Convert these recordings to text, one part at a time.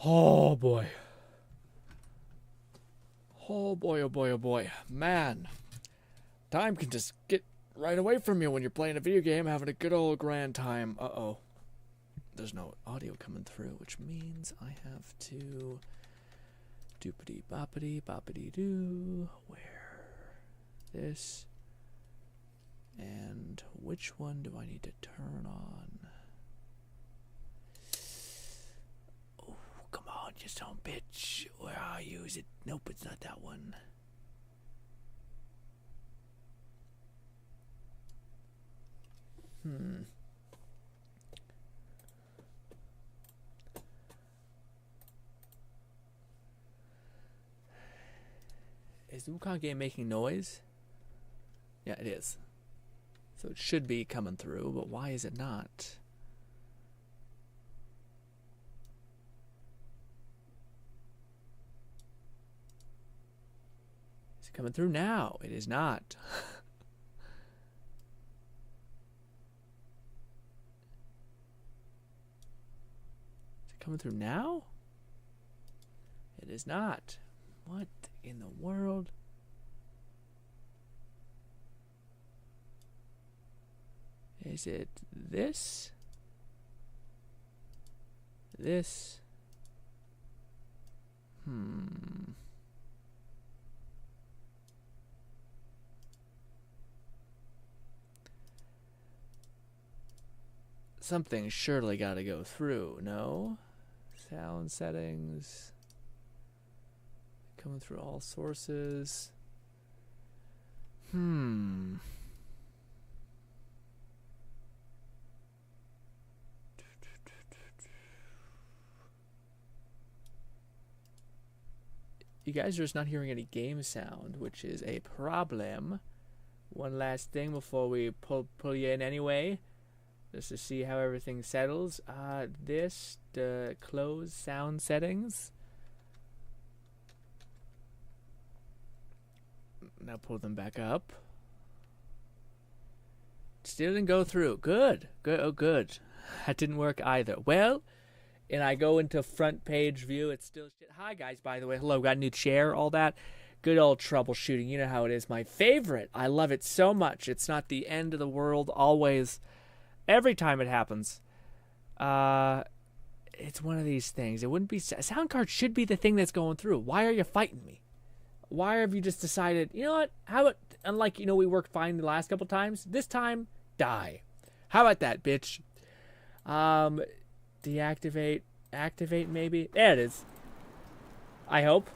Oh boy. Oh boy, oh boy, oh boy. Man, time can just get right away from you when you're playing a video game, having a good old grand time. Uh-oh. There's no audio coming through, which means I have to doopity boppity boppity doo. Where? This. And which one do I need to turn on? Oh, come on, you son of a bitch. Where are you? Is it? Nope, it's not that one. Is the Wukong game making noise? Yeah, it is. So it should be coming through, but why is it not? Is it coming through now? It is not. Is it coming through now? It is not. What in the world? Is it this? This? Something's surely got to go through, no? Sound settings. Coming through all sources. You guys are just not hearing any game sound, which is a problem. One last thing before we pull you in anyway, just to see how everything settles. The close sound settings. Now pull them back up. Still didn't go through. Good. Good. Oh, good. That didn't work either. Well, and I go into front page view. It's still shit. Hi, guys, by the way. Hello. Got a new chair, all that. Good old troubleshooting. You know how it is. My favorite. I love it so much. It's not the end of the world. Always. Every time it happens. It's one of these things. It wouldn't be... Sound card should be the thing that's going through. Why are you fighting me? Why have you just decided, you know what? How about, unlike, we worked fine the last couple times, this time, die. How about that, bitch? Deactivate, activate maybe. There it is. I hope.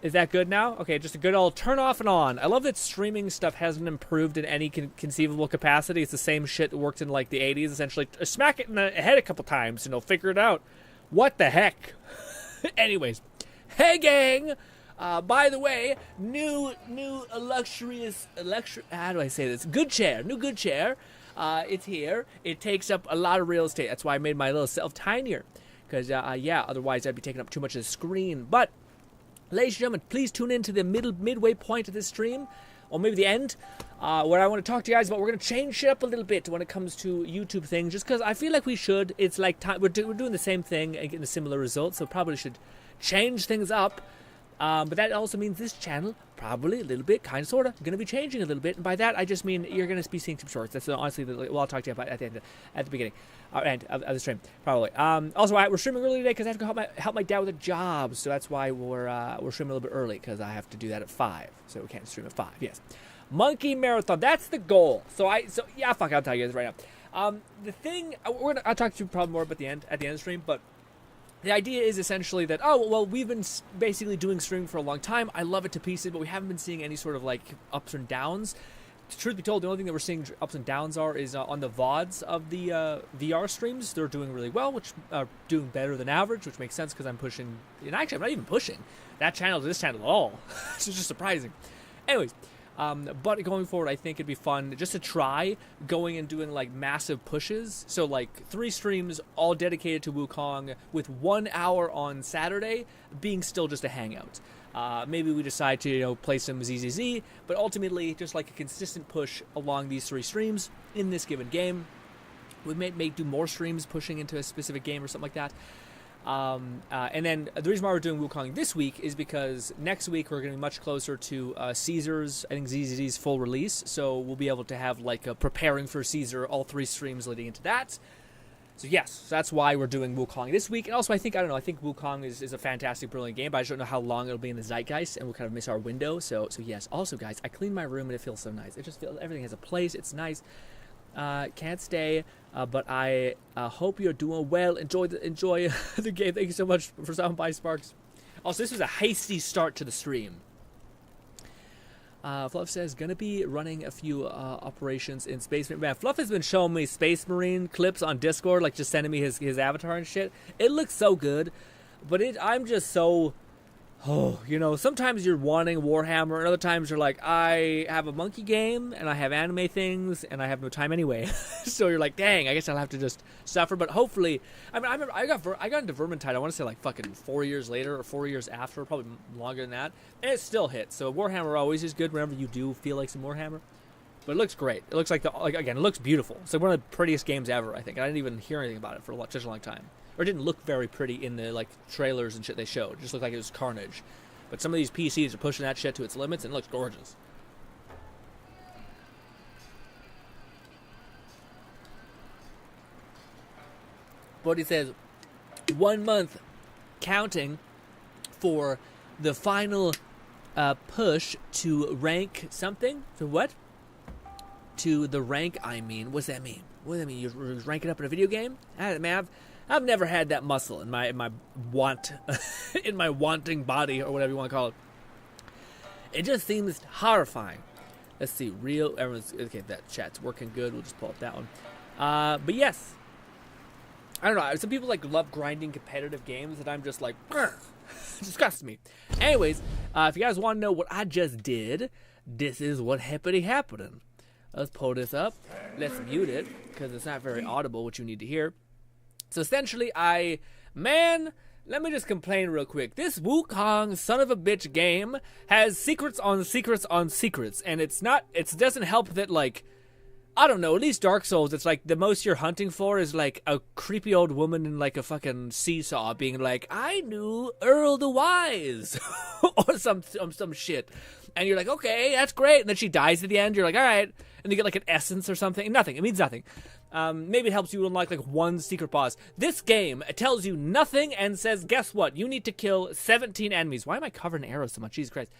Is that good now? Okay, just a good old turn off and on. I love that streaming stuff hasn't improved in any conceivable capacity. It's the same shit that worked in like the 80s, essentially. Smack it in the head a couple times and it'll figure it out. What the heck? Anyways. Hey, gang! By the way, new luxurious, how do I say this? Good chair, new good chair. It's here. It takes up a lot of real estate. That's why I made my little self tinier. Because, otherwise I'd be taking up too much of the screen. But, ladies and gentlemen, please tune in to the midway point of this stream, or maybe the end, where I want to talk to you guys about. We're going to change shit up a little bit when it comes to YouTube things, just because I feel like we should. It's like we're doing the same thing and getting a similar result, so probably should change things up. But that also means this channel, probably a little bit, kind of, sort of, going to be changing a little bit. And by that, I just mean you're going to be seeing some shorts. That's honestly, I'll talk to you about at the beginning, end of the stream, probably. Also, we're streaming early today because I have to help my dad with a job. So that's why we're streaming a little bit early, because I have to do that at 5. So we can't stream at 5, yes. Monkey Marathon, that's the goal. I'll tell you this right now. The thing, I'll talk to you probably more about at the end of the stream, but the idea is essentially that, we've been basically doing streaming for a long time. I love it to pieces, but we haven't been seeing any sort of, like, ups and downs. Truth be told, the only thing that we're seeing ups and downs is on the VODs of the VR streams. They're doing really well, which are doing better than average, which makes sense because I'm pushing... And actually, I'm not even pushing that channel to this channel at all. It's just surprising. Anyways... but going forward, I think it'd be fun just to try going and doing like massive pushes. So like 3 streams all dedicated to Wukong with 1 hour on Saturday being still just a hangout. Maybe we decide to, play some ZZZ, but ultimately just like a consistent push along these 3 streams in this given game. We may do more streams pushing into a specific game or something like that. And then the reason why we're doing Wukong this week is because next week we're going to be much closer to Caesar's, I think ZZZ's full release. So we'll be able to have like a preparing for Caesar, all 3 streams leading into that. So yes, that's why we're doing Wukong this week. And also I think Wukong is a fantastic, brilliant game, but I just don't know how long it'll be in the zeitgeist, and we'll kind of miss our window. So yes. Also, guys, I cleaned my room and it feels so nice. It just feels, everything has a place. It's nice. Can't stay, but I hope you're doing well. Enjoy the game. Thank you so much for stopping by, Sparks. Also, this was a hasty start to the stream. Fluff says, gonna be running a few operations in Space Marine. Man, Fluff has been showing me Space Marine clips on Discord, like just sending me his avatar and shit. It looks so good, but I'm just so... Oh, you know, sometimes you're wanting Warhammer, and other times you're like, I have a monkey game, and I have anime things, and I have no time anyway. So you're like, dang, I guess I'll have to just suffer. But hopefully, I mean, I remember I got into Vermintide, I want to say like fucking 4 years later, or 4 years after, probably longer than that, and it still hits. So Warhammer always is good whenever you do feel like some Warhammer. But it looks great. It looks like, again, it looks beautiful. It's like one of the prettiest games ever, I think. I didn't even hear anything about it for such a long time. Or it didn't look very pretty in the like trailers and shit they showed. It just looked like it was carnage. But some of these PCs are pushing that shit to its limits, and it looks gorgeous. But he says, 1 month counting for the final push to rank something. To what? To the rank, I mean. What's that mean? What does that mean? You're ranking up in a video game? Man, I've never had that muscle in my want in my wanting body, or whatever you want to call it. It just seems horrifying. Let's see, everyone's okay. That chat's working good. We'll just pull up that one. But yes, I don't know. Some people like love grinding competitive games, and I'm just like, it disgusts me. Anyways, if you guys want to know what I just did, this is what happening. Let's pull this up. Let's mute it because it's not very audible, what you need to hear. So essentially, let me just complain real quick. This Wukong son of a bitch game has secrets on secrets on secrets, and it doesn't help that, like, I don't know, at least Dark Souls, it's like the most you're hunting for is like a creepy old woman in like a fucking seesaw being like, I knew Earl the Wise, or some shit. And you're like, okay, that's great. And then she dies at the end. You're like, all right. And you get like an essence or something. Nothing. It means nothing. Maybe it helps you unlock like one secret boss. This game tells you nothing and says, guess what? You need to kill 17 enemies. Why am I covered in arrows so much? Jesus Christ.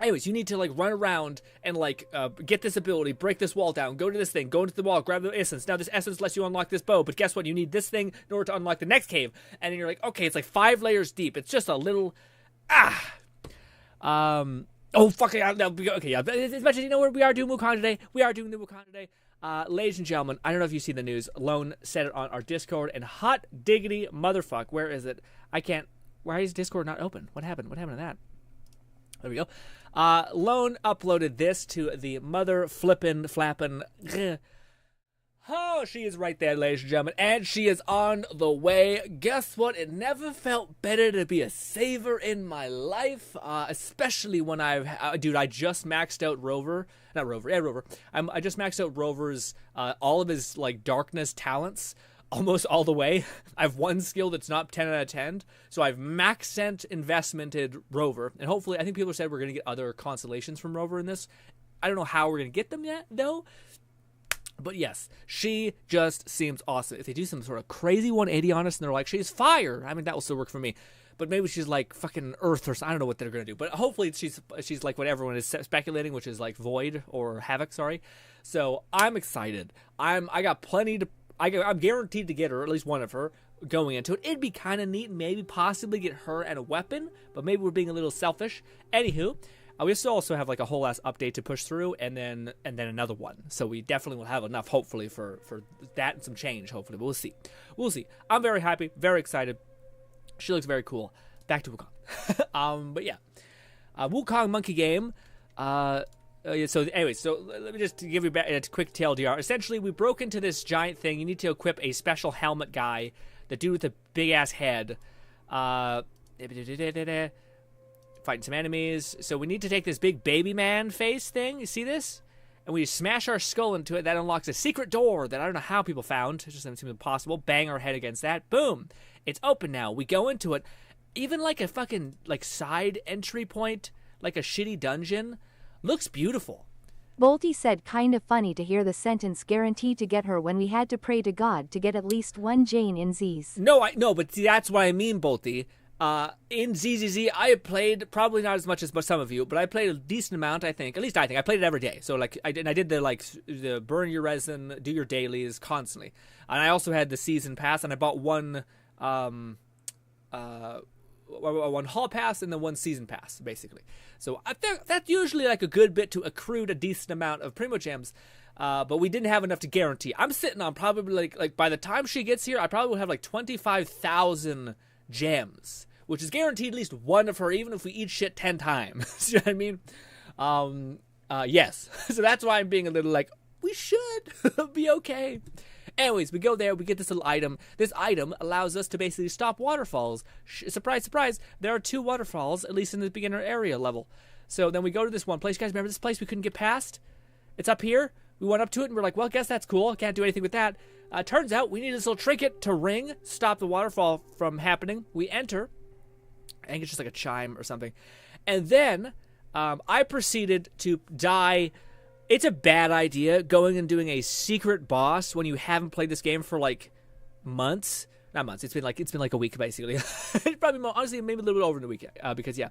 Anyways, you need to like run around and like get this ability, break this wall down, go to this thing, go into the wall, grab the essence. Now this essence lets you unlock this bow, but guess what? You need this thing in order to unlock the next cave. And then you're like, okay, it's like 5 layers deep. It's just a little oh fuck it. Okay, yeah. As much as you know where we are doing Wukong today, we are doing the Wukong today. Ladies and gentlemen, I don't know if you see the news. Lone said it on our Discord, and hot diggity motherfuck, where is it? Why is Discord not open? What happened? What happened to that? There we go. Lone uploaded this to the mother flippin' flappin'. Oh, she is right there, ladies and gentlemen, and she is on the way. Guess what? It never felt better to be a saver in my life, especially when dude, I just maxed out Rover. I just maxed out Rover's, all of his, like, darkness talents, almost all the way. I have one skill that's not 10 out of 10, so I've max sent investmented Rover, and hopefully, I think people said we're going to get other constellations from Rover in this. I don't know how we're going to get them yet, though. But yes, she just seems awesome. If they do some sort of crazy 180 on us and they're like, she's fire, I mean, that will still work for me. But maybe she's like fucking Earth or something. I don't know what they're going to do. But hopefully she's like what everyone is speculating, which is like Void or Havoc, sorry. So I'm excited. I'm guaranteed to get her, or at least one of her, going into it. It'd be kind of neat, maybe possibly get her and a weapon, but maybe we're being a little selfish. Anywho, we still also have like a whole ass update to push through, and then another one. So we definitely will have enough, hopefully, for that and some change, hopefully. But we'll see. I'm very happy, very excited. She looks very cool. Back to Wukong. But yeah. Wukong monkey game. So anyway, so let me just give you a quick TLDR. Essentially, we broke into this giant thing. You need to equip a special helmet guy, the dude with the big ass head. Fighting some enemies. So we need to take this big baby man face thing. You see this? And we smash our skull into it. That unlocks a secret door that I don't know how people found. It just doesn't seem impossible. Bang our head against that. Boom. It's open now. We go into it. Even like a fucking like side entry point, like a shitty dungeon, looks beautiful. Volty said kind of funny to hear the sentence guaranteed to get her when we had to pray to God to get at least one Jane in Z's. No, but see, that's what I mean, Bolty. In ZZZ, I have played probably not as much as some of you, but I played a decent amount. I think I played it every day. So like I did the burn your resin, do your dailies constantly, and I also had the season pass, and I bought one hall pass and then one season pass, basically. So I think that's usually like a good bit to accrue a decent amount of Primo Gems. But we didn't have enough to guarantee. I'm sitting on probably like by the time she gets here, I probably will have like 25,000 gems, which is guaranteed at least one of her, even if we eat shit 10 times. You know what I mean? Yes. So that's why I'm being a little like, we should be okay. Anyways, we go there, we get this little item. This item allows us to basically stop waterfalls. Surprise, surprise, there are 2 waterfalls, at least in the beginner area level. So then we go to this one place. You guys remember this place we couldn't get past? It's up here. We went up to it and we're like, well, I guess that's cool. Can't do anything with that. Turns out we need this little trinket to ring, stop the waterfall from happening. We enter. I think it's just like a chime or something. And then I proceeded to die. It's a bad idea going and doing a secret boss when you haven't played this game for like months. Not months. It's been like a week basically. Probably more, honestly, maybe a little bit over in a week. Because yeah,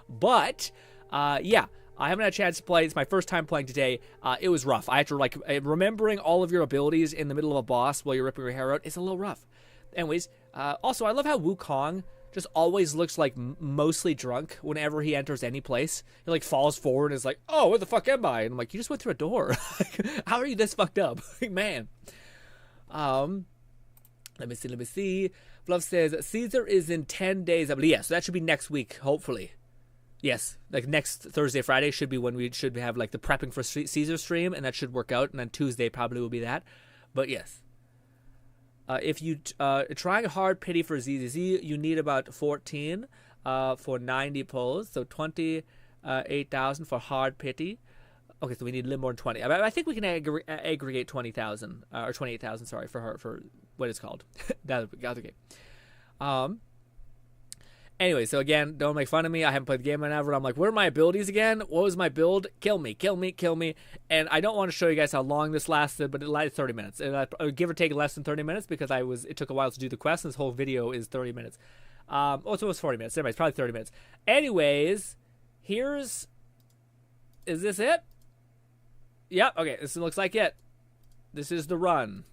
but yeah, I haven't had a chance to play. It's my first time playing today. It was rough. I had to like remembering all of your abilities in the middle of a boss while you're ripping your hair out. It's a little rough. Anyways, also I love how Wukong just always looks like mostly drunk whenever he enters any place. He like falls forward and is like, oh, where the fuck am I? And I'm like, you just went through a door. How are you this fucked up? Man. Let me see. Fluff says, Caesar is in 10 days. I believe, yeah, so that should be next week, hopefully. Yes, like next Thursday, Friday should be when we should have like the prepping for Caesar stream, and that should work out. And then Tuesday probably will be that. But yes. If you trying hard pity for ZZZ, you need about 14 for 90 pulls, so 28,000 for hard pity. Okay, so we need a little more than 20. I think we can aggregate 20,000 or 28,000. Sorry for her for what it's called. That's okay. Anyway, so again, don't make fun of me. I haven't played the game in ever. I'm like, what are my abilities again? What was my build? Kill me. And I don't want to show you guys how long this lasted, but it lasted 30 minutes. And give or take less than 30 minutes because it took a while to do the quest, and this whole video is 30 minutes. It's almost 40 minutes. Anyway, it's probably 30 minutes. Anyways, is this it? Yep, okay, this looks like it. This is the run.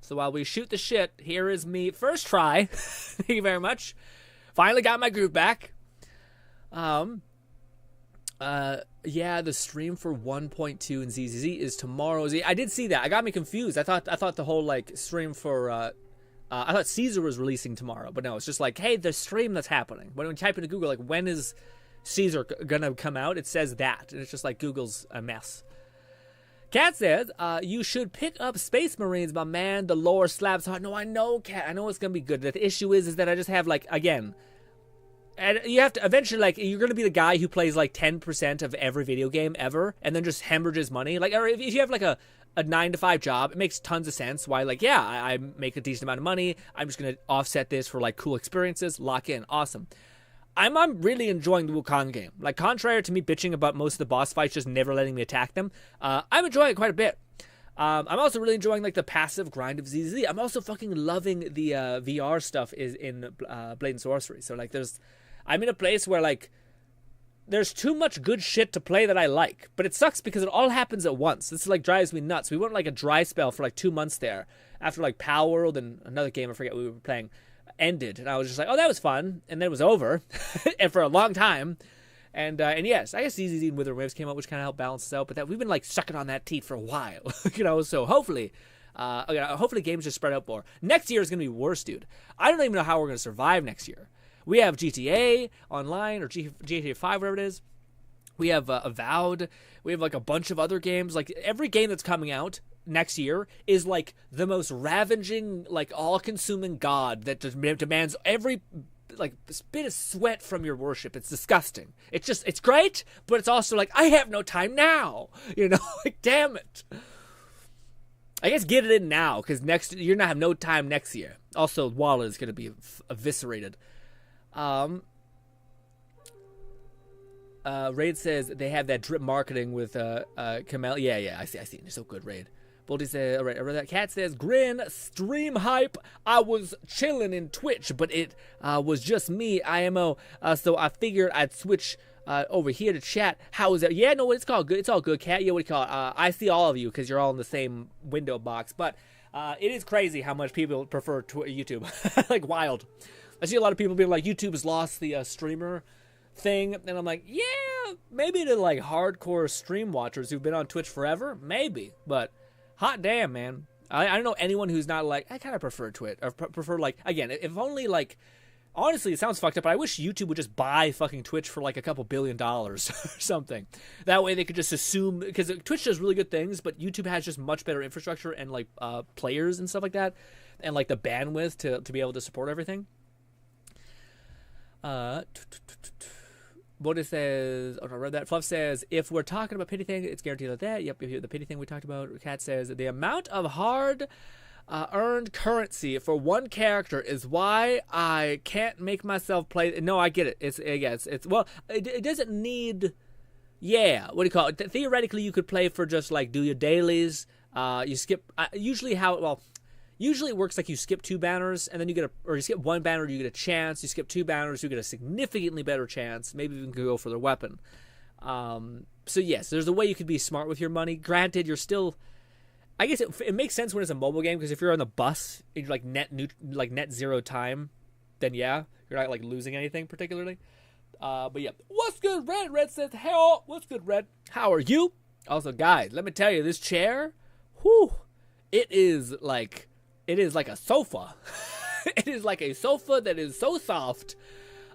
So while we shoot the shit, here is me. First try. Thank you very much. Finally got my groove back. Yeah, the stream for 1.2 in ZZZ is tomorrow. I did see that. I got me confused. I thought the whole like stream for I thought Caesar was releasing tomorrow, but no, it's just like, hey, the stream that's happening. When you type into Google like when is Caesar gonna come out, it says that, and it's just like Google's a mess. Cat says, you should pick up Space Marines, my man. The lore slaps hard. No, I know, Cat. I know it's going to be good. The issue is that I just have, like, again, and you have to eventually, like, you're going to be the guy who plays, like, 10% of every video game ever and then just hemorrhages money. Like, or if you have, like, a 9-to-5 job, it makes tons of sense why, like, yeah, I make a decent amount of money. I'm just going to offset this for, like, cool experiences. Lock in. Awesome. I'm really enjoying the Wukong game. Like, contrary to me bitching about most of the boss fights just never letting me attack them, I'm enjoying it quite a bit. I'm also really enjoying, like, the passive grind of ZZ. I'm also fucking loving the VR stuff is in Blade and Sorcery. So, like, I'm in a place where, like, there's too much good shit to play that I like. But it sucks because it all happens at once. This, like, drives me nuts. We went, like, a dry spell for, like, 2 months there. After, like, Power World and another game, I forget what we were playing, ended, and I was just like, oh, that was fun, and then it was over and for a long time, and yes, I guess ZZZ and Wither Waves came out, which kind of helped balance us out, but that we've been like sucking on that teeth for a while. So hopefully games just spread out more. Next year is gonna be worse, dude. I don't even know how we're gonna survive next year. We have GTA Online or GTA 5, whatever it is. We have Avowed. We have like a bunch of other games. Like every game that's coming out next year is like the most ravaging, like all-consuming god that demands every like bit of sweat from your worship. It's disgusting. It's great, but it's also like, I have no time now. Like, damn it. I guess get it in now, because you're gonna have no time next year. Also, wallet is gonna be eviscerated. Raid says they have that drip marketing with Kamel. Yeah, I see. It's so good, Raid. Boldy says, all right, I read that. Cat says, Grin, stream hype. I was chilling in Twitch, but it was just me, IMO. So I figured I'd switch over here to chat. How is that? Yeah, no, it's called good. It's all good, Cat. Yeah, what do you call it? I see all of you because you're all in the same window box. But it is crazy how much people prefer YouTube. Like, wild. I see a lot of people being like, YouTube has lost the streamer thing. And I'm like, yeah, maybe to like hardcore stream watchers who've been on Twitch forever. Maybe. But hot damn, man. I don't know anyone who's not like, I kind of prefer Twitch. Or prefer like, again, if only like, honestly, it sounds fucked up, but I wish YouTube would just buy fucking Twitch for like a couple $2 billion or something. That way they could just assume, because Twitch does really good things, but YouTube has just much better infrastructure and like players and stuff like that, and like the bandwidth to be able to support everything. Boda says, oh, I read that. Fluff says, if we're talking about pity thing, it's guaranteed like that. Yep, the pity thing we talked about. Cat says, the amount of hard earned currency for one character is why I can't make myself play. No, I get it. It's well, it doesn't need. Yeah, what do you call it? Theoretically, you could play for just like do your dailies. You skip. Usually it works like you skip 2 banners and then or you skip 1 banner, you get a chance. You skip 2 banners, you get a significantly better chance. Maybe even could go for their weapon. So yes, there's a way you could be smart with your money. Granted, you're still. I guess it makes sense when it's a mobile game, because if you're on the bus and you're like net zero time, then yeah, you're not like losing anything particularly. But yeah, what's good, Red? Red says, "Hey, what's good, Red? How are you?" Also, guys, let me tell you, this chair, whew, it is like a sofa. It is like a sofa that is so soft.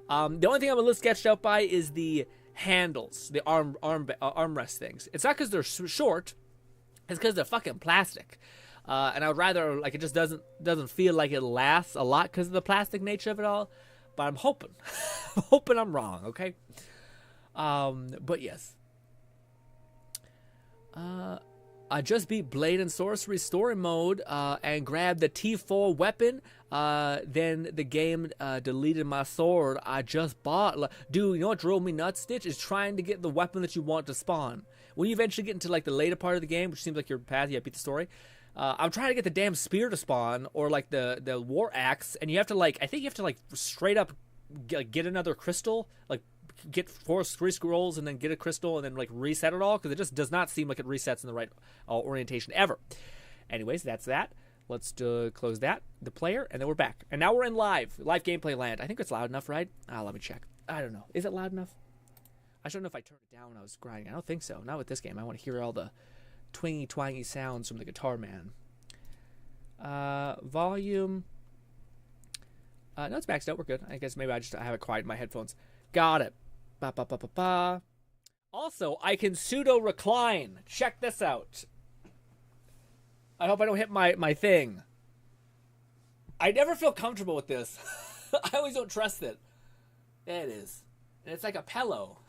The only thing I'm a little sketched out by is the handles, the armrest things. It's not because they're short. It's because they're fucking plastic. And I would rather, like, it just doesn't feel like it lasts a lot because of the plastic nature of it all. But I'm hoping. I'm hoping I'm wrong, okay? But yes. I just beat Blade and Sorcery story mode and grabbed the T4 weapon. Then the game deleted my sword I just bought. Dude, you know what drove me nuts, Stitch? Is trying to get the weapon that you want to spawn. When you eventually get into like the later part of the game, which seems like your path, you beat the story. I'm trying to get the damn spear to spawn, or like the war axe, and you have to like, I think you have to like straight up get another crystal, like get 3 scrolls and then get a crystal and then like reset it all, because it just does not seem like it resets in the right orientation ever. Anyways, that's that. Let's close the player, and then we're back. And now we're in live gameplay land. I think it's loud enough, right? Let me check. I don't know. Is it loud enough? I don't know if I turned it down when I was grinding. I don't think so. Not with this game. I want to hear all the twingy, twangy sounds from the guitar man. Volume. No, it's maxed out. We're good. I guess maybe I have it quiet in my headphones. Got it. Ba, ba, ba, ba, ba. Also, I can pseudo recline. Check this out. I hope I don't hit my thing. I never feel comfortable with this. I always don't trust it. There it is. And it's like a pillow.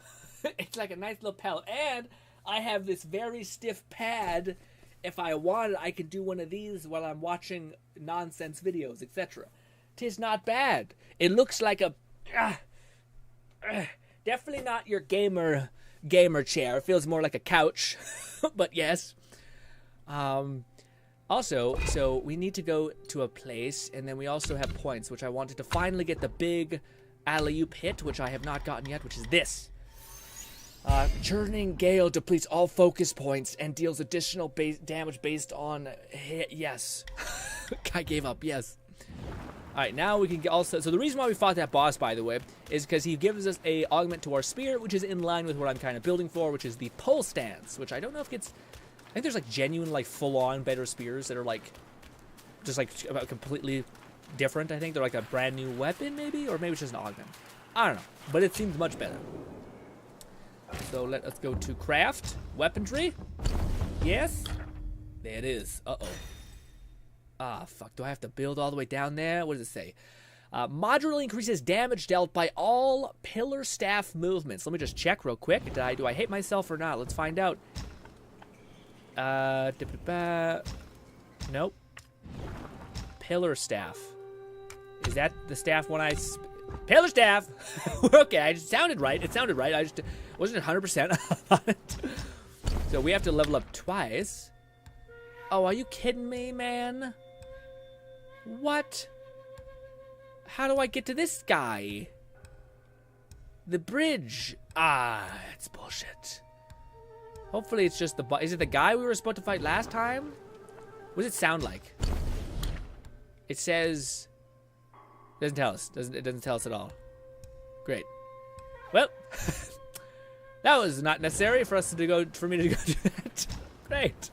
It's like a nice little pillow. And I have this very stiff pad. If I wanted, I could do one of these while I'm watching nonsense videos, etc. 'Tis not bad. It looks like a... definitely not your gamer chair. It feels more like a couch. But yes. Also, so we need to go to a place, and then we also have points, which I wanted to finally get the big alley-oop hit, which I have not gotten yet, which is this. Churning Gale depletes all focus points and deals additional damage based on hit. Yes. I gave up, yes. Alright, now we can get also... So the reason why we fought that boss, by the way, is because he gives us a augment to our spear, which is in line with what I'm kind of building for, which is the pole stance, which I don't know if gets... I think there's like genuine, like full-on better spears that are like... just like completely different, I think. They're like a brand new weapon, maybe? Or maybe it's just an augment. I don't know. But it seems much better. So let us go to craft. Weaponry. Yes. There it is. Uh-oh. Ah, fuck. Do I have to build all the way down there? What does it say? Modularly increases damage dealt by all pillar staff movements. Let me just check real quick. Do I hate myself or not? Let's find out. Nope. Pillar staff. Is that the staff when I... Pillar staff! Okay, it sounded right. It sounded right. I just wasn't 100% on it. So we have to level up twice. Oh, are you kidding me, man? What? How do I get to this guy? The bridge. Ah, it's bullshit. Hopefully it's just the... Is it the guy we were supposed to fight last time? What does it sound like? It says... Doesn't tell us. It doesn't tell us at all. Great. Well, that was not necessary for me to go do that. Great.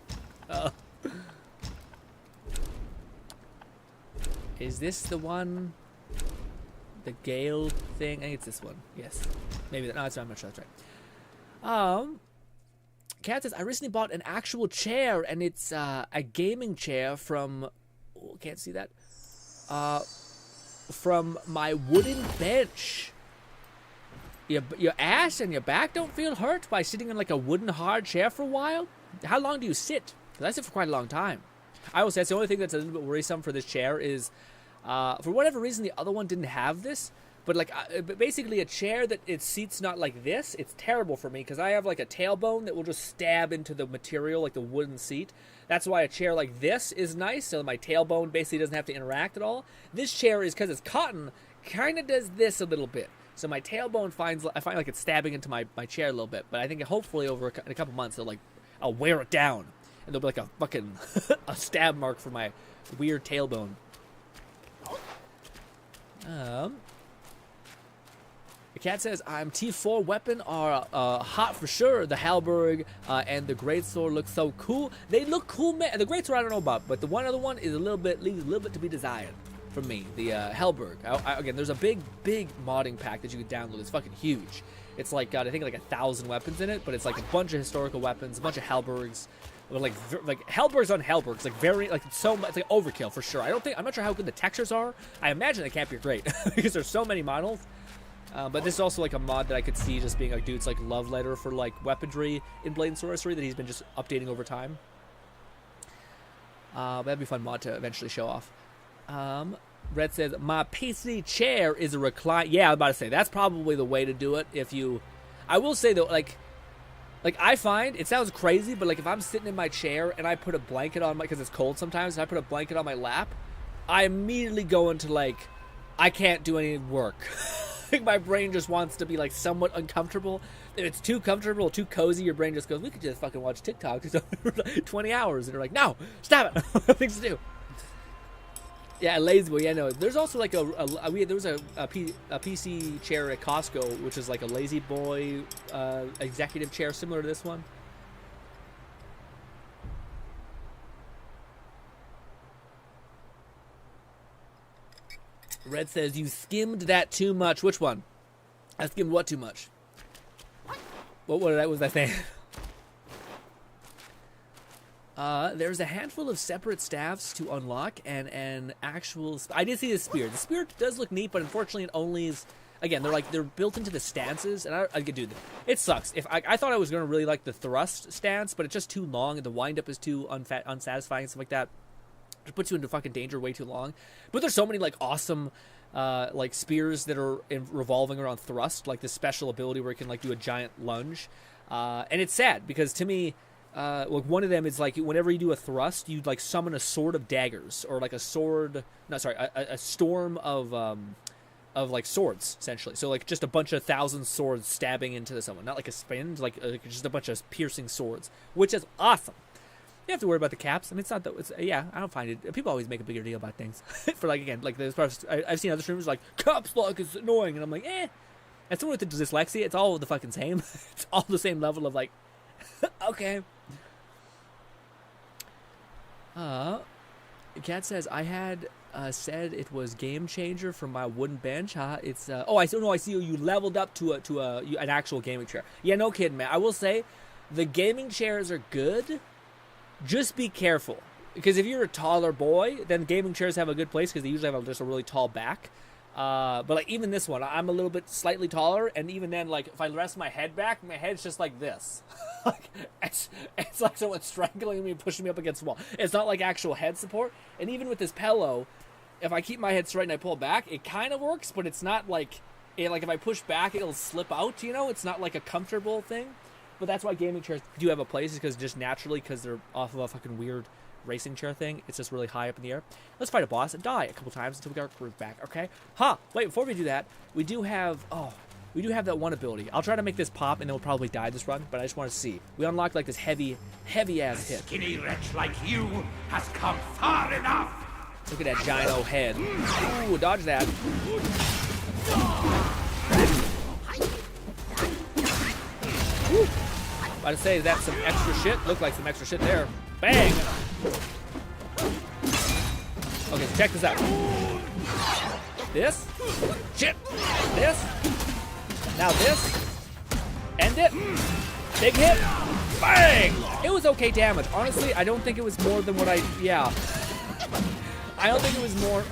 Is this the one? The Gale thing? I think it's this one. Yes. Maybe. No, it's not. I'm not sure. That's right. Kat says, I recently bought an actual chair, and it's a gaming chair from... Oh, can't see that. From my wooden bench. Your ass and your back don't feel hurt by sitting in like a wooden hard chair for a while? How long do you sit? Because I sit for quite a long time. I will say that's the only thing that's a little bit worrisome for this chair is, for whatever reason, the other one didn't have this. But like, basically a chair that its seat's not like this, it's terrible for me because I have like a tailbone that will just stab into the material, like the wooden seat. That's why a chair like this is nice, so my tailbone basically doesn't have to interact at all. This chair is, because it's cotton, kind of does this a little bit. So my tailbone I find like it's stabbing into my chair a little bit. But I think hopefully over in a couple months, I'll wear it down. And there'll be like a fucking a stab mark for my weird tailbone. The cat says, I'm T4 weapon are hot for sure. The halberd and the greatsword look so cool. They look cool, man. The greatsword I don't know about, but the one other one is leaves a little bit to be desired from me. The halberd. Again, there's a big modding pack that you can download. It's fucking huge. It's like got I think like 1,000 weapons in it, but it's like a bunch of historical weapons, a bunch of halberds. Like halberds on halberds, like very like so much. It's like overkill for sure. I'm not sure how good the textures are. I imagine they can't be great because there's so many models. But this is also like a mod that I could see just being a dude's like love letter for like weaponry in Blade and Sorcery that he's been just updating over time. That'd be a fun mod to eventually show off. Red says, my PC chair is a recline. Yeah, I was about to say, that's probably the way to do it if you... I will say though, like I find, it sounds crazy, but like if I'm sitting in my chair and I put a blanket on my... Because it's cold sometimes, and I put a blanket on my lap, I immediately go into like, I can't do any work. Like my brain just wants to be like somewhat uncomfortable. If it's too comfortable, too cozy, your brain just goes, we could just fucking watch TikTok for 20 hours. And you're like, no, stop it. Things to do. Yeah, lazy boy. Yeah, no. There's also like there was a PC chair at Costco, which is like a lazy boy executive chair similar to this one. Red says, you skimmed that too much. Which one? I skimmed what too much? What was I saying? There's a handful of separate staffs to unlock and an actual... I did see the spear. The spear does look neat, but unfortunately it only is... Again, they're built into the stances, and dude, it sucks. If I thought I was going to really like the thrust stance, but it's just too long, and the wind-up is too unsatisfying and stuff like that. It puts you into fucking danger way too long. But there's so many like awesome like spears that are revolving around thrust, like this special ability where you can like do a giant lunge. And it's sad because to me, like one of them is like whenever you do a thrust, you like summon a sword of daggers or like a storm of like swords essentially. So like just a bunch of 1,000 swords stabbing into someone, not like a spin, like just a bunch of piercing swords, which is awesome. You have to worry about the caps. I mean, it's not that. Yeah, I don't find it. People always make a bigger deal about things. For like again, like this. I've seen other streamers like caps lock is annoying, and I'm like, eh. And someone with the dyslexia, it's all the fucking same. It's all the same level of like, okay. Cat says I had said it was game changer from my wooden bench. It's I see you leveled up to an actual gaming chair. Yeah, no kidding, man. I will say, the gaming chairs are good. Just be careful, because if you're a taller boy, then gaming chairs have a good place because they usually have just a really tall back. But like even this one, I'm a little bit slightly taller, and even then, like if I rest my head back, my head's just like this. Like it's like someone strangling me, pushing me up against the wall. It's not like actual head support. And even with this pillow, if I keep my head straight and I pull back, it kind of works, but it's not like like if I push back, it'll slip out. You know, it's not like a comfortable thing. But that's why gaming chairs do have a place, is because just naturally, because they're off of a fucking weird racing chair thing, it's just really high up in the air. Let's fight a boss and die a couple times until we get our groove back, okay? Wait, before we do that, we do have that one ability. I'll try to make this pop, and then we'll probably die this run, but I just want to see. We unlocked like this heavy ass hit. Skinny wretch like you has come far enough. Look at that giant old head. Ooh, dodge that. Woo. About to say, is that some extra shit? Looked like some extra shit there. Bang! Okay, so check this out. This. Shit. This. Now this. End it. Big hit. Bang! It was okay damage. Honestly, I don't think it was more than what I don't think it was more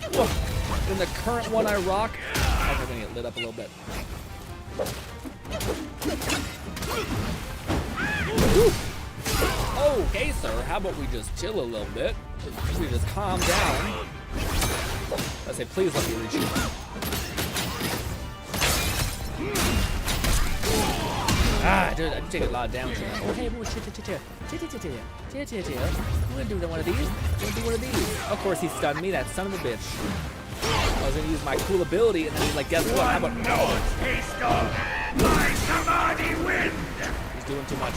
than the current one I rock. I'm gonna get lit up a little bit. Woo. Okay, sir, how about we just chill a little bit? We just calm down. I say, please let me reach you. Dude, I take a lot of damage. Okay, we're gonna do one of these. Of course, he stunned me, that son of a bitch. I was gonna use my cool ability, and then he's like, guess what? How about no taste of my Samadhi wind? He's doing too much.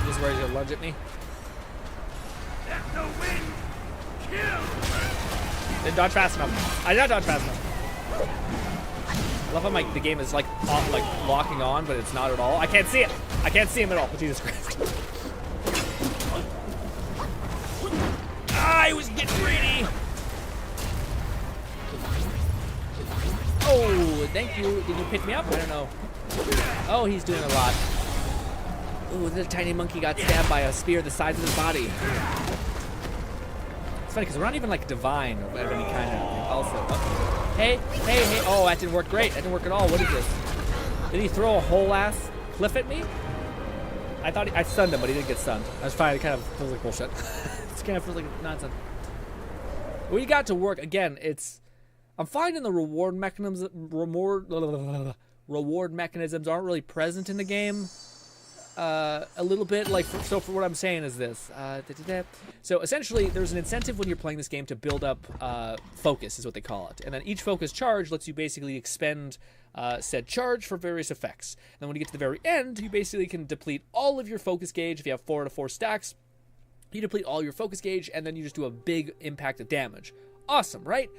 This is where he's gonna lunge at me. Let the wind kill. Didn't dodge fast enough. I did not dodge fast enough. I love how the game is like locking on, but it's not at all. I can't see it. I can't see him at all. Jesus Christ. I was getting greedy. Oh, thank you. Did you pick me up? I don't know. Oh, he's doing a lot. Ooh, the tiny monkey got stabbed by a spear the size of his body. It's funny because we're not even like divine or of any kind of thing. Also, hey. Oh, that didn't work great. That didn't work at all. What is this? Did he throw a whole ass cliff at me? I thought I stunned him, but he didn't get stunned. I was fine. It kind of feels like bullshit. This kind of feels like nonsense. We got to work again. I'm finding the reward mechanisms aren't really present in the game. A little bit like so for what I'm saying is this. So essentially, there's an incentive when you're playing this game to build up focus, is what they call it, and then each focus charge lets you basically expend said charge for various effects. And then when you get to the very end, you basically can deplete all of your focus gauge. If you have 4 out of 4 stacks, you deplete all your focus gauge, and then you just do a big impact of damage. Awesome, right?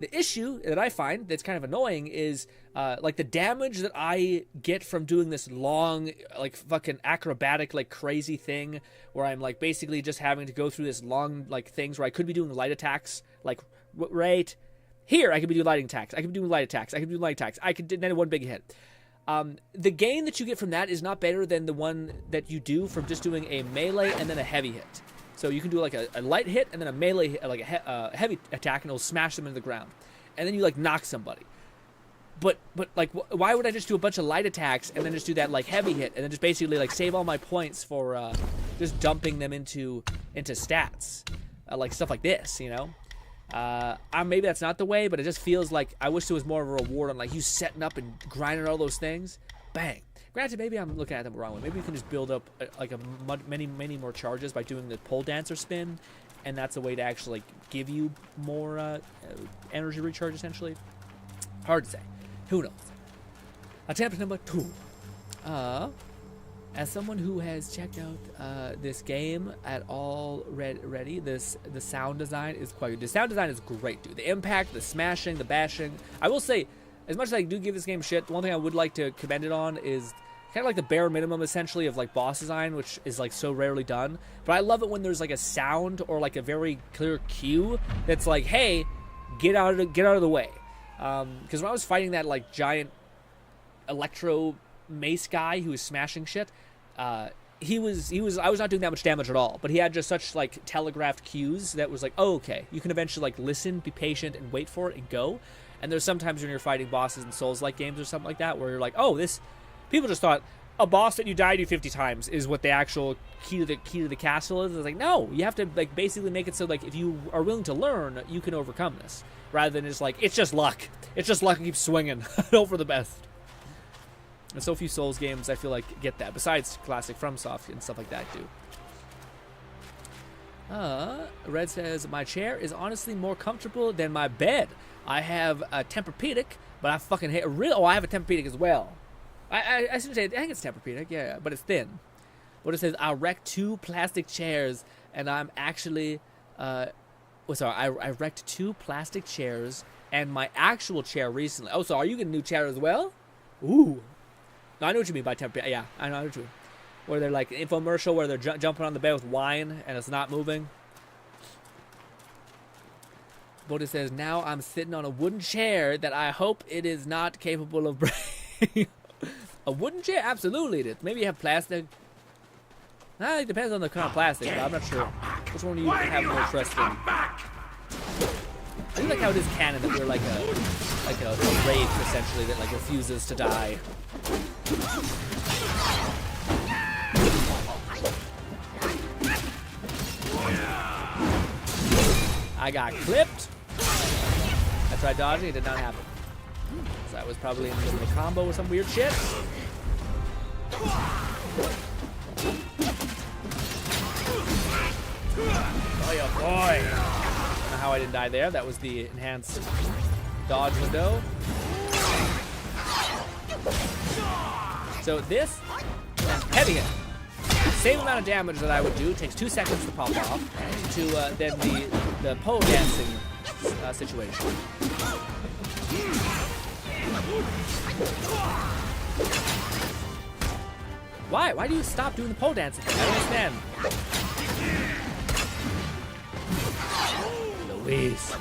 The issue that I find that's kind of annoying is like the damage that I get from doing this long, like fucking acrobatic, like crazy thing where I'm like basically just having to go through this long like things where I could be doing light attacks, like right here I could be doing lighting attacks, I could be doing light attacks, I could do light attacks, I could then one big hit. The gain that you get from that is not better than the one that you do from just doing a melee and then a heavy hit. So you can do like a light hit and then a melee hit, like a heavy attack, and it'll smash them into the ground. And then you like knock somebody. But like, why would I just do a bunch of light attacks and then just do that like heavy hit and then just basically like save all my points for just dumping them into stats, like stuff like this, you know? Maybe that's not the way, but it just feels like I wish there was more of a reward on like you setting up and grinding all those things. Bang. Granted, maybe I'm looking at them the wrong way. Maybe you can just build up many more charges by doing the pole dancer spin, and that's a way to actually like, give you more energy recharge, essentially. Hard to say. Who knows? Attempt number 2. As someone who has checked out this game at all ready, the sound design is quite good. The sound design is great, dude. The impact, the smashing, the bashing. I will say, as much as I do give this game shit, one thing I would like to commend it on is kind of like the bare minimum, essentially, of like boss design, which is like so rarely done. But I love it when there's like a sound or like a very clear cue that's like, hey, get out of the way. Because when I was fighting that like giant electro mace guy who was smashing shit, I was not doing that much damage at all, but he had just such like telegraphed cues that was like, oh, okay, you can eventually like listen, be patient, and wait for it and go. And there's sometimes when you're fighting bosses in Souls-like games or something like that where you're like, oh, this, people just thought a boss that you die to 50 times is what the actual key to the castle is. It's like, no, you have to like basically make it so like if you are willing to learn, you can overcome this, rather than just like it's just luck. It's just luck and keep swinging. Hope for the best. And so few Souls games, I feel like, get that. Besides classic FromSoft and stuff like that, do. Red says, my chair is honestly more comfortable than my bed. I have a Tempur-Pedic, but I fucking hate it. Oh, I have a Tempur-Pedic as well. I shouldn't say, I think it's Tempur-Pedic, yeah, but it's thin. But it says, I wrecked 2 plastic chairs, and I'm actually, I wrecked 2 plastic chairs and my actual chair recently. Oh, so are you getting a new chair as well? Ooh. No, I know what you mean by Tempur-Pedic. Yeah, I know what you mean. Where they're like an infomercial where they're jumping on the bed with wine and it's not moving. Bodhi says, now I'm sitting on a wooden chair that I hope it is not capable of breaking. A wooden chair? Absolutely it is. Maybe you have plastic. It depends on the kind of plastic, but I'm not sure which one you have more trust in. I do like how it is canon that we're like a wraith essentially that like refuses to die. I got clipped. I tried dodging, it did not happen. So I was probably in the middle of a combo with some weird shit. Oh yeah, boy. I don't know how I didn't die there. That was the enhanced dodge window. So this heavy hit. Same amount of damage that I would do. It takes 2 seconds to pop off. To then the pole dancing situation. Why? Why do you stop doing the pole dancing? I don't understand. Louise.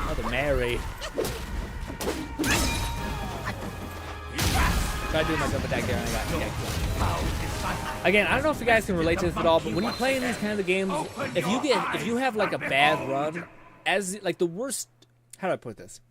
Mother Mary. Tried doing my jump attack there and I got killed. Again, I don't know if you guys can relate to this at all, but when you play in these kind of games, if you have like a bad run, as like the worst, how do I put this?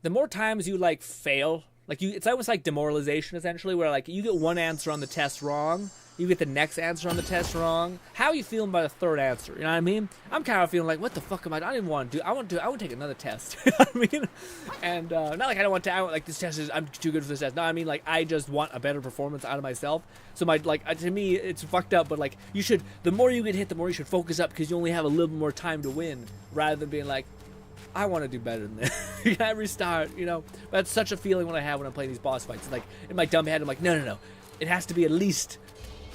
The more times you like fail, like it's almost like demoralization essentially, where like you get one answer on the test wrong, you get the next answer on the test wrong. How are you feeling by the third answer? You know what I mean? I'm kind of feeling like, what the fuck am I? I don't even want to do. I want to take another test. You know what I mean? And not like I don't want to. I want, like this test is. I'm too good for this test. No, I mean like I just want a better performance out of myself. So my to me it's fucked up. But like you should. The more you get hit, the more you should focus up because you only have a little bit more time to win, rather than being like, I want to do better than this. You gotta restart. You know. That's such a feeling when I have when I'm playing these boss fights. Like in my dumb head, I'm like, no. It has to be at least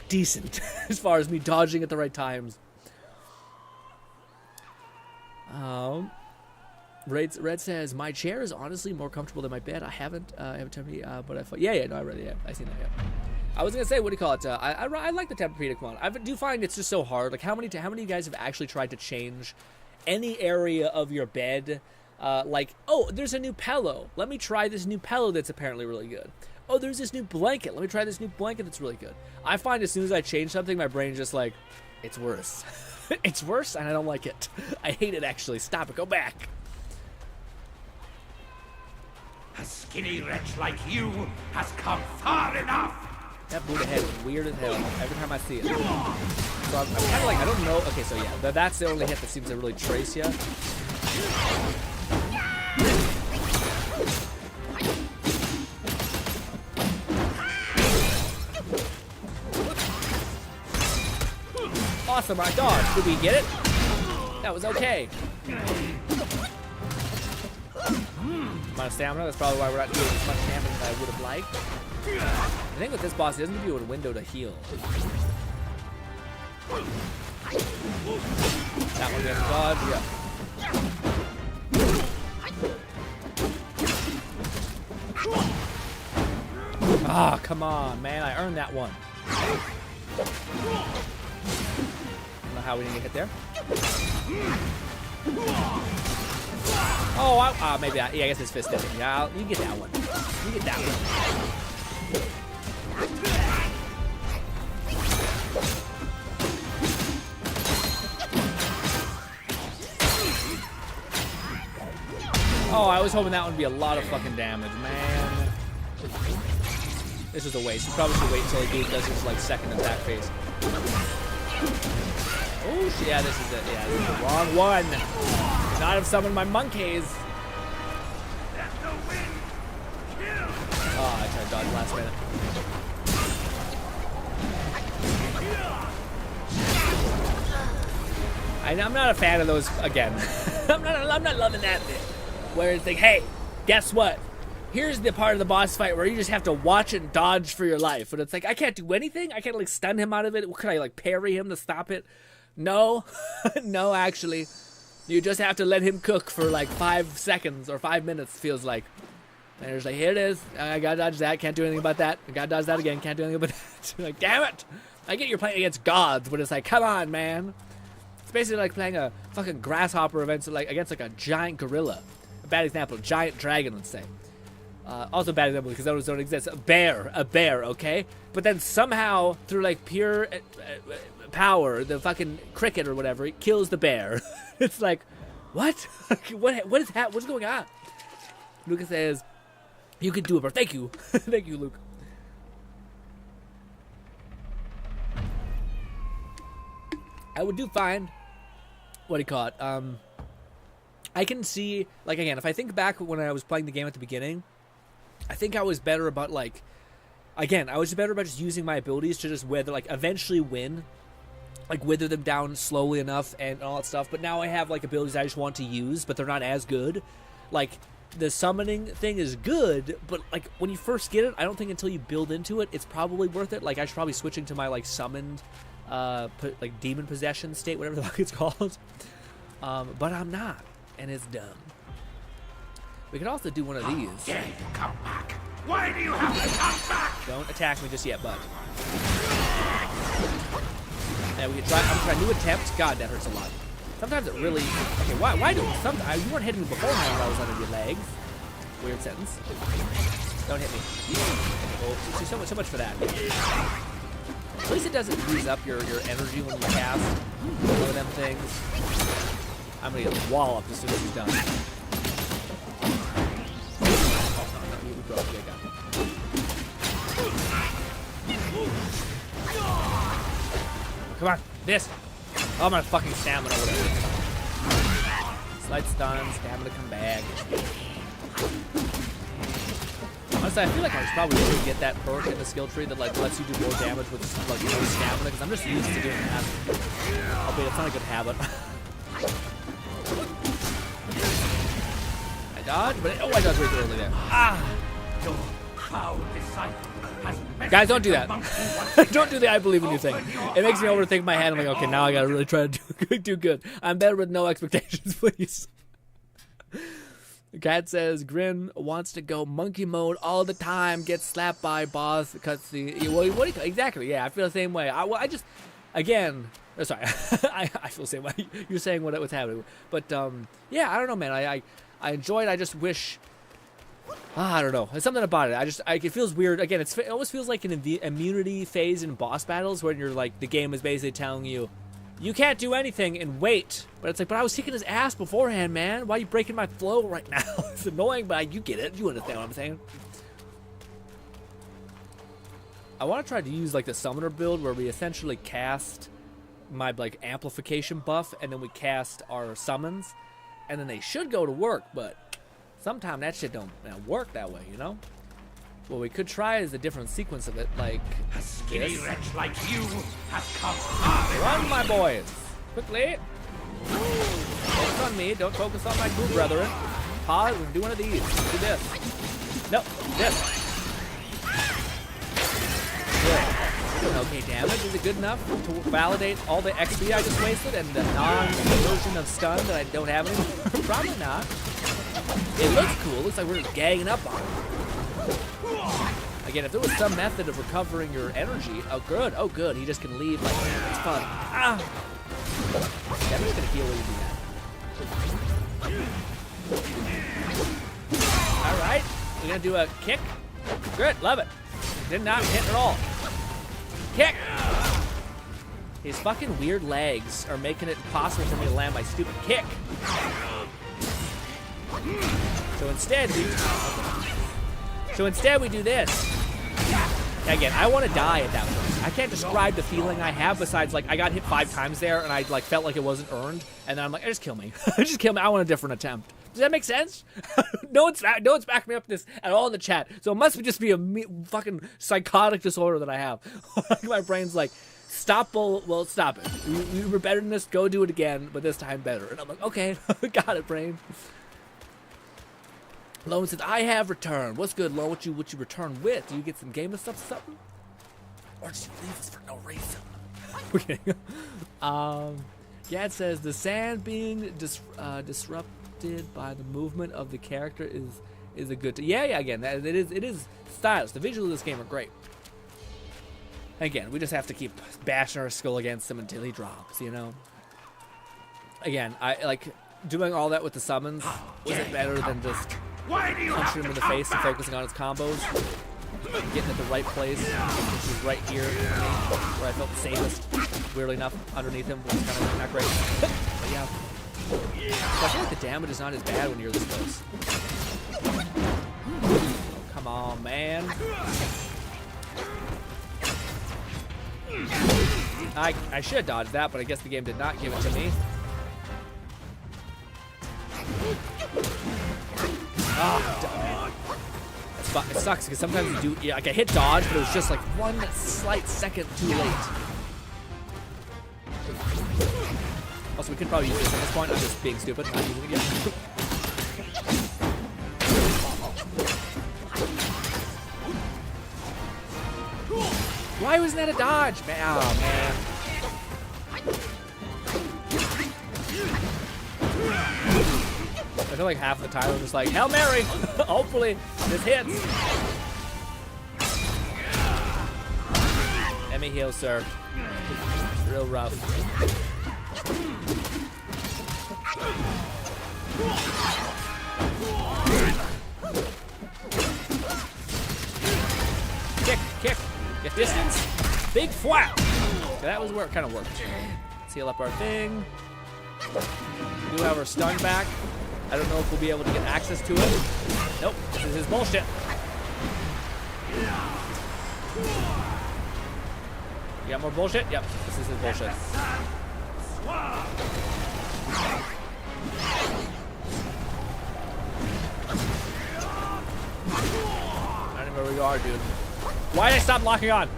decent as far as me dodging at the right times. Red says, my chair is honestly more comfortable than my bed. I haven't Tempur-Pedic, but I thought, yeah, no, I really have. I seen that. Yeah. I was gonna say, what do you call it? I like the Tempur-Pedic one. I do find it's just so hard. Like, how many of you guys have actually tried to change any area of your bed? Like, oh, there's a new pillow. Let me try this new pillow that's apparently really good. Oh, there's this new blanket. Let me try this new blanket that's really good. I find as soon as I change something, my brain's just like, it's worse. It's worse, and I don't like it. I hate it, actually. Stop it. Go back. A skinny wretch like you has come far enough. That Buddha head is weird as hell every time I see it. So I'm kind of like, I don't know. Okay, so yeah, that's the only hit that seems to really trace you. Awesome, I dodged. Did we get it? That was okay. Amount of stamina, that's probably why we're not doing as much damage as I would have liked. The thing with this boss, he doesn't give you a window to heal. That one gets dodge, yeah. Ah, come on, man, I earned that one. I don't know how we didn't get hit there. Oh, maybe I guess his fist did it. Yeah, you get that one. You get that one. Oh, I was hoping that would be a lot of fucking damage, man. This is a waste. You probably should wait until he does his like second attack phase. Oh shit! Yeah, this is it. Yeah, this is the wrong one. Should not have summoned my monkeys. Oh, I tried to dodge last minute. I'm not a fan of those again. I'm not loving that bit. Where it's like, hey, guess what? Here's the part of the boss fight where you just have to watch and dodge for your life. And it's like, I can't do anything. I can't like stun him out of it. Could I like parry him to stop it? No, no, actually. You just have to let him cook for like 5 seconds or 5 minutes, feels like. And you're just like, here it is. I gotta dodge that. Can't do anything about that. I gotta dodge that again. Can't do anything about that. Like, damn it. I get you're playing against gods, but it's like, come on, man. It's basically like playing a fucking grasshopper against like a giant gorilla. A bad example, giant dragon, let's say. Also bad example because those don't exist. A bear, okay? But then somehow, through like pure power, the fucking cricket or whatever, it kills the bear. It's like, what? What is that? What's going on? Lucas says, you can do it, bro. Thank you. Thank you, Luke. I would do fine. What do you call it? I can see, like, again, if I think back when I was playing the game at the beginning, I think I was better about, like, again, I was better about just using my abilities to just wither, like, eventually win, like, wither them down slowly enough and all that stuff. But now I have, like, abilities I just want to use, but they're not as good. Like, the summoning thing is good, but, like, when you first get it, I don't think until you build into it, it's probably worth it. Like, I should probably switch into my, like, summoned, like, demon possession state, whatever the fuck it's called. But I'm not. And it's dumb. We could also do one of these. Dare you come back? Why do you have to come back? Don't attack me just yet, bud. Now we can try. I'm gonna try new attempts. God, that hurts a lot. Sometimes it really. Okay, why do sometimes you weren't hitting me beforehand while I was under your legs? Weird sentence. Don't hit me. Oh, so much for that. At least it doesn't use up your energy when you cast one of them things. I'm gonna get walloped as soon as he's done. Come on, this. Oh, my fucking stamina, whatever. Slight stun, stamina come back. Honestly, I feel like I should probably really get that perk in the skill tree that like lets you do more damage with like no stamina, because I'm just used to doing that. Albeit it's not a good habit. I dodged, but I dodged way too early there. Ah! Guys, don't do that. Don't do the I believe in you thing. It makes me overthink my hand. I'm like, okay, now I gotta really try to do good. I'm better with no expectations, please. The cat says, Grin wants to go monkey mode all the time, gets slapped by boss, cuts the... Exactly, yeah, I feel the same way. I just, again... sorry, I feel the same way. You're saying what's happening. But, yeah, I don't know, man. I enjoy it. I just wish... I don't know. There's something about it. It feels weird. Again, it almost feels like an immunity phase in boss battles when you're like, the game is basically telling you, you can't do anything and wait. But it's like, but I was kicking his ass beforehand, man. Why are you breaking my flow right now? It's annoying, but you get it. You understand what I'm saying. I want to try to use like the summoner build where we essentially cast my like amplification buff and then we cast our summons and then they should go to work, but sometimes that shit don't work that way, you know? What we could try is a different sequence of it, like a skinny this. wretch like you has come far. Run, my boys! Quickly! Focus on me, don't focus on my group brethren. Pause, we'll do one of these. Do this. No, this. Good. Doing okay damage. Is it good enough to validate all the XP I just wasted and the non-version of stun that I don't have anymore? Probably not. It looks cool. Looks like we're just ganging up on it. Again, if there was some method of recovering your energy, oh good, he just can leave like it's fun. Ah! Yeah, I'm just gonna heal while you do that. All right, we're gonna do a kick. Good, love it. Did not hit at all. Kick. His fucking weird legs are making it impossible for me to land my stupid kick. So instead we do this. Again, I want to die at that point. I can't describe the feeling I have besides, like, I got hit 5 times there and I, like, felt like it wasn't earned. And then I'm like, just kill me. Just kill me. I want a different attempt. Does that make sense? No one's backing me up this at all in the chat. So it must just be a fucking psychotic disorder that I have. My brain's like, stop it. You were better than this. Go do it again, but this time better. And I'm like, okay, got it, brain. Lone says, I have returned. What's good, Lone? What you return with? Do you get some gamer stuff or something? Or did you leave us for no reason? Okay. Gad says, the sand being disrupted by the movement of the character is a good... Yeah, again, it is stylish. The visuals of this game are great. Again, we just have to keep bashing our skull against him until he drops, you know? Again, I like doing all that with the summons. Was it better than just... punching him in the face and focusing on his combos, getting at the right place, which is right here, where I felt the safest. Weirdly enough, underneath him was kind of not great. But yeah, so I feel like the damage is not as bad when you're this close. Oh, come on, man. I should have dodged that, but I guess the game did not give it to me. Oh, man. It sucks because sometimes you do, like I hit dodge, but it was just like 1 slight second too late. Also, we could probably use this at this point. I'm just being stupid, not using it yet. Why wasn't that a dodge? Man, oh, man. I feel like half the time I'm just like, Hail Mary! Hopefully, this hits. Let me heal, sir. Real rough. Kick. Get distance. Big flap. Okay, that was where it kind of worked. Let's heal up our thing. We do have our stun back. I don't know if we'll be able to get access to it. Nope, this is his bullshit. You got more bullshit? Yep, this is his bullshit. I don't know where we are, dude. Why did I stop locking on?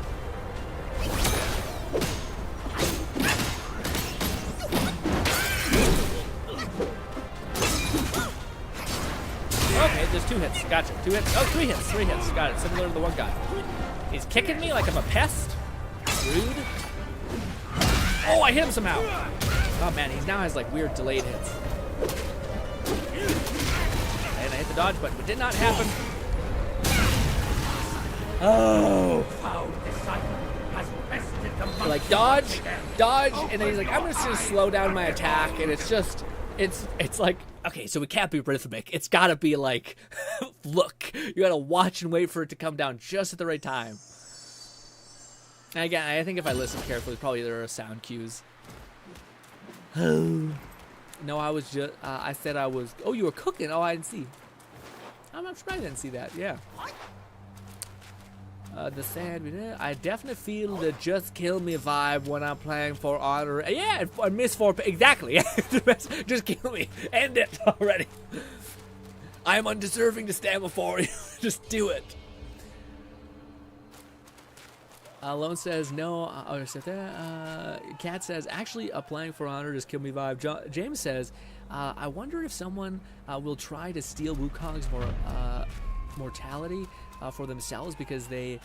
Okay, there's 2 hits. Gotcha. 2 hits. Oh, 3 hits. 3 hits. Got it. Similar to the one guy. He's kicking me like I'm a pest. Rude. Oh, I hit him somehow. Oh, man. He now has, like, weird delayed hits. And I hit the dodge button, but did not happen. Oh. Like, dodge, and then he's like, I'm just going to slow down my attack, and it's just... It's like, okay, so it can't be rhythmic. It's got to be like, look, you got to watch and wait for it to come down just at the right time. And again, I think if I listen carefully, probably there are sound cues. No, I was just, I said I was, oh, you were cooking. Oh, I didn't see. I'm surprised I didn't see that, yeah. The sand, I definitely feel the just kill me vibe when I'm playing for honor. Yeah, I miss for exactly. Just kill me. End it already. I am undeserving to stand before you. Just do it. Lone says no. Cat says actually playing for honor just kill me vibe. James says I wonder if someone will try to steal Wukong's mortality for themselves because they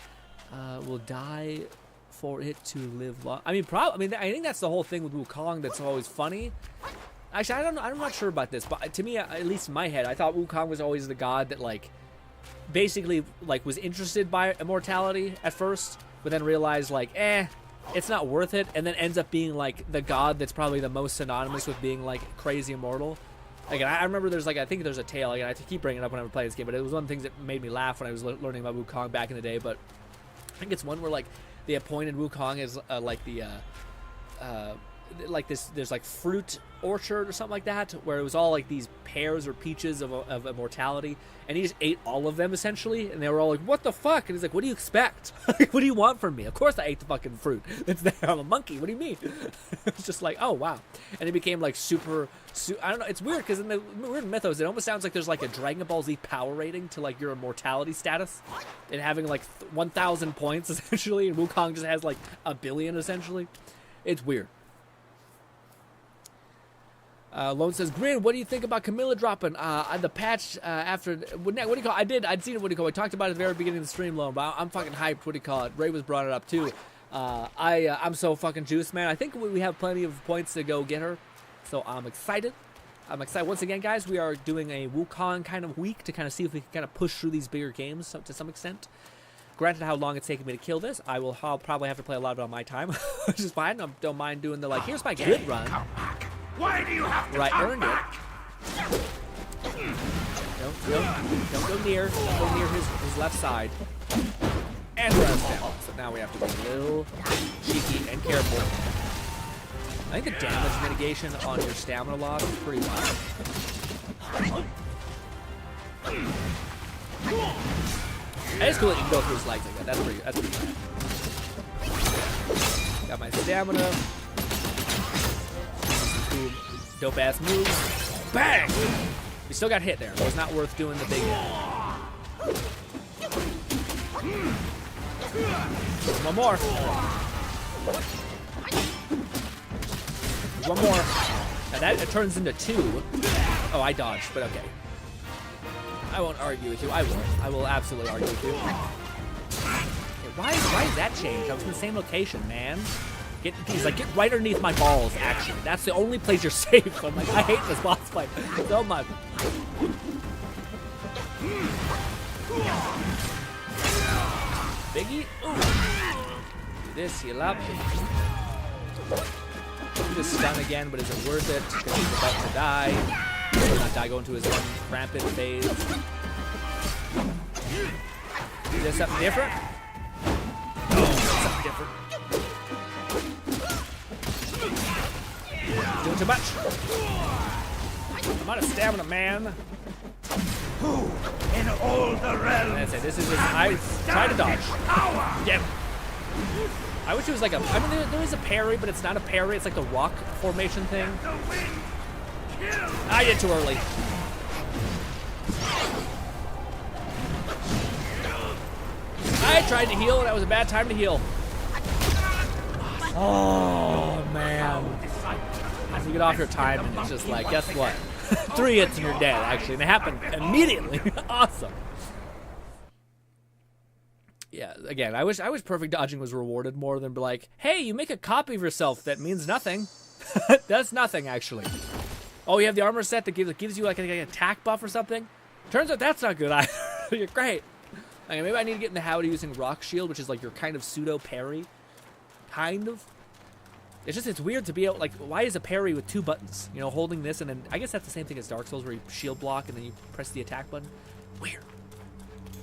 will die for it to live long. I mean, I think that's the whole thing with Wukong that's always funny. Actually, I don't know. I'm not sure about this, but to me, at least in my head, I thought Wukong was always the god that like basically like was interested by immortality at first, but then realized like, it's not worth it, and then ends up being like the god that's probably the most synonymous with being like crazy immortal. Again, I remember there's like, I think there's a tale. Again, I keep bringing it up when I would play this game, but it was one of the things that made me laugh when I was learning about Wukong back in the day. But I think it's one where like they appointed Wukong as like the like there's like fruit orchard or something like that, where it was all like these pears or peaches of immortality, and he just ate all of them essentially, and they were all like, what the fuck? And he's like, what do you expect? What do you want from me? Of course I ate the fucking fruit. It's there. I'm a monkey. What do you mean? It's just like, oh wow. And it became like super I don't know, it's weird because in the weird mythos it almost sounds like there's like a Dragon Ball Z power rating to like your immortality status, and having like 1,000 points essentially, and Wukong just has like 1 billion essentially. It's weird. Lone says, Grin, what do you think about Camilla dropping the patch after what do you call it? I'd seen it, what do you call it? We talked about it at the very beginning of the stream, Lone, but I'm fucking hyped. What do you call it? Ray was brought it up too. I'm so fucking juiced, man. I think we have plenty of points to go get her, so I'm excited. Once again, guys, we are doing a Wukong kind of week to kind of see if we can kind of push through these bigger games to some extent. Granted, how long it's taken me to kill this, I'll probably have to play a lot of it on my time, which is fine. I don't mind doing the like, here's my good run. Why do you have to Right, come earned back? it. Don't go near his left side. And rest down. So now we have to be a little cheeky and careful. I think the damage mitigation on your stamina loss is pretty wild. And it's cool that you can go through his legs like that. That's pretty bad. Got my stamina. Dope ass moves. Bang! We still got hit there. It was not worth doing the big hit. One more. One more. Now that it turns into 2. Oh, I dodged, but okay. I won't argue with you. I will absolutely argue with you. Okay, why is that change? I was in the same location, man. He's like, get right underneath my balls, actually. That's the only place you're safe. So I'm like, I hate this boss fight so much. Biggie. Ooh. Do this, heal up. Do this stun again, but is it worth it? Because he's about to die. Or not die, go into his one rampant phase. Is there something different? Oh, something different. Doing too much. I'm out of stamina, man. Who in all the realms? I say this is. I try to dodge. Yeah. I wish it was like a. I mean, there is a parry, but it's not a parry. It's like the rock formation thing. I did too early. I tried to heal, and that was a bad time to heal. Oh man. As you get off your time, and it's just like, guess what? 3 hits and you're dead, actually. And it happened immediately. Awesome. Yeah, again, I wish perfect dodging was rewarded more than be like, hey, you make a copy of yourself that means nothing. That's nothing, actually. Oh, you have the armor set that gives you like an attack buff or something? Turns out that's not good either. You're great. Okay, maybe I need to get in the habit of using Rock Shield, which is like your kind of pseudo parry. Kind of. It's weird to be able, like, why is a parry with 2 buttons? You know, holding this and then, I guess that's the same thing as Dark Souls where you shield block and then you press the attack button. Weird.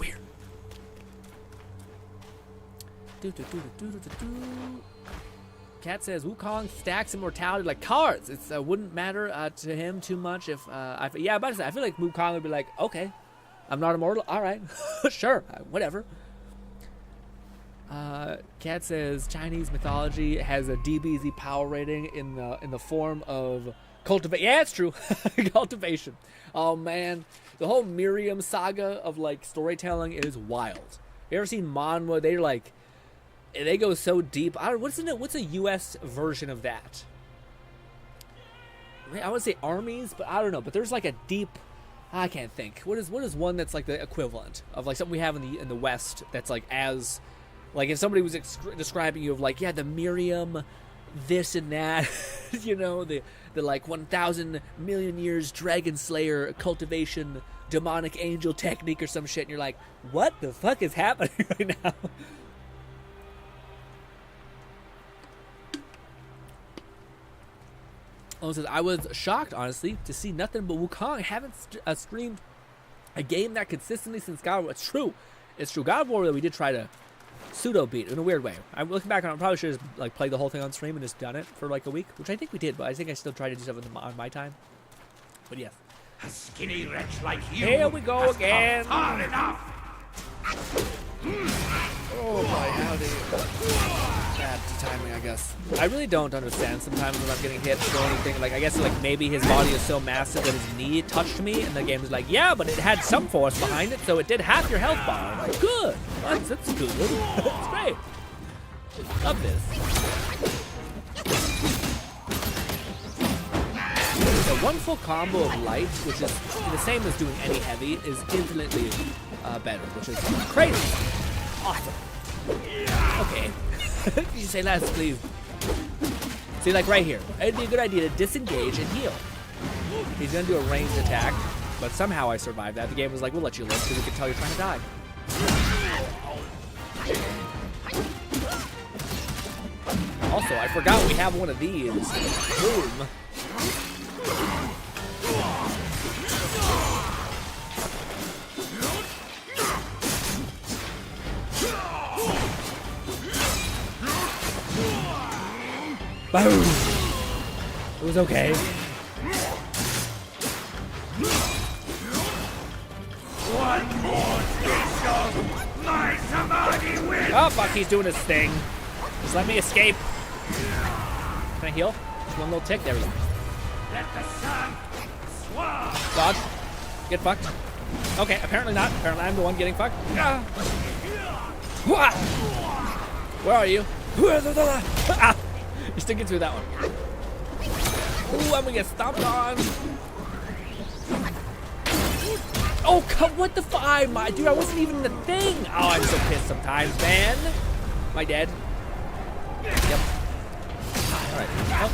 Weird. Cat says, Wukong stacks immortality like cards. It wouldn't matter to him too much if, yeah, about to say, I feel like Wukong would be like, okay, I'm not immortal, alright, sure, whatever. Cat says Chinese mythology has a DBZ power rating in the form of cultivation. Yeah, it's true. Cultivation. Oh man, the whole Miriam saga of like storytelling is wild. You ever seen Manhwa? They go so deep. I don't. What's a U.S. version of that? I would say armies, but I don't know. But there's like a deep. I can't think. What is one that's like the equivalent of like something we have in the West that's like as. Like, if somebody was describing you of, like, yeah, the Miriam, this and that, you know, the like, 1,000 million years Dragon Slayer cultivation demonic angel technique or some shit, and you're like, what the fuck is happening right now? Oh, it says, I was shocked, honestly, to see nothing but Wukong. I haven't streamed a game that consistently since God of War. It's true. It's true. God of War, we did try to pseudo beat in a weird way. I'm looking back on it, I probably should have like played the whole thing on stream and just done it for like a week, which I think we did, but I think I still tried to do stuff on my time. But yes. A skinny wretch like you. Here we go has again. come far enough. Oh my howdy. Bad timing, I guess. I really don't understand sometimes when I'm getting hit or anything. Like, I guess like maybe his body is so massive that his knee touched me, and the game is like, yeah, but it had some force behind it, so it did half your health bar. I'm like, good. That's good. That's great. Love this. So one full combo of light, which is the same as doing any heavy, is infinitely better, which is crazy. Awesome. Okay. Can you say less, please? See, like right here, it'd be a good idea to disengage and heal. He's gonna do a ranged attack, but somehow I survived that. The game was like, we'll let you live because we can tell you're trying to die. Also, I forgot we have one of these. Boom. Boom! It was okay. One more pistol. My samadhi wins. Oh, fuck, he's doing his thing. Just let me escape. Can I heal? Just one little tick. There we go. Let the sun swab. Dodge. Get fucked. Okay, apparently not. Apparently I'm the one getting fucked. Ah. Where are you? Ah. You're sticking through that one. Ooh, I'm gonna get stomped on. Oh, what the fuck? Dude, I wasn't even the thing. Oh, I'm so pissed sometimes, man. Am I dead? Yep. Alright. Oh.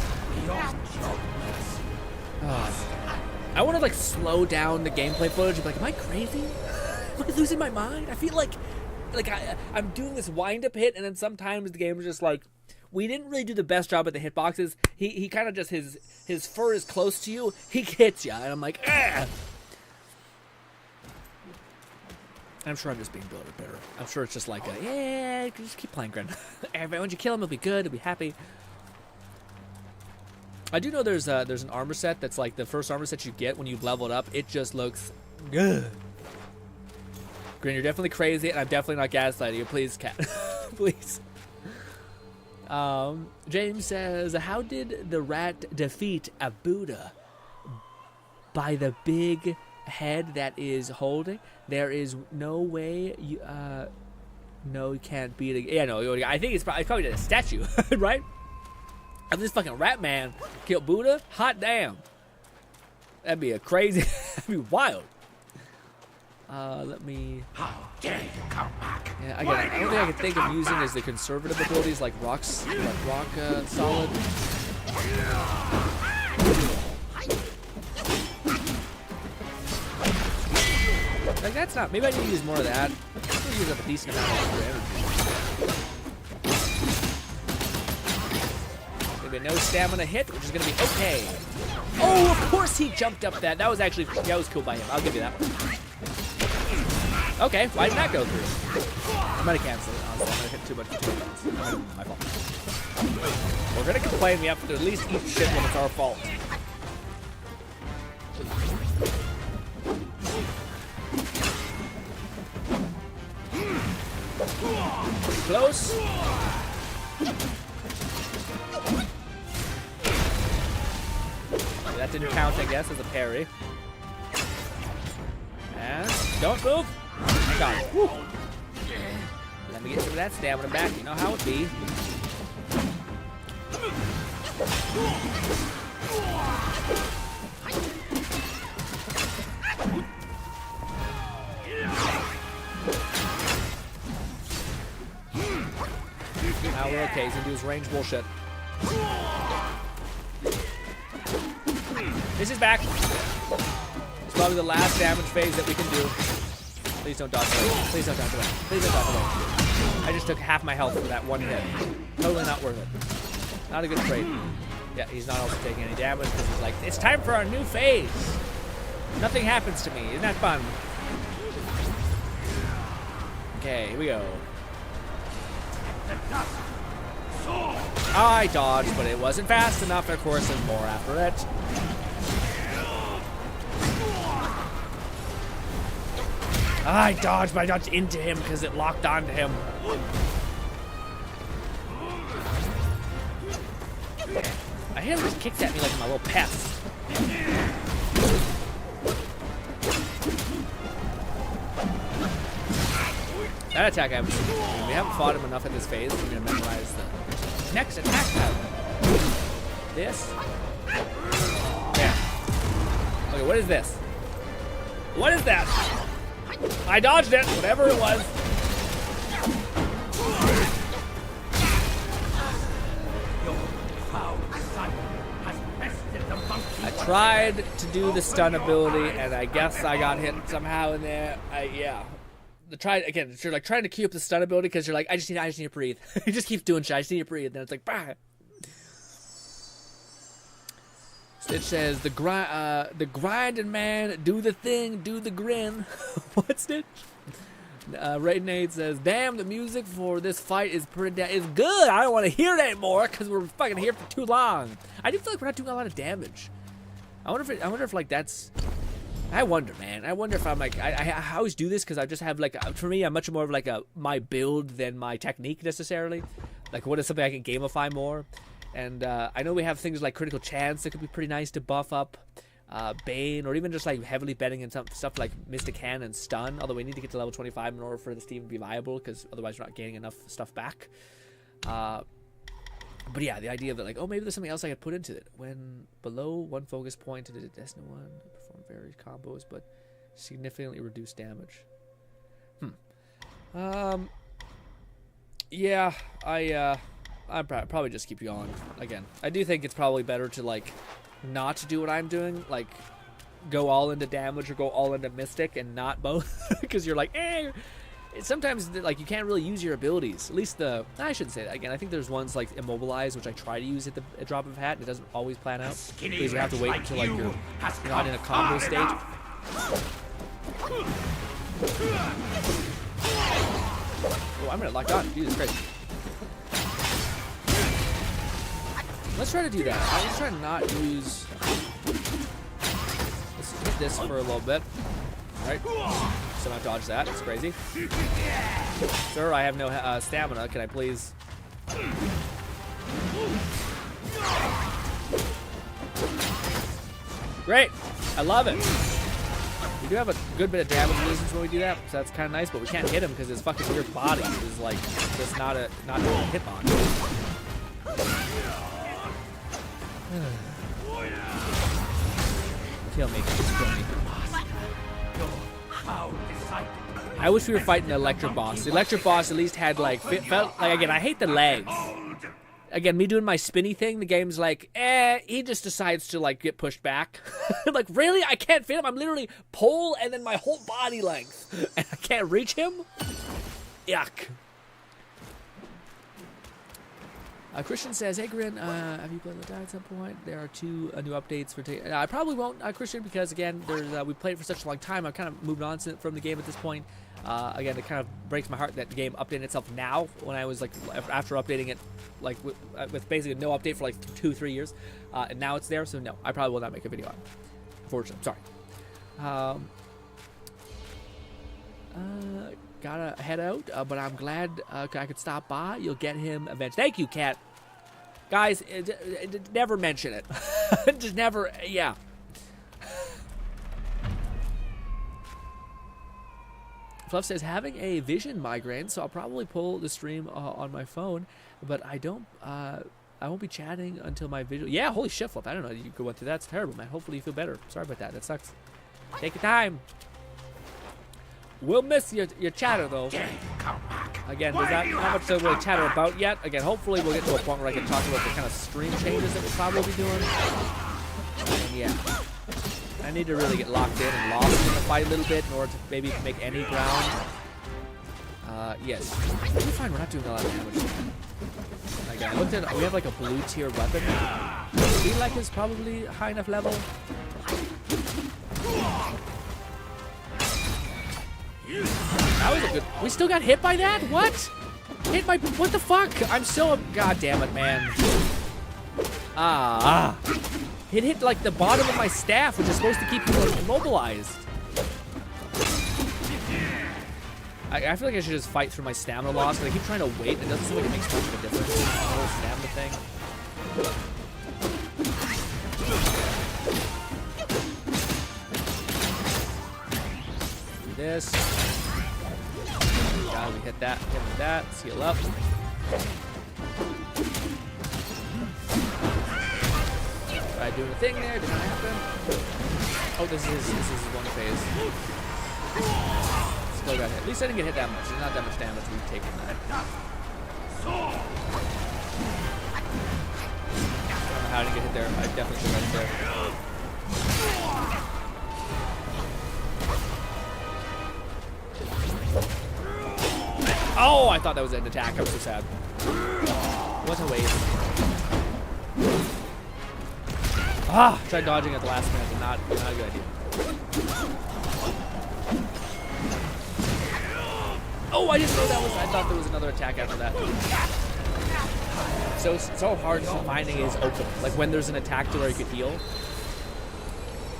I want to, like, slow down the gameplay footage and be like, am I crazy? Am I losing my mind? I feel like I'm doing this wind-up hit, and then sometimes the game is just like, we didn't really do the best job at the hitboxes. He kind of just, his fur is close to you. He hits you, and I'm like, ah. I'm sure I'm just being bitter. I'm sure it's just like, yeah, just keep playing Grin. Once you kill him, he'll be good. He'll be happy. I do know there's an armor set that's like the first armor set you get when you've leveled up. It just looks good. Grin, you're definitely crazy, and I'm definitely not gaslighting you. Please, cat. Please. James says, how did the rat defeat a Buddha? By the big head that is holding? There is no way you, no, you can't beat it. Yeah, no, I think it's probably a statue, right? If this fucking rat man killed Buddha, hot damn. That'd be a crazy, that'd be wild. Let me... How dare you come back? Yeah, I don't think I can think of using as the conservative abilities like rock solid. Like that's not. Maybe I need to use more of that. I'm gonna use up a decent amount of energy. Maybe no stamina hit, which is gonna be okay. Oh, of course he jumped up that. That was actually was cool by him. I'll give you that one. Okay, why didn't that go through? I'm gonna cancel it, honestly. I'm gonna hit too much buttons. My fault. We're gonna complain, we have to at least eat shit when it's our fault. Pretty close. Okay, that didn't count, I guess, as a parry. And don't move. Hang on. Woo. Let me get some of that stamina back. You know how it be. Now we're okay. He's gonna do his range bullshit. This is back. It's probably the last damage phase that we can do. Please don't dodge away. Please don't dodge away. Please don't dodge away. I just took half my health for that one hit. Totally not worth it. Not a good trade. Yeah, he's not also taking any damage because he's like, it's time for our new phase. Nothing happens to me. Isn't that fun? Okay, here we go. I dodged, but it wasn't fast enough. Of course, there's more after it. I dodged, but I dodged into him because it locked onto him. I hear him just kicked at me like my little pest. That attack, we haven't fought him enough at this phase. We're gonna memorize the next attack pattern. This. Yeah. Okay, what is this? What is that? I dodged it, whatever it was. I tried to do the stun ability, and I guess I got hit somehow in there. Yeah. You're like trying to keep up the stun ability because you're like, I just need to breathe. You just keep doing shit. I just need to breathe. And then it's like, bah. It says the grinding man, do the thing, do the grin. What, Stitch? Raidnade says, damn, the music for this fight is is good. I don't want to hear it anymore because we're fucking here for too long. I do feel like we're not doing a lot of damage. I wonder if like that's. I wonder, man. I wonder if I'm like I always do this because I just have like for me I'm much more of like my build than my technique necessarily. Like what is something I can gamify more? And I know we have things like critical chance that could be pretty nice to buff up, Bane, or even just like heavily betting in some stuff like Mystic Hand and Stun. Although we need to get to level 25 in order for this team to be viable because otherwise we're not gaining enough stuff back. But yeah, the idea that like, oh, maybe there's something else I could put into it. When below one focus point to the Destined One, perform various combos, but significantly reduce damage. Yeah, I'd probably just keep going. Again, I do think it's probably better to like not do what I'm doing, like go all into damage or go all into Mystic and not both, because you're like, sometimes like you can't really use your abilities. At least I shouldn't say that. Again, I think there's ones like Immobilize, which I try to use at the drop of a hat, and it doesn't always plan out because you have to wait until like you're not in a combo stage. Oh, I'm gonna lock on. Jesus Christ. Let's try to do that. Let's try to not use. Let's hit this for a little bit. All right. So not dodge that. It's crazy. Sir, I have no stamina. Can I please? Great. I love it. We do have a good bit of damage resistance when we do that, so that's kind of nice. But we can't hit him because his fucking weird body is like just not a hitbox. Kill me. Just kill me. I wish we were fighting the electric boss. The electric boss at least had like felt like, again, I hate the legs. Again, me doing my spinny thing, the game's like, he just decides to like get pushed back. Like, really? I can't fit him. I'm literally pole and then my whole body length. And I can't reach him? Yuck. Christian says, hey Grin, have you played Ladai at some point? There are two new updates for I probably won't, Christian, because again, there's we played it for such a long time. I've kind of moved on from the game at this point. Again, it kind of breaks my heart that the game updated itself now when I was like, after updating it, like with basically no update for like 2-3 years. And now it's there, so no, I probably will not make a video on it. Unfortunately, sorry. Gotta head out, but I'm glad I could stop by. You'll get him eventually. Thank you, Kat. Guys, never mention it. Just never, yeah. Fluff says, having a vision migraine, so I'll probably pull the stream on my phone, but I won't be chatting until my visual. Yeah, holy shit, Fluff. I don't know you could went through that. It's terrible, man. Hopefully you feel better. Sorry about that. That sucks. Take your time. We'll miss your chatter, though. Again, there's not much to really chatter about yet. Again, hopefully we'll get to a point where I can talk about the kind of stream changes that we'll probably be doing. And yeah. I need to really get locked in and lost in the fight a little bit in order to maybe make any ground. Yes. I do find we're not doing a lot of damage. Again, I looked at. We have like a blue tier weapon. I feel like it's probably high enough level. That was a good. We still got hit by that? What? Hit by. What the fuck? I'm still. God damn it, man. It hit like the bottom of my staff, which is supposed to keep you like, immobilized. I feel like I should just fight through my stamina loss, but I keep trying to wait. It doesn't seem like it makes much of a difference. The whole stamina thing. Do this. God, we hit that. Hit that. Heal up. Tried doing a thing there. Did not happen. Oh, this is one phase. Still got hit. At least I didn't get hit that much. There's not that much damage we've taken that. I don't know how I didn't get hit there. I definitely should have got hit there. Oh, I thought that was an attack. I was so sad. What a waste. Tried dodging at the last minute, but not a good idea. Oh, I didn't know that was. I thought there was another attack after that. So hard finding is open. Like when there's an attack to where you could heal.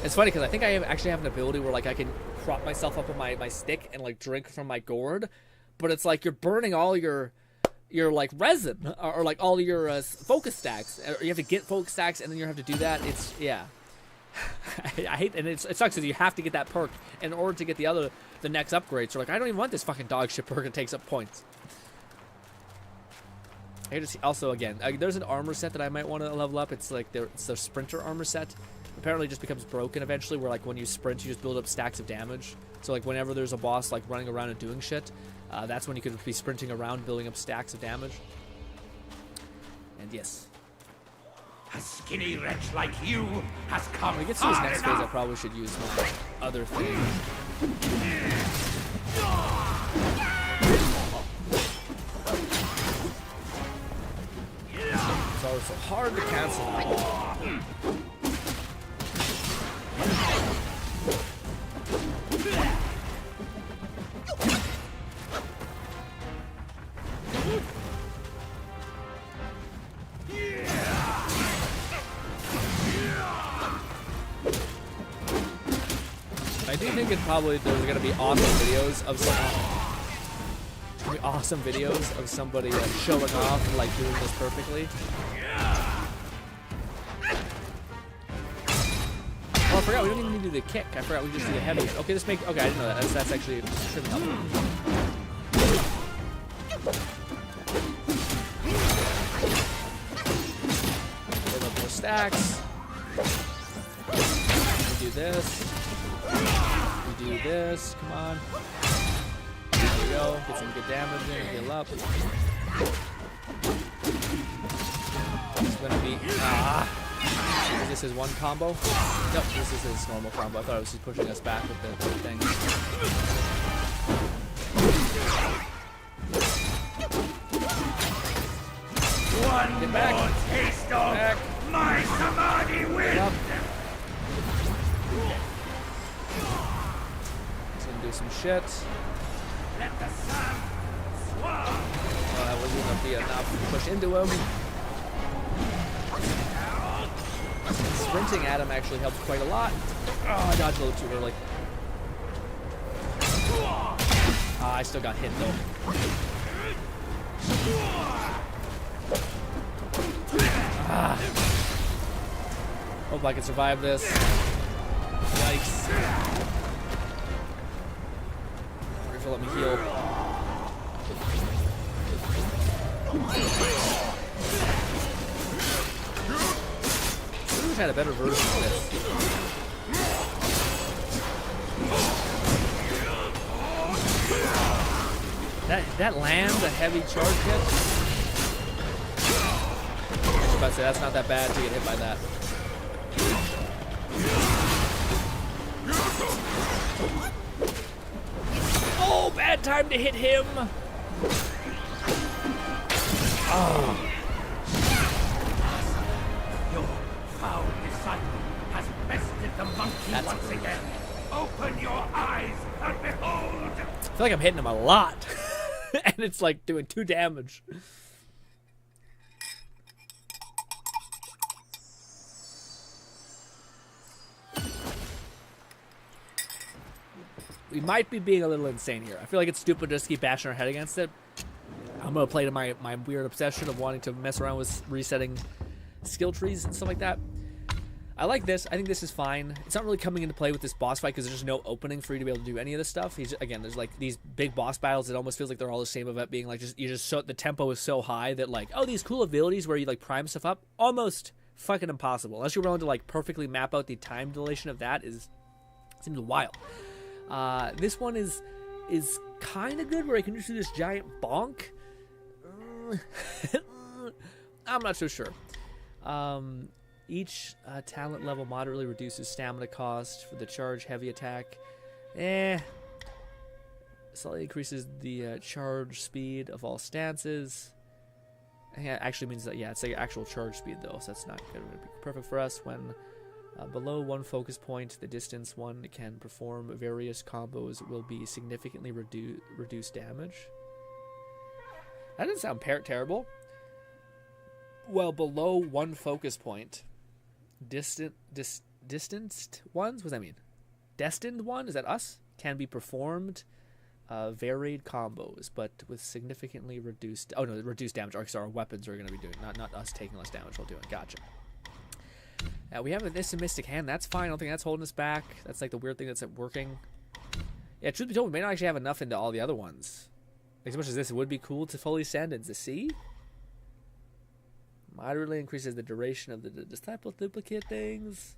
It's funny because I think I actually have an ability where like I can prop myself up on my stick and like drink from my gourd, but it's like you're burning all your like resin or like all your focus stacks. You have to get focus stacks and then you have to do that. It's yeah. I hate, and it sucks because you have to get that perk in order to get the next upgrade. So like, I don't even want this fucking dog shit perk. It takes up points. I just also again, there's an armor set that I might want to level up. It's like it's the sprinter armor set. Apparently, it just becomes broken eventually. Where like when you sprint, you just build up stacks of damage. So like whenever there's a boss like running around and doing shit, that's when you could be sprinting around, building up stacks of damage. And yes. A skinny wretch like you has come. When we get to this next phase, I probably should use my other thing. It's always so hard to cancel. I do think there's gonna be awesome videos of somebody like showing off and like doing this perfectly. Oh, I forgot we don't even need to do the kick. I forgot we just do the heavy. Okay, okay, I didn't know that. That's actually pretty helpful. Build up more stacks. We do this. We do this. Come on. There we go. Get some good damage in. Heal up. It's gonna be. Is this his one combo? Nope, this is his normal combo. I thought it was just pushing us back with the thing. Get back. More taste of my samadhi wind. He's gonna do some shit. Let the sun swallow. Oh, that wasn't gonna be enough to push into him. Sprinting at him actually helps quite a lot. Oh, I dodged a little too early. I still got hit though. Hope I can survive this. Yikes. Wonder if you'll let me heal. I wish I had a better version of this. That lands a heavy charge hit. I was about to say that's not that bad to get hit by that. Oh, bad time to hit him. Oh. the monkey once again. Open your eyes and behold! I feel like I'm hitting him a lot. And it's like doing 2 damage. We might be being a little insane here. I feel like it's stupid to just keep bashing our head against it. I'm going to play to my weird obsession of wanting to mess around with resetting skill trees and stuff like that. I like this. I think this is fine. It's not really coming into play with this boss fight because there's just no opening for you to be able to do any of this stuff. Again, there's like these big boss battles. It almost feels like they're all the same of it being like the tempo is so high that like, oh, these cool abilities where you like prime stuff up, almost fucking impossible. Unless you're willing to like perfectly map out the time dilation of that seems wild. This one is kind of good where I can just do this giant bonk. I'm not so sure. Each talent level moderately reduces stamina cost for the charge heavy attack. Slightly increases the charge speed of all stances. Yeah, actually means that, yeah, it's like actual charge speed though, so that's not going to be perfect for us. When below 1 focus point, the distance one can perform various combos will be significantly reduced damage. That doesn't sound terrible. Well, below 1 focus point, distanced ones? What does that mean? Destined one? Is that us? Can be performed varied combos, but with significantly reduced... Oh, no, reduced damage. Or, sorry, our weapons are going to be doing. Not us taking less damage while doing. Gotcha. We have this Mystic Hand. That's fine. I don't think that's holding us back. That's like the weird thing that's working. Yeah, truth be told, we may not actually have enough into all the other ones. As much as this would be cool to fully send into the sea. Moderately increases the duration of the disciple duplicate things.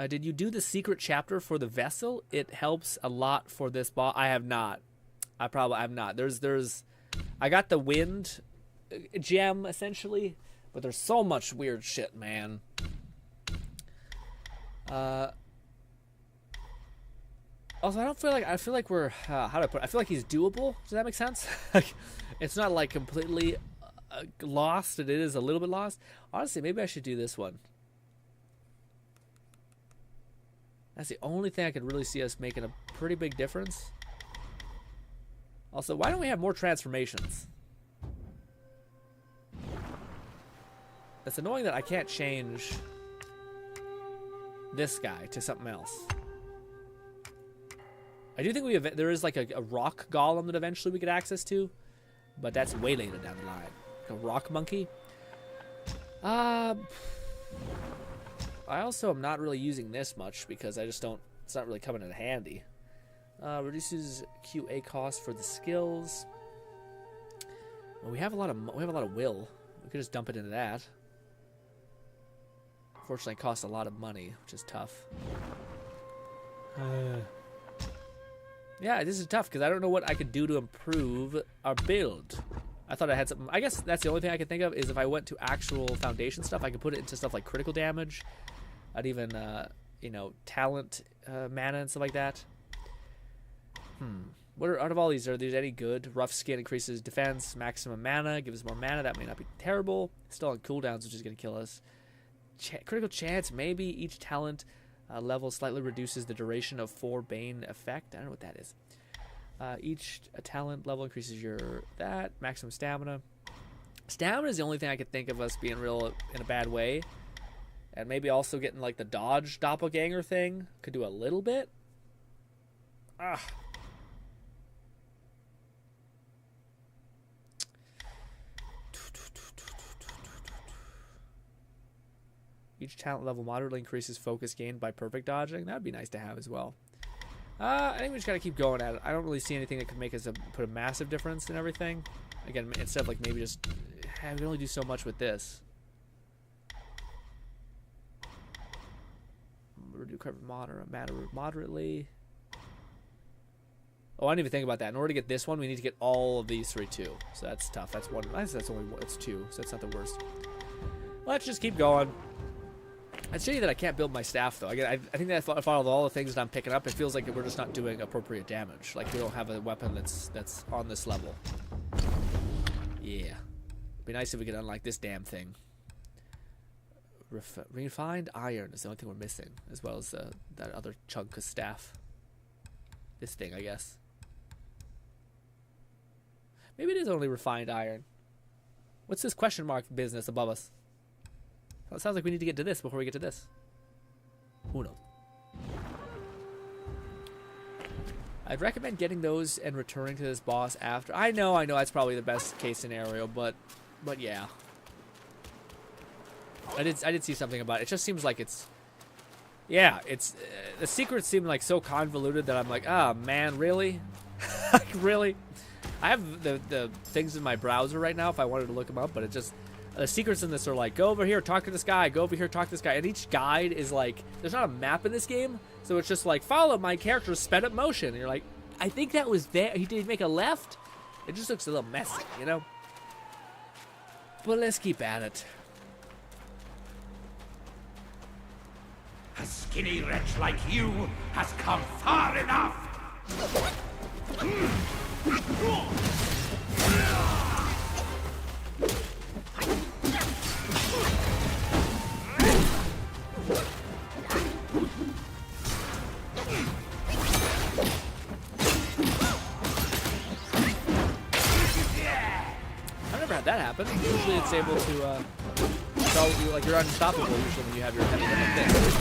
Did you do the secret chapter for the vessel? It helps a lot for this boss. I have not. I have not. I got the wind gem essentially, but there's so much weird shit, man. Also, I feel like we're, how do I put it? I feel like he's doable. Does that make sense? It's not like completely lost. It is a little bit lost. Honestly, maybe I should do this one. That's the only thing I could really see us making a pretty big difference. Also, why don't we have more transformations? It's annoying that I can't change this guy to something else. I do think there is like a rock golem that eventually we get access to, but that's way later down the line. A rock monkey. I also am not really using this much because I just don't. It's not really coming in handy. Reduces QA cost for the skills. Well, we have a lot of will. We could just dump it into that. Unfortunately, it costs a lot of money, which is tough. Yeah, this is tough because I don't know what I could do to improve our build. I thought I had something. I guess that's the only thing I can think of is if I went to actual foundation stuff, I could put it into stuff like critical damage. I'd even, talent mana and stuff like that. Out of all these, are there any good? Rough skin increases defense, maximum mana, gives us more mana. That may not be terrible. Still on cooldowns, which is going to kill us. Critical chance, maybe each talent level slightly reduces the duration of 4 Bane effect. I don't know what that is. Each talent level increases that maximum stamina. Stamina is the only thing I could think of us being real in a bad way, and maybe also getting like the dodge doppelganger thing could do a little bit. Each talent level moderately increases focus gained by perfect dodging. That'd be nice to have as well. I think we just gotta keep going at it. I don't really see anything that could make us put a massive difference in everything. Again, instead of like maybe just we can only do so much with this. Reduce cover moderately. Oh, I didn't even think about that. In order to get this one, we need to get all of these 3 too. So that's tough. That's one. That's only it's 2. So that's not the worst. Let's just keep going. I'd show you that I can't build my staff, though. I think that if I follow all the things that I'm picking up, it feels like we're just not doing appropriate damage. Like, we don't have a weapon that's on this level. Yeah. It'd be nice if we could unlock this damn thing. Refined iron is the only thing we're missing, as well as that other chunk of staff. This thing, I guess. Maybe it is only refined iron. What's this question mark business above us? Well, it sounds like we need to get to this before we get to this. Who knows? I'd recommend getting those and returning to this boss after. I know that's probably the best case scenario, but yeah. I did see something about it. It just seems like it's, yeah, it's the secrets seem like so convoluted that I'm like, ah, man, really? Like, really? I have the things in my browser right now if I wanted to look them up, but it just, the secrets in this are like, go over here, talk to this guy, go over here, talk to this guy, and each guide is like, there's not a map in this game, so it's just like, follow my character's sped up motion, and you're like, I think that was there, he did make a left? It just looks a little messy, you know? But let's keep at it. A skinny wretch like you has come far enough! I've never had that happen. Usually it's able to, like, you're unstoppable usually when you have your heavy weapon like this.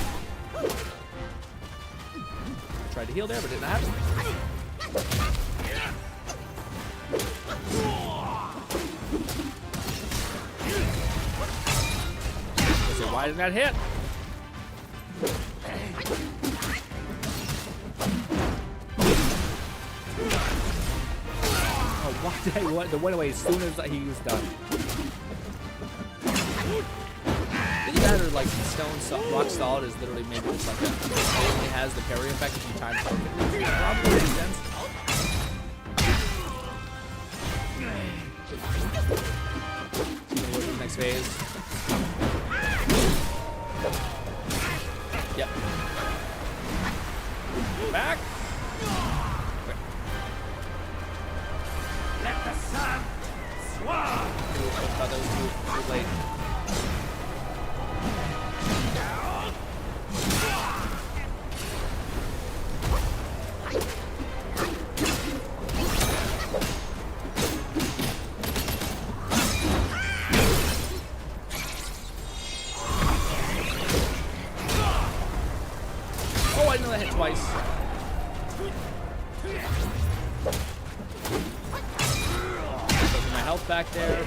Tried to heal there, but didn't happen. So why didn't that hit? Oh, why did I want the one away as soon as he was done? Either that or like rock solid is literally maybe just like that. It only has the parry effect if you time it perfectly. Probably makes sense. Go to the next phase. Yep. Back. Okay. Let the sun swirl! Those two too late. Oh, I know that hit twice. Taking my health back there.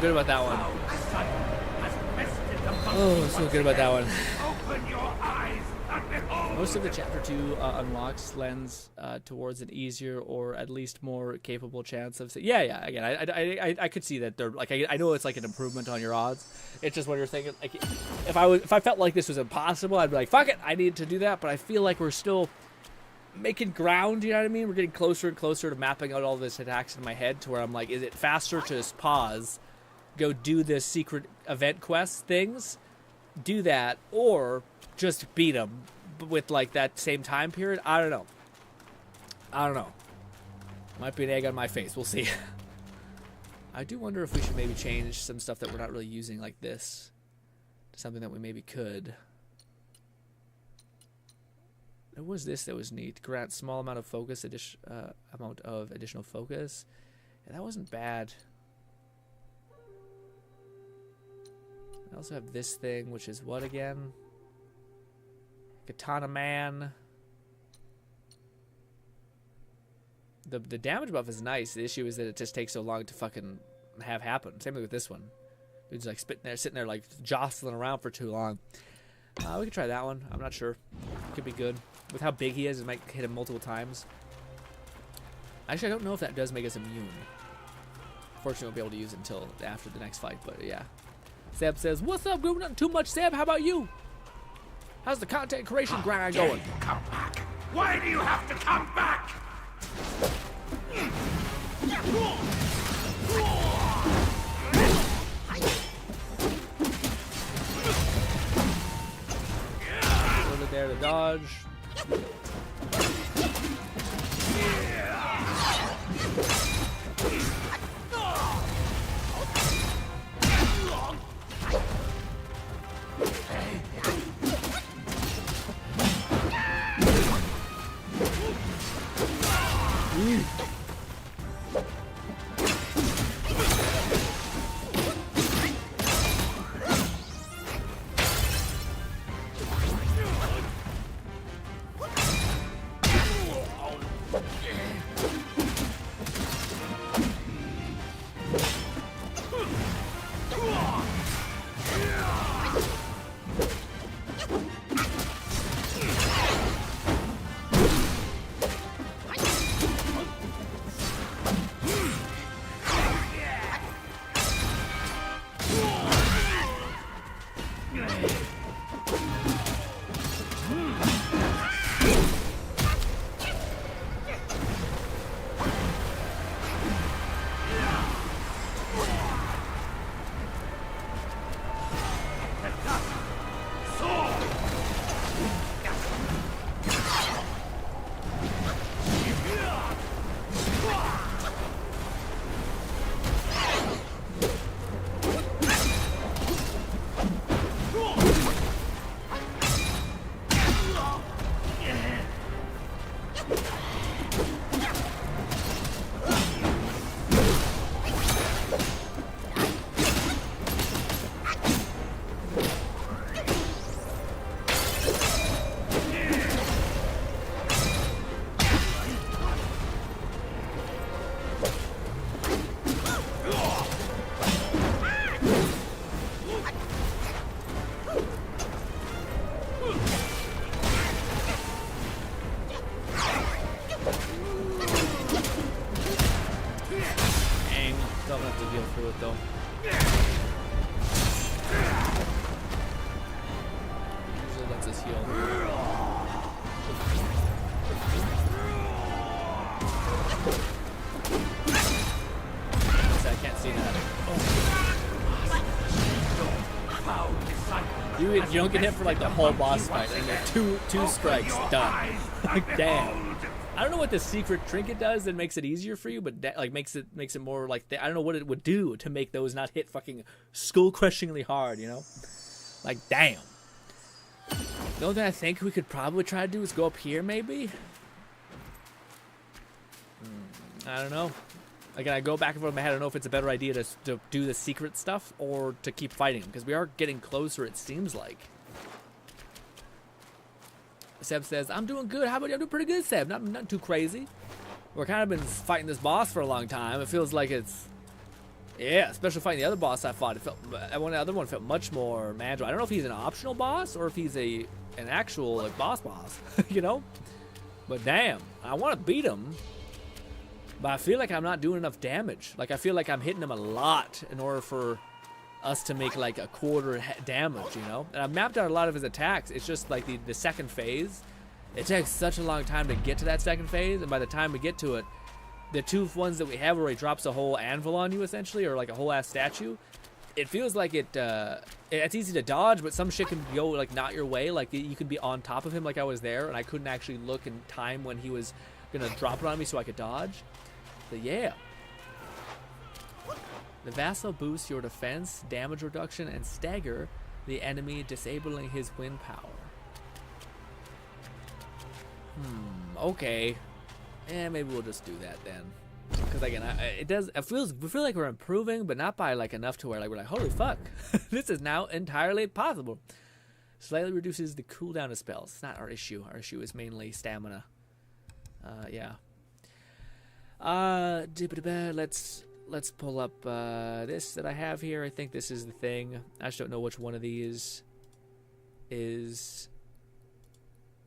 Good about that one. Oh, so good about that one. Most of the chapter 2 unlocks lens towards an easier or at least more capable chance of. Yeah. Again, I could see that they're like I know it's like an improvement on your odds. It's just when you're thinking like if I felt like this was impossible, I'd be like fuck it, I need to do that. But I feel like we're still making ground. You know what I mean? We're getting closer and closer to mapping out all this attacks in my head to where I'm like, is it faster to just pause? Go do the secret event quest things, do that, or just beat them with like that same time period. I don't know. Might be an egg on my face. We'll see. I do wonder if we should maybe change some stuff that we're not really using like this to something that we maybe could. What was this that was neat? Grant small amount of focus, amount of additional focus. Yeah, that wasn't bad. I also have this thing, which is what again? Katana Man. The damage buff is nice. The issue is that it just takes so long to fucking have happen. Same thing with this one. Dude's like sitting there like jostling around for too long. We could try that one. I'm not sure. It could be good. With how big he is, it might hit him multiple times. Actually, I don't know if that does make us immune. Fortunately, we won't be able to use it until after the next fight, but yeah. Seb says, "What's up, Group? Nothing too much, Seb. How about you? How's the content creation grind going?" Come back. Why do you have to come back? Over there to dodge. You don't get hit for like the whole boss fight, and then two strikes, done. Like, damn. I don't know what the secret trinket does that makes it easier for you, but that, like makes it more like I don't know what it would do to make those not hit fucking skull crushingly hard, you know? Like, damn. The only thing I think we could probably try to do is go up here, maybe. I don't know. Again, I go back and forth in my head. I don't know if it's a better idea to do the secret stuff or to keep fighting, because we are getting closer, it seems like. Seb says, "I'm doing good. How about you?" "I'm doing pretty good, Seb. Not too crazy. We're kind of been fighting this boss for a long time. It feels like it's, yeah, especially fighting the other boss I fought. It felt, the other one felt much more manageable. I don't know if he's an optional boss or if he's an actual like boss, you know? But damn, I want to beat him. But I feel like I'm not doing enough damage. Like, I feel like I'm hitting him a lot in order for us to make like a quarter damage, you know? And I've mapped out a lot of his attacks. It's just like the second phase. It takes such a long time to get to that second phase, and by the time we get to it, the two ones that we have where he drops a whole anvil on you, essentially, or like a whole ass statue, it feels like it's easy to dodge, but some shit can go like not your way. Like, you could be on top of him like I was there, and I couldn't actually look in time when he was gonna drop it on me so I could dodge. But yeah. The vassal boosts your defense, damage reduction, and stagger the enemy, disabling his wind power. Okay. Maybe we'll just do that then. Because again, we feel like we're improving, but not by like enough to where like we're like, holy fuck, this is now entirely possible. Slightly reduces the cooldown of spells. It's not our issue. Our issue is mainly stamina. Yeah. Let's pull up this that I have here. I think this is the thing. I just don't know which one of these is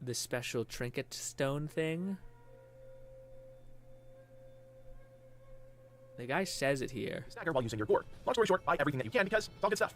the special trinket stone thing. The guy says it here. Stagger while using your gourd. Long story short, buy everything that you can because it's all good stuff.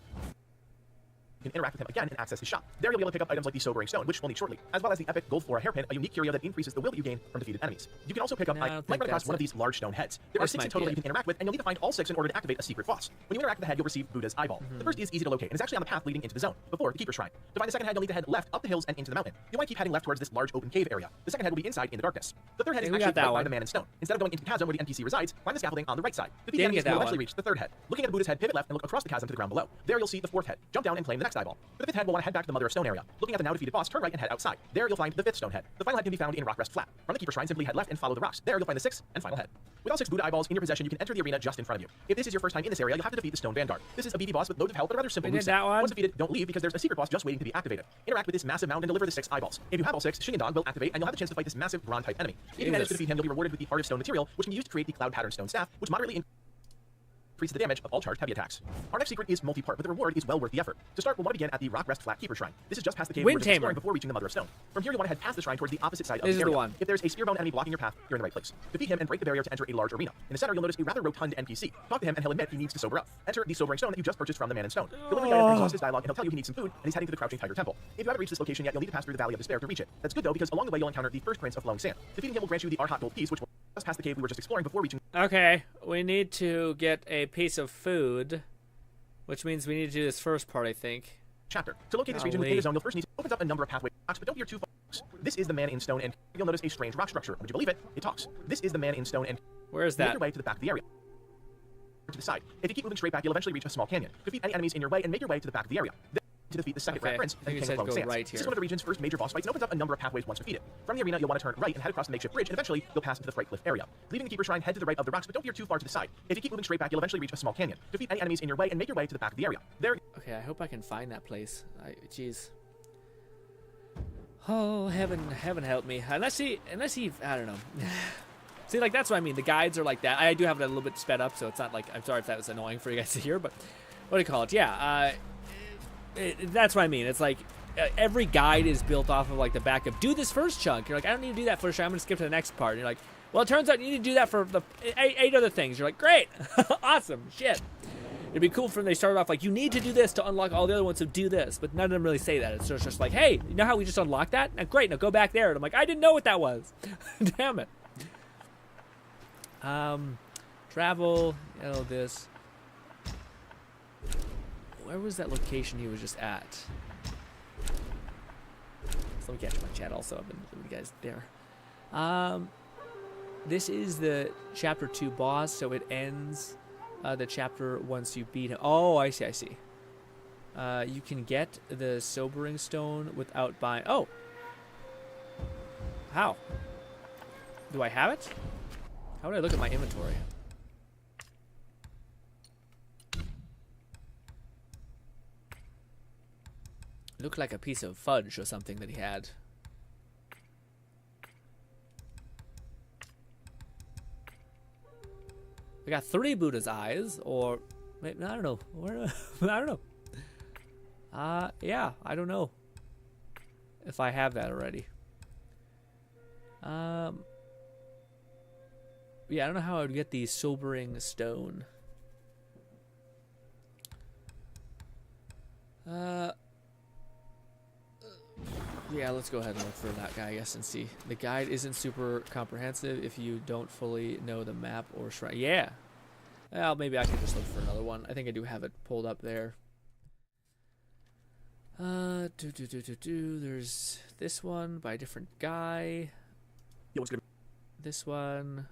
You can interact with him again and access his shop. There you'll be able to pick up items like the Sobering Stone, which we'll need shortly, as well as the epic Gold Flora Hairpin, a unique curio that increases the will that you gain from defeated enemies. You can also pick up, might run across one of these large stone heads. There are 6 in total that you can interact with, and you'll need to find all 6 in order to activate a secret boss. When you interact with the head, you'll receive Buddha's eyeball. The first is easy to locate, and is actually on the path leading into the zone, before the Keeper's Shrine. To find the second head, you'll need to head left up the hills and into the mountain. You'll want to keep heading left towards this large open cave area. The second head will be inside in the darkness. The third head is actually right by the man in stone. Instead of going into the chasm where the NPC resides, find the scaffolding on the right side. Defeat the enemies, you'll eventually reach the third head. Looking at the Buddha's head, pivot left and look across the chasm to the ground below. There you'll see the fourth head. Jump down and claim the next eyeball. For the fifth head, we'll want to head back to the Mother of Stone area. Looking at the now defeated boss, turn right and head outside. There you'll find the fifth stone head. The final head can be found in Rockrest Flat. From the Keeper's Shrine, simply head left and follow the rocks. There you'll find the sixth and final head. With all 6 Buddha eyeballs in your possession, you can enter the arena just in front of you. If this is your first time in this area, you'll have to defeat the Stone Vanguard. This is a beefy boss with loads of health, but a rather simple moveset. Once defeated, don't leave because there's a secret boss just waiting to be activated. Interact with this massive mound and deliver the 6 eyeballs. If you have all 6, Shingandong will activate and you'll have the chance to fight this massive Ron-type enemy. If you manage to defeat him, you'll be rewarded with the Heart of Stone material, which can be used to create the Cloud Pattern Stone Staff, which moderately increases the damage of all charged heavy attacks. Our next secret is multi-part, but the reward is well worth the effort. To start, we'll want to begin at the Rockrest Flat Keeper Shrine. This is just past the cave we're just exploring before reaching the Mother of Stone. From here, you'll want to head past the shrine towards the opposite side of the area. If there's a spearbone enemy blocking your path, you're in the right place. Defeat him and break the barrier to enter a large arena. In the center, you'll notice a rather rotund NPC. Talk to him and he'll admit he needs to sober up. Enter the Sobering Stone that you just purchased from the Man in Stone. He'll look at it and exhaust his dialogue and he'll tell you he needs some food and he's heading to the Crouching Tiger Temple. If you haven't reached this location yet, you'll need to pass through the Valley of Despair to reach it. That's good though because along the way you'll encounter the first Prince of Flowing Sand. Defeating him will grant you the Arhat Gold Piece, which will just past the cave we were just exploring before reaching. Okay, we need to get a piece of food. Which means we need to do this first part, I think. Chapter. To locate this region within the zone, you'll first need to open up a number of pathways, but don't veer too far. This is the Man in Stone, and you'll notice a strange rock structure. Would you believe it? It talks. This is the Man in Stone, and where is that? Make your way to the back of the area. To the side. If you keep moving straight back, you'll eventually reach a small canyon. Defeat any enemies in your way and make your way to the back of the area. To defeat the second Rat Prince and King of Flowing Sands. Right this is one of the region's first major boss fights and opens up a number of pathways once defeated. From the arena, you'll want to turn right and head across the makeshift bridge, and eventually you'll pass into the Fright Cliff area. Leaving the Keeper's Shrine, head to the right of the rocks, but don't veer too far to the side. If you keep moving straight back, you'll eventually reach a small canyon. Defeat any enemies in your way and make your way to the back of the area. There. Okay, I hope I can find that place. Jeez. Oh, heaven help me. Unless he, I don't know. See, like, that's what I mean. The guides are like that. I do have it a little bit sped up, so it's not like, I'm sorry if that was annoying for you guys to hear, but what do you call it? Yeah, that's what I mean. It's like every guide is built off of like the back of do this first chunk. You're like, I don't need to do that first. I'm going to skip to the next part. And you're like, well, it turns out you need to do that for the 8 other things. You're like, great, awesome, shit. It'd be cool for them. They started off like, you need to do this to unlock all the other ones, so do this. But none of them really say that. It's just like, hey, you know how we just unlocked that? Now, great, now go back there. And I'm like, I didn't know what that was. Damn it. Travel, this. Where was that location he was just at? So let me catch my chat also. I've been with you guys there. This is the chapter 2 boss, so it ends the chapter once you beat him. Oh, I see. You can get the Sobering Stone without buying. Oh. How? Do I have it? How would I look at my inventory? Looked like a piece of fudge or something that he had. I got 3 Buddha's eyes, or maybe, I don't know. I don't know. Yeah, I don't know if I have that already. Yeah, I don't know how I would get the Sobering Stone. Yeah, let's go ahead and look for that guy, I guess, and see. The guide isn't super comprehensive if you don't fully know the map or shrine. Yeah. Well, maybe I could just look for another one. I think I do have it pulled up there. There's this one by a different guy. Yeah, what's good? This one.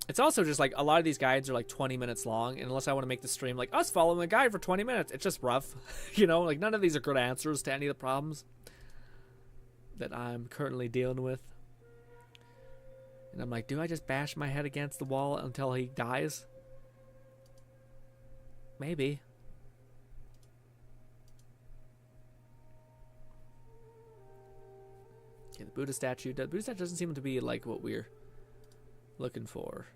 It's also just like a lot of these guides are like 20 minutes long, and unless I want to make the stream like us following a guide for 20 minutes, it's just rough. You know, like none of these are good answers to any of the problems that I'm currently dealing with. And I'm like, do I just bash my head against the wall until he dies? Maybe. Okay, the Buddha statue. The Buddha statue doesn't seem to be like what we're looking for.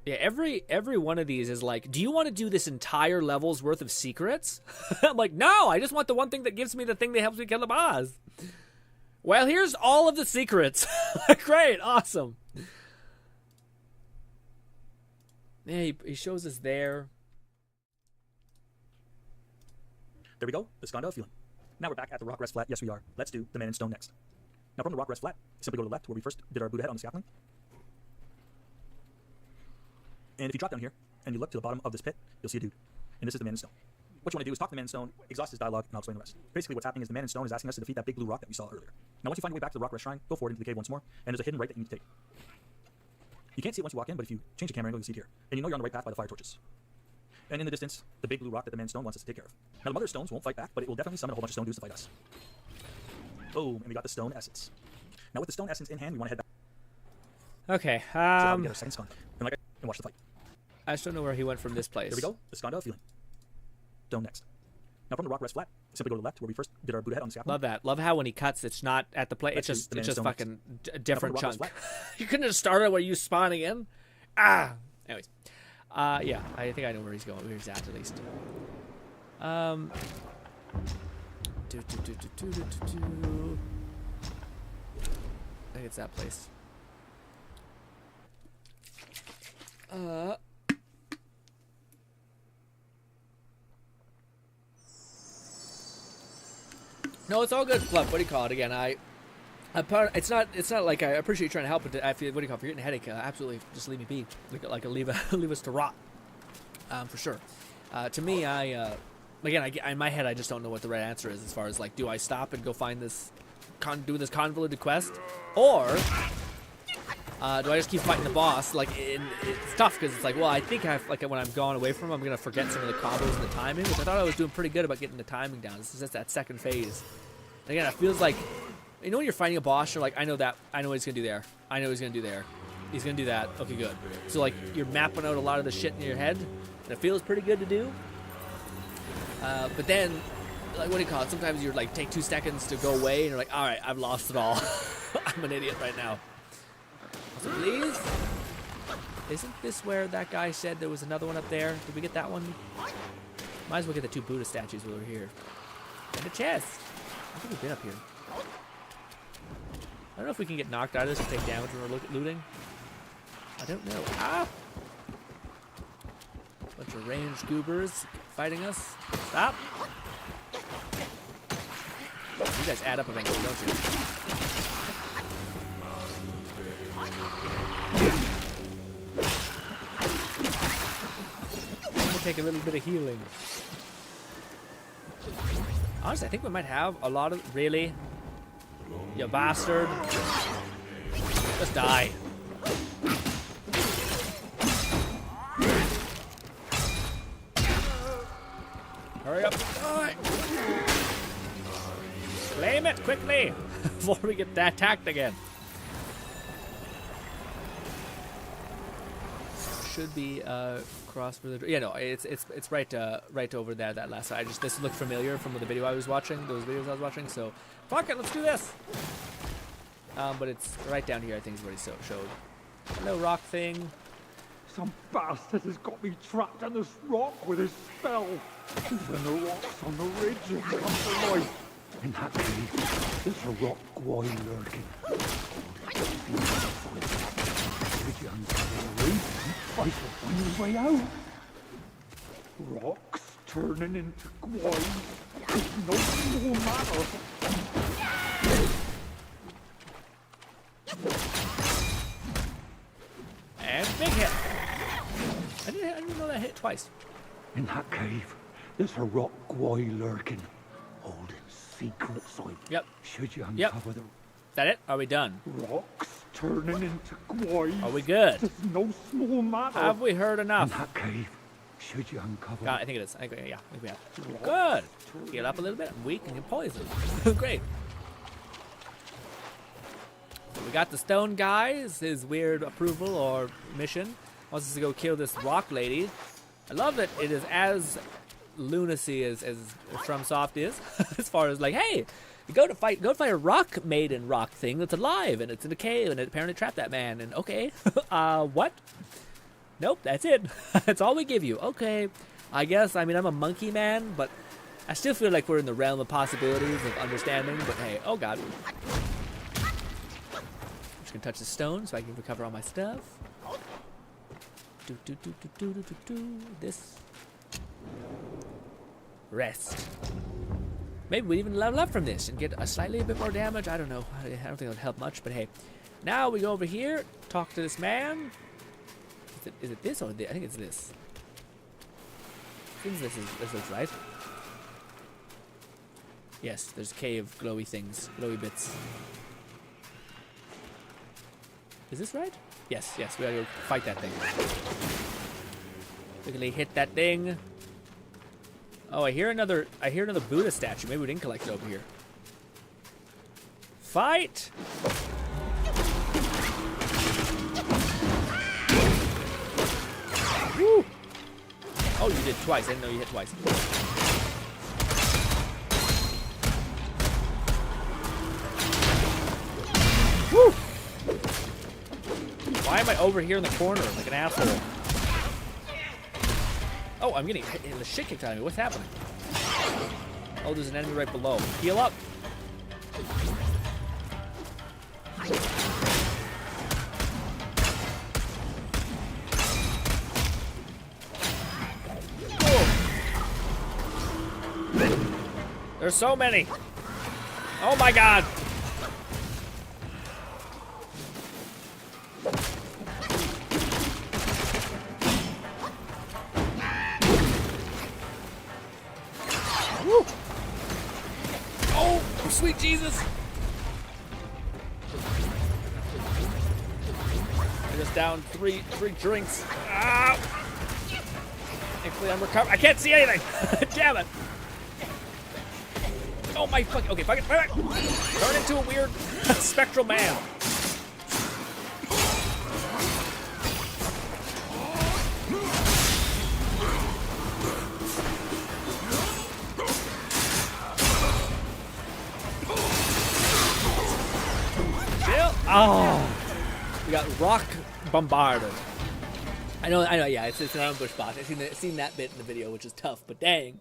Yeah, every one of these is like, do you want to do this entire level's worth of secrets? I'm like, no, I just want the one thing that gives me the thing that helps me kill the boss. Well, here's all of the secrets. Great, awesome. Yeah, he shows us there. There we go, the Skanda of Feeling. Now we're back at the rock rest flat. Yes, we are. Let's do the Man in Stone next. Now from the rock rest flat, simply go to the left where we first did our Buddha head on the scaffolding. And if you drop down here and you look to the bottom of this pit, you'll see a dude. And this is the Man in Stone. What you want to do is talk to the Man in Stone, exhaust his dialogue, and I'll explain the rest. Basically what's happening is the Man in Stone is asking us to defeat that big blue rock that we saw earlier. Now once you find your way back to the rock rest shrine, go forward into the cave once more, and there's a hidden right that you need to take. You can't see it once you walk in, but if you change the camera angle, you see it here. And you know you're on the right path by the fire torches. And in the distance, the big blue rock that the Man in Stone wants us to take care of. Now the Mother of Stones won't fight back, but it will definitely summon a whole bunch of stone dudes to fight us. Boom, and we got the stone essence. Now with the stone essence in hand, we want to head back. Okay, So now we get our second Skanda. And watch the fight. I just don't know where he went from this place. Here we go, the Skanda of Feeling. Stone next. Now from the rock rest flat, simply go to the left where we first did our Buddha head on the scaffold. Love that. Love how when he cuts, it's not at the place. It's just fucking a different chunk. You couldn't have started where you spawning in. Ah. Anyways, yeah, I think I know where he's going. Where he's at least. I think it's that place. No, it's all good, Fluff. What do you call it again? It's not like I appreciate you trying to help, but I feel, what do you call it? If you're getting a headache, absolutely just leave me be. Leave us to rot. For sure. To me, again, in my head, I just don't know what the right answer is as far as like, do I stop and go find this, do this convoluted quest, or do I just keep fighting the boss? Like, it's tough because it's like, well, I think when I'm gone away from him, I'm gonna forget some of the combos and the timing, which I thought I was doing pretty good about getting the timing down. This is just that second phase. And again, it feels like, you know, when you're fighting a boss, you're like, I know what he's gonna do there. I know what he's gonna do there. He's gonna do that. Okay, good. So like, you're mapping out a lot of the shit in your head, and it feels pretty good to do. But then, like, what do you call it? Sometimes you're like, take 2 seconds to go away, and you're like, all right, I've lost it all. I'm an idiot right now. So please, isn't this where that guy said there was another one up there? Did we get that one? Might as well get the 2 Buddha statues while we're here. And the chest. I think we've been up here. I don't know if we can get knocked out of this and take damage when we're looting. I don't know. Ah! Bunch of ranged goobers fighting us. Stop! You guys add up eventually, don't you? I'm gonna take a little bit of healing. Honestly, I think we might have a lot of... Really? You bastard. Just die. Hurry up. Die. Flame it quickly before we get attacked again. Should be cross for the... Yeah, no, it's right over there, that last side. This looked familiar from the video I was watching, those videos I was watching, so fuck it, let's do this. But it's right down here, I think is what he showed. Hello, rock thing. Some bastard has got me trapped on this rock with his spell. Even the rocks on the ridge have come to life. In that cave, there's a rock guy lurking. Should you uncover the reason, I shall find his way out. Rocks turning into guys is no small matter. And big hit. I didn't know that hit twice. In that cave, there's a rock guy lurking, holding secrets. Yep. Should you uncover the... Is that it? Are we done? Rocks turning into guys. Are we good? It's no small matter. Have we heard enough? In that cave, should you uncover... I think it is. I think we have. Good. Heal up a little bit. I'm weak and get poisoned. Great. We got the stone guys, his weird approval or mission. Wants us to go kill this rock lady. I love that it is as lunacy as FromSoft is, as far as like, hey, you go fight a rock maiden rock thing that's alive and it's in a cave and it apparently trapped that man. And okay, what? Nope, that's it. That's all we give you. Okay, I guess. I mean, I'm a monkey man, but I still feel like we're in the realm of possibilities of understanding. But hey, oh god. I'm just gonna touch the stone so I can recover all my stuff. This. Rest. Maybe we even level up from this and get a slightly a bit more damage. I don't know. I don't think it'll help much, but hey. Now we go over here, talk to this man. Is it this or this? I think it's this. I think this looks right. Yes, there's a cave, glowy things, glowy bits. Is this right? Yes, yes, we gotta go fight that thing. Quickly hit that thing. Oh, I hear another Buddha statue. Maybe we didn't collect it over here. Fight! Woo! Oh, you did twice. I didn't know you hit twice. Woo! Why am I over here in the corner like an asshole? Oh, I'm getting the shit kicked out of me. What's happening? Oh, there's an enemy right below. Heal up. There's so many. Oh my god. Woo. Oh, sweet Jesus. I just downed three drinks. Ah. Thankfully I'm recovering. I can't see anything. Damn it. Oh my fuck! Okay, fuck it! Turn into a weird spectral man. Chill. Oh, we got rock bombarded. I know. Yeah, it's an ambush boss. I've seen that bit in the video, which is tough, but dang.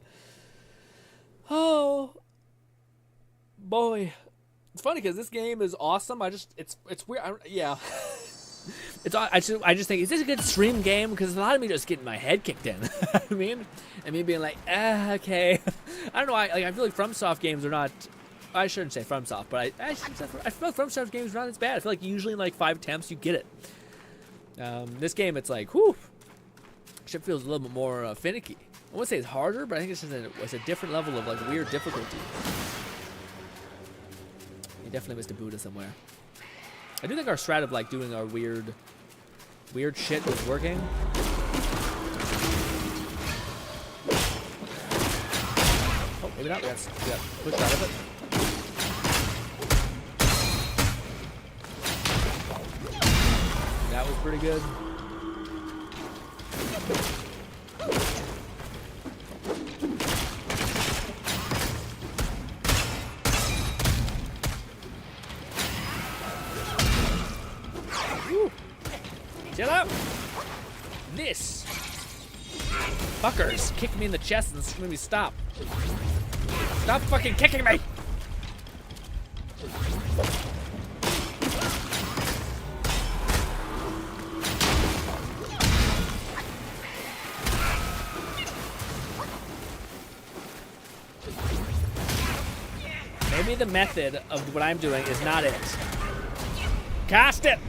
Oh. Boy, it's funny because this game is awesome. It's weird. Yeah, I just think, is this a good stream game? Because a lot of me just getting my head kicked in. I mean, and me being like, okay. I don't know. I feel like FromSoft games are not. I shouldn't say FromSoft, but I feel like FromSoft games are not as bad. I feel like usually in like 5 attempts you get it. This game, it's like, whew, shit feels a little bit more finicky. I wouldn't say it's harder, but I think it's a different level of like weird difficulty. Definitely missed a Buddha somewhere. I do think our strat of like doing our weird shit was working. Oh, maybe not. We got pushed out of it. That was pretty good. Chill out! This! Fuckers kicked me in the chest and made me stop. Stop fucking kicking me! Maybe the method of what I'm doing is not it. Cast it!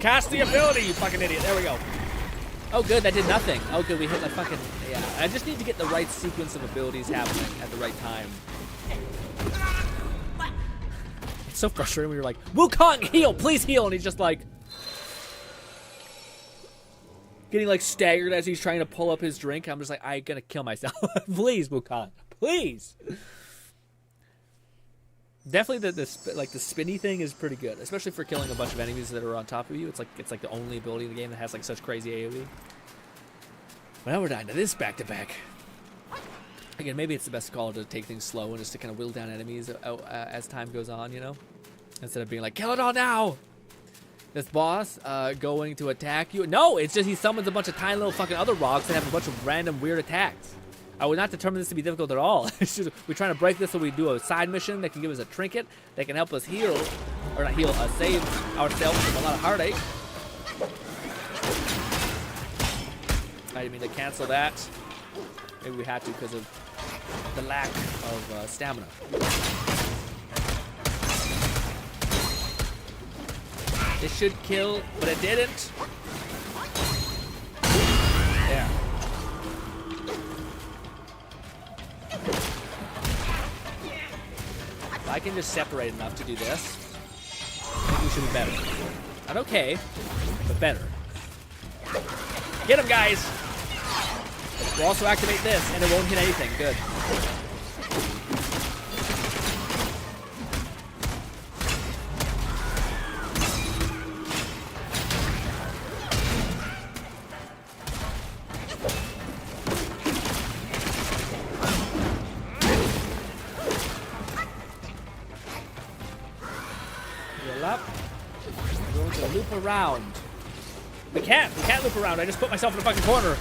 Cast the ability, you fucking idiot. There we go. Oh, good. That did nothing. Oh, good. We hit the fucking... Yeah. I just need to get the right sequence of abilities happening at the right time. It's so frustrating when you're like, Wukong, heal! Please heal! And he's just like... getting like staggered as he's trying to pull up his drink. I'm just like, I'm gonna kill myself. Please, Wukong. Please! Definitely the spinny thing is pretty good, especially for killing a bunch of enemies that are on top of you. It's like the only ability in the game that has like such crazy AoE. Well, now we're dying to this back to back. Again, maybe it's the best call to take things slow and just to kind of whittle down enemies as time goes on, you know? Instead of being like, kill it all now! This boss going to attack you? No, it's just he summons a bunch of tiny little fucking other rocks that have a bunch of random weird attacks. I would not determine this to be difficult at all. It's just, we're trying to break this so we do a side mission that can give us a trinket that can help us heal, or not heal, save ourselves from a lot of heartache. I didn't mean to cancel that. Maybe we had to because of the lack of stamina. This should kill, but it didn't. There. If I can just separate enough to do this, I think we should be better. Not okay, but better. Get him, guys! We'll also activate this, and it won't hit anything. Good. Heal up. We're going to loop around. We can't loop around. I just put myself in a fucking corner.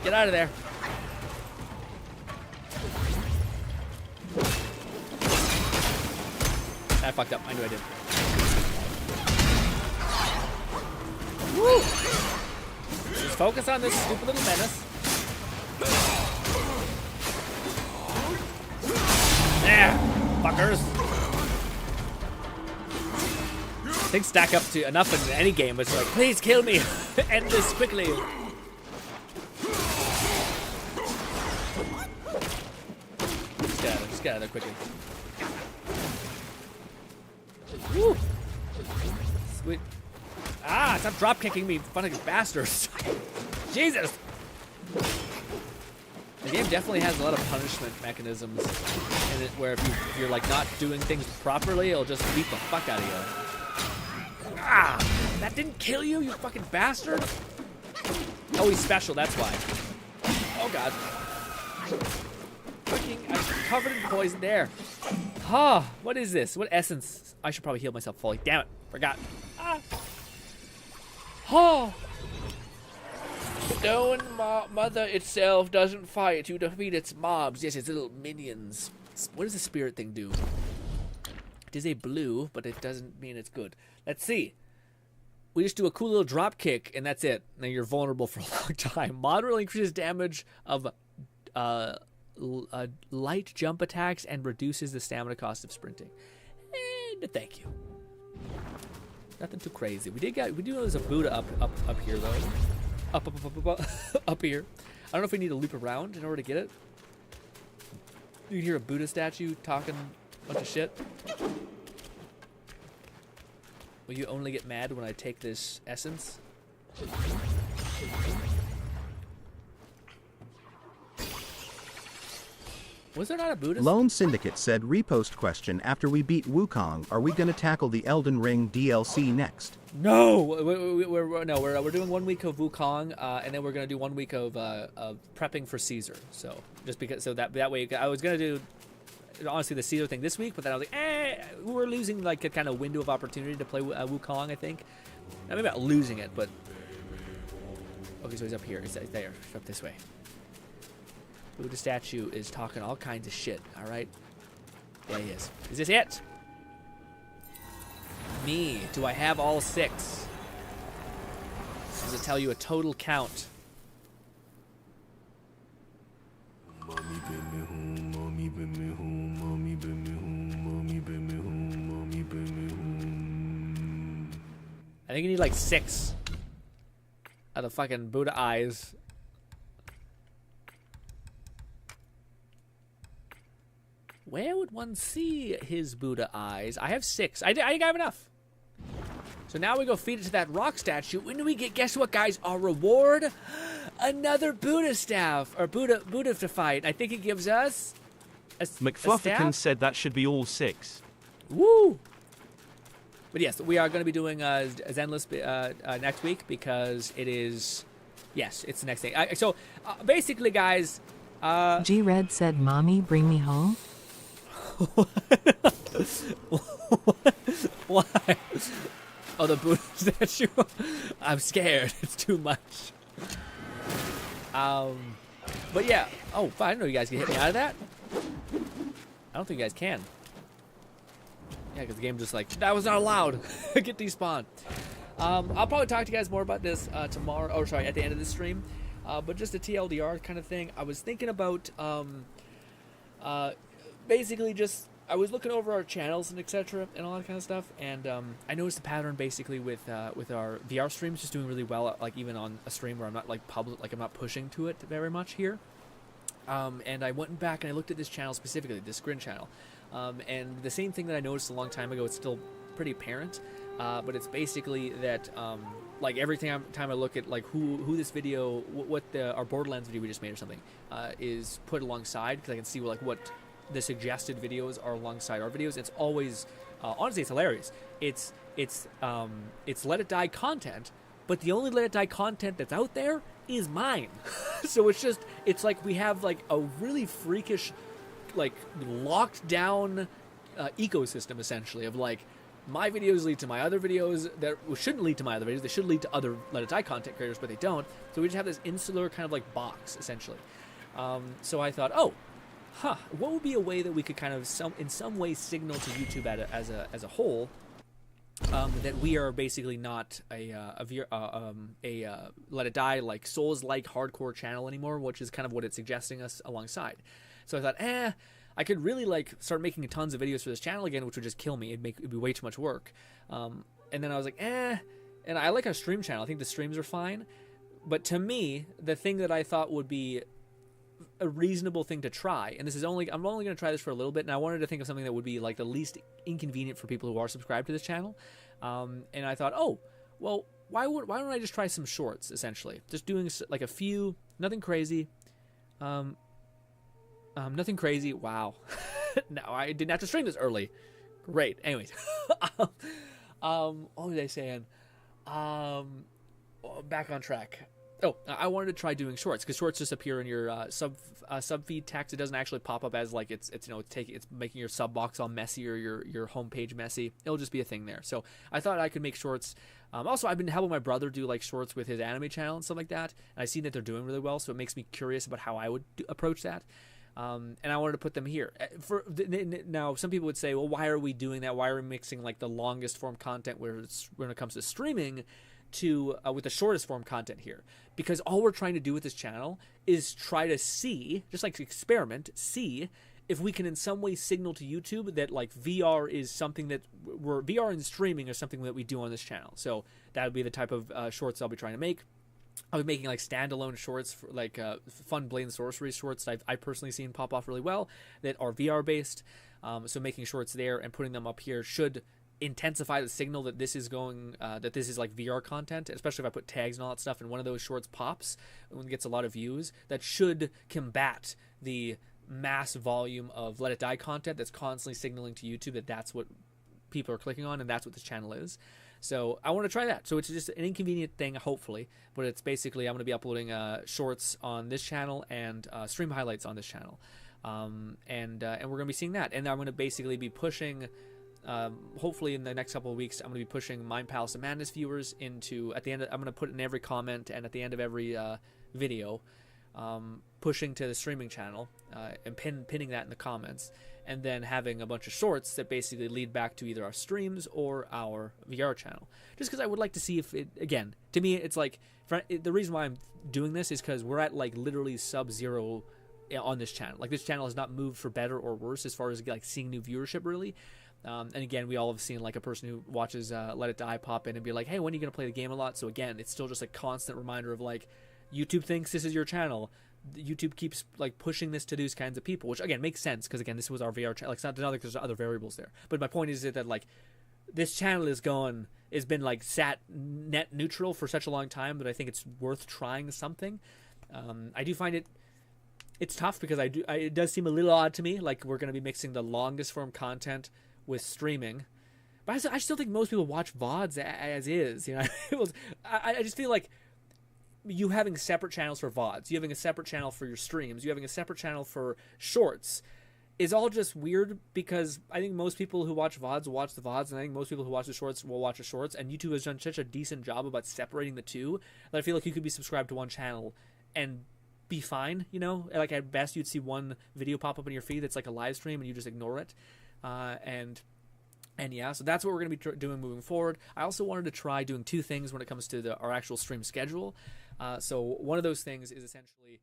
Get out of there. I fucked up. I knew I did. Woo! Just focus on this stupid little menace. There, fuckers. Things stack up to enough in any game. It's like, please kill me. End this quickly. Just get out of there quickly. Woo! Sweet. Ah, stop drop kicking me, fucking bastards. Jesus! The game definitely has a lot of punishment mechanisms in it where if you're like not doing things properly, it'll just beat the fuck out of you. Ah! That didn't kill you, you fucking bastard! Oh, he's special, that's why. Oh god. Fucking, I'm covered in poison there. Huh, what is this? What essence? I should probably heal myself fully. Damn it, forgot. Ah. Oh. Stone Mother itself doesn't fight to defeat its mobs. Yes, its little minions. What does the spirit thing do? It is a blue, but it doesn't mean it's good. Let's see. We just do a cool little drop kick, and that's it. Now you're vulnerable for a long time. Moderately increases damage of light jump attacks and reduces the stamina cost of sprinting. And thank you. Nothing too crazy. We do know there's a Buddha up here though. Up here. I don't know if we need to loop around in order to get it. You can hear a Buddha statue talking a bunch of shit. Will you only get mad when I take this essence? Was there not a Buddhist? Lone Syndicate said repost question after we beat Wukong, are we gonna tackle the Elden Ring DLC next? No, we're doing 1 week of Wukong, and then we're gonna do 1 week of prepping for Caesar. So just because, so that way, I was gonna do honestly the Caesar thing this week, but then I was like, we're losing like a kind of window of opportunity to play Wukong. I think, now, maybe not losing it, but okay, so he's up here. He's there, up this way. Buddha statue is talking all kinds of shit, alright? Yeah, he is. Is this it? Me. Do I have all 6? Does it tell you a total count? Mommy bring me home, mommy bring me home, mommy bring me home, mommy bring me home, mommy bring me home. I think you need like 6 of the fucking Buddha eyes. Where would one see his Buddha eyes? I have 6. I think I have enough. So now we go feed it to that rock statue. When do we get, guess what, guys? Our reward? Another Buddha staff. Or Buddha to fight. I think it gives us a McFlufferkin said that should be all 6. Woo! But yes, we are going to be doing Zenless next week because it is... Yes, it's the next thing. So basically, guys... G-Red said, "Mommy, bring me home." Why? Oh, the Buddha statue? I'm scared. It's too much. But yeah. Oh, I didn't know you guys can hit me out of that. I don't think you guys can. Yeah, because the game just like, that was not allowed. Get despawned. I'll probably talk to you guys more about this tomorrow. Oh, sorry, at the end of the stream. But just a TLDR kind of thing. I was thinking about basically just, I was looking over our channels and etc. and all that kind of stuff, and I noticed a pattern basically with our VR streams just doing really well, like even on a stream where I'm not like public, like I'm not pushing to it very much here. And I went back and I looked at this channel specifically, this GRINN channel, and the same thing that I noticed a long time ago, it's still pretty apparent, but it's basically that like every time I look at like who this video, what our Borderlands video we just made or something is put alongside, because I can see like what the suggested videos are alongside our videos. It's always honestly, it's hilarious. It's Let It Die content, but the only Let It Die content that's out there is mine. So it's like we have like a really freakish, like locked down ecosystem essentially of like my videos lead to my other videos that shouldn't lead to my other videos. They should lead to other Let It Die content creators, but they don't. So we just have this insular kind of like box essentially. So I thought, oh, what would be a way that we could kind of in some way signal to YouTube as a whole that we are basically not a Let It Die like Souls-like hardcore channel anymore, which is kind of what it's suggesting us alongside. So I thought, I could really like start making tons of videos for this channel again, which would just kill me. It'd be way too much work. And then I was like, and I like our stream channel. I think the streams are fine. But to me, the thing that I thought would be a reasonable thing to try, and I'm only going to try this for a little bit, and I wanted to think of something that would be like the least inconvenient for people who are subscribed to this channel. And I thought, oh, well, why don't I just try some shorts, essentially? Just doing like a few, nothing crazy. Nothing crazy. Wow. No, I didn't have to stream this early. Great. Anyways. What was I saying? Back on track. Oh, I wanted to try doing shorts, because shorts just appear in your sub feed text. It doesn't actually pop up as like it's making your sub box all messy or your homepage messy. It'll just be a thing there. So I thought I could make shorts. Also, I've been helping my brother do like shorts with his anime channel and stuff like that, and I've seen that they're doing really well. So it makes me curious about how I would approach that. And I wanted to put them here. Now, some people would say, well, why are we doing that? Why are we mixing like the longest form content when it comes to streaming to with the shortest form content here? Because all we're trying to do with this channel is try to see, just like experiment, see if we can in some way signal to YouTube that like VR is something that VR and streaming is something that we do on this channel. So that would be the type of shorts I'll be trying to make. I'll be making like standalone shorts, for like fun Blade and Sorcery shorts that I've personally seen pop off really well that are VR based. So making shorts there and putting them up here should intensify the signal that this is that this is like VR content, especially if I put tags and all that stuff and one of those shorts pops and gets a lot of views. That should combat the mass volume of Let It Die content that's constantly signaling to YouTube that that's what people are clicking on and that's what this channel is. So I want to try that. So it's just an inconvenient thing, hopefully, but it's basically I'm going to be uploading shorts on this channel and stream highlights on this channel, and we're going to be seeing that. And I'm going to basically be pushing, hopefully in the next couple of weeks, I'm going to be pushing Mind Palace of Madness viewers into at the end. I'm going to put in every comment and at the end of every video, pushing to the streaming channel and pinning that in the comments. And then having a bunch of shorts that basically lead back to either our streams or our VR channel. Just because I would like to see if it, again, to me, it's like, the reason why I'm doing this is because we're at like literally sub-zero on this channel. Like this channel has not moved for better or worse as far as like seeing new viewership really. And again, we all have seen like a person who watches Let It Die pop in and be like, hey, when are you going to play the game a lot? So again, it's still just a constant reminder of like, YouTube thinks this is your channel. YouTube keeps like pushing this to these kinds of people, which again makes sense because again this was our VR channel. Like, it's not like there's other variables there, but my point is that like this channel has been like sat net neutral for such a long time that I think it's worth trying something. I do find it's tough because it does seem a little odd to me. Like we're going to be mixing the longest form content with streaming, but I still think most people watch VODs as is. You know, I just feel like you having separate channels for VODs, you having a separate channel for your streams, you having a separate channel for shorts, is all just weird, because I think most people who watch VODs will watch the VODs, and I think most people who watch the shorts will watch the shorts, and YouTube has done such a decent job about separating the two that I feel like you could be subscribed to one channel and be fine, you know? Like, at best, you'd see one video pop up in your feed that's like a live stream, and you just ignore it. And yeah, so that's what we're going to be doing moving forward. I also wanted to try doing two things when it comes to our actual stream schedule. So one of those things is essentially,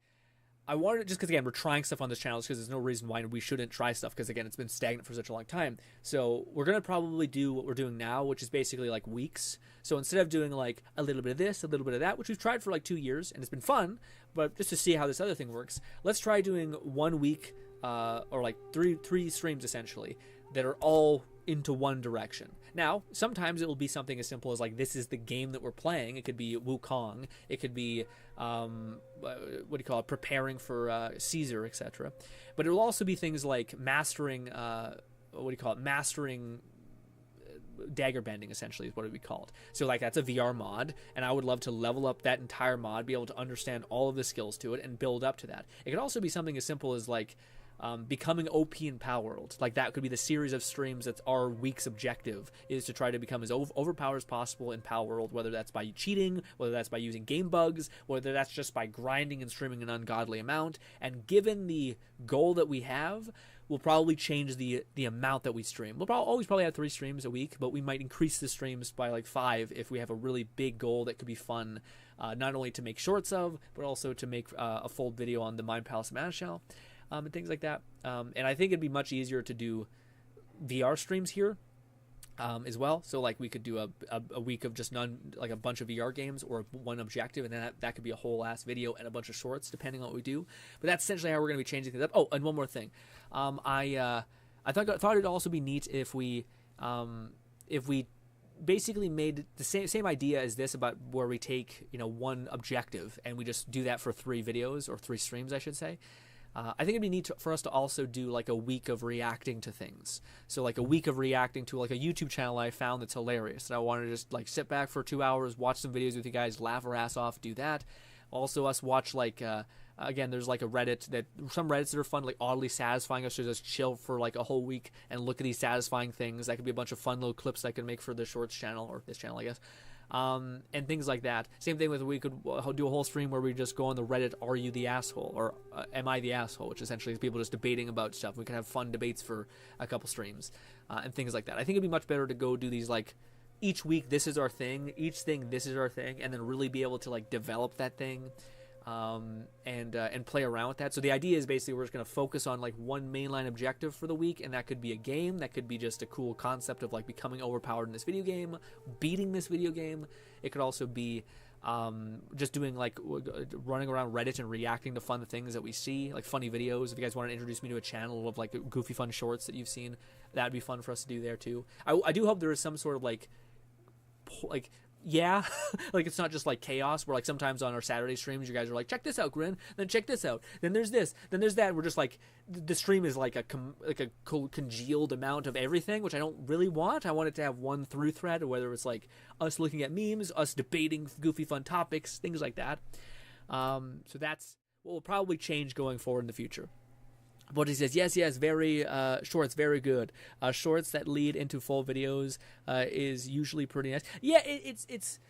I wanted to, just because, again, we're trying stuff on this channel, because there's no reason why we shouldn't try stuff, because, again, it's been stagnant for such a long time. So we're going to probably do what we're doing now, which is basically like weeks. So instead of doing like a little bit of this, a little bit of that, which we've tried for like 2 years, and it's been fun, but just to see how this other thing works, let's try doing 1 week or like three streams, essentially, that are all into one direction. Now, sometimes it will be something as simple as like, this is the game that we're playing. It could be Wukong. It could be, what do you call it, preparing for Caesar, etc. But it will also be things like mastering, mastering dagger bending, essentially, is what it would be called. So like, that's a VR mod, and I would love to level up that entire mod, be able to understand all of the skills to it, and build up to that. It could also be something as simple as like, becoming OP in Power World. Like, that could be the series of streams that's our week's objective, is to try to become as overpowered as possible in Power World, whether that's by cheating, whether that's by using game bugs, whether that's just by grinding and streaming an ungodly amount. And given the goal that we have, we'll probably change the amount that we stream. We'll always probably have 3 streams a week, but we might increase the streams by like 5 if we have a really big goal that could be fun, not only to make shorts of, but also to make a full video on the Mind Palace Mana channel. And things like that. And I think it'd be much easier to do VR streams here as well. So like, we could do a week of just like a bunch of VR games or one objective, and then that could be a whole ass video and a bunch of shorts, depending on what we do. But that's essentially how we're going to be changing things up. Oh, and one more thing. I thought it'd also be neat if we basically made the same idea as this, about where we take, you know, one objective and we just do that for 3 videos, or 3 streams, I should say. I think it'd be neat for us to also do like a week of reacting to things. So like a week of reacting to like a YouTube channel I found that's hilarious, and I wanted to just like sit back for 2 hours, watch some videos with you guys, laugh our ass off, do that. Also, us watch like again, there's like a Reddit, that some Reddits that are fun, like oddly satisfying, us to just chill for like a whole week and look at these satisfying things. That could be a bunch of fun little clips I could make for the Shorts channel, or this channel, I guess. And things like that. Same thing with, we could do a whole stream where we just go on the Reddit, are you the asshole, or am I the asshole, which essentially is people just debating about stuff. We can have fun debates for a couple streams, and things like that. I think it'd be much better to go do these like, each week this is our thing, each thing this is our thing, and then really be able to like develop that thing, and play around with that. So the idea is basically, we're just going to focus on like one mainline objective for the week, and that could be a game, that could be just a cool concept of like becoming overpowered in this video game, beating this video game. It could also be just doing like running around Reddit and reacting to fun things that we see, like funny videos. If you guys want to introduce me to a channel of like goofy fun shorts that you've seen, that'd be fun for us to do there too. I do hope there is some sort of like yeah, like it's not just like chaos, where like sometimes on our Saturday streams you guys are like, check this out, Grin, then check this out, then there's this, then there's that. We're just like, the stream is like a congealed amount of everything, which I don't really want. I want it to have one through thread, whether it's like us looking at memes, us debating goofy fun topics, things like that. So that's what will probably change going forward in the future. But he says, yes, very shorts, very good. Shorts that lead into full videos is usually pretty nice. Yeah, it's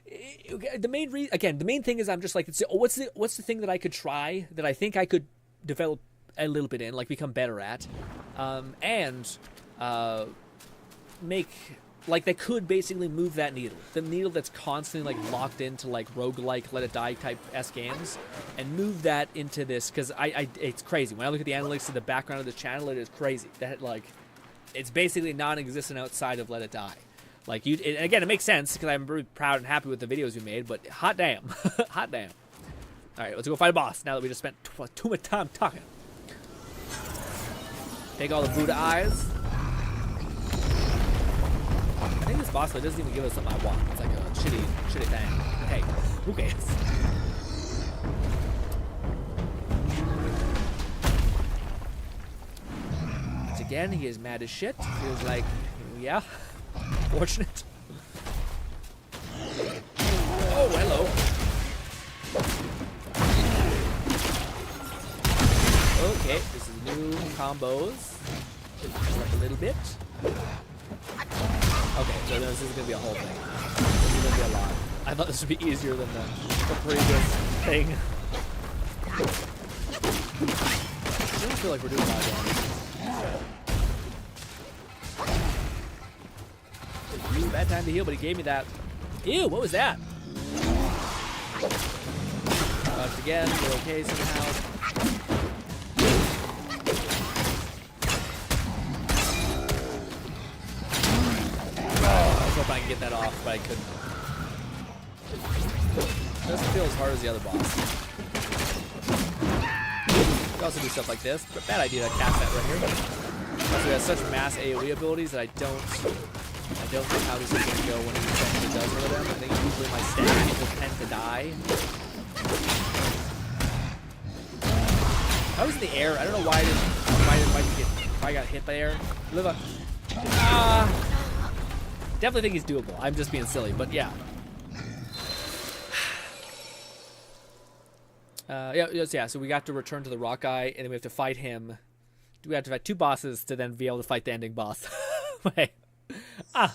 the main reason. Again, the main thing is, I'm just like, what's the thing that I could try, that I think I could develop a little bit in, like become better at, and make. Like, that could basically move that needle. The needle that's constantly, like, locked into, like, roguelike, let it die type S games. And move that into this, because it's crazy. When I look at the analytics in the background of this channel, it is crazy. That, like, it's basically non-existent outside of let it die. Like, and again, it makes sense, because I'm really proud and happy with the videos we made, but hot damn. Hot damn. Alright, let's go fight a boss, now that we just spent too much time talking. Take all the Buddha eyes. I think this boss fight doesn't even give us something I want. It's like a shitty thing. Hey, who cares? Once again, he is mad as shit. Feels like, yeah, fortunate. Oh, hello. Okay, this is new combos. Up a little bit. Okay, so this is gonna be a whole thing. This is gonna be a lot. I thought this would be easier than the previous thing. I don't feel like we're doing a lot of damage. Ooh, bad time to heal, but he gave me that. Ew, what was that? Dodged again, we're okay somehow. I was hoping I could get that off, but I couldn't. It doesn't feel as hard as the other boss. You can also do stuff like this, but bad idea to cast that right here. Also, he has such mass AoE abilities that I don't know how this is going to go when he actually does one of them. I think usually my staff people tend to die. I was in the air. I don't know why I got hit by air. Definitely think he's doable. I'm just being silly, but yeah. Yeah, so we got to return to the rock guy, and then we have to fight him. We have to fight 2 bosses to then be able to fight the ending boss. Wait. I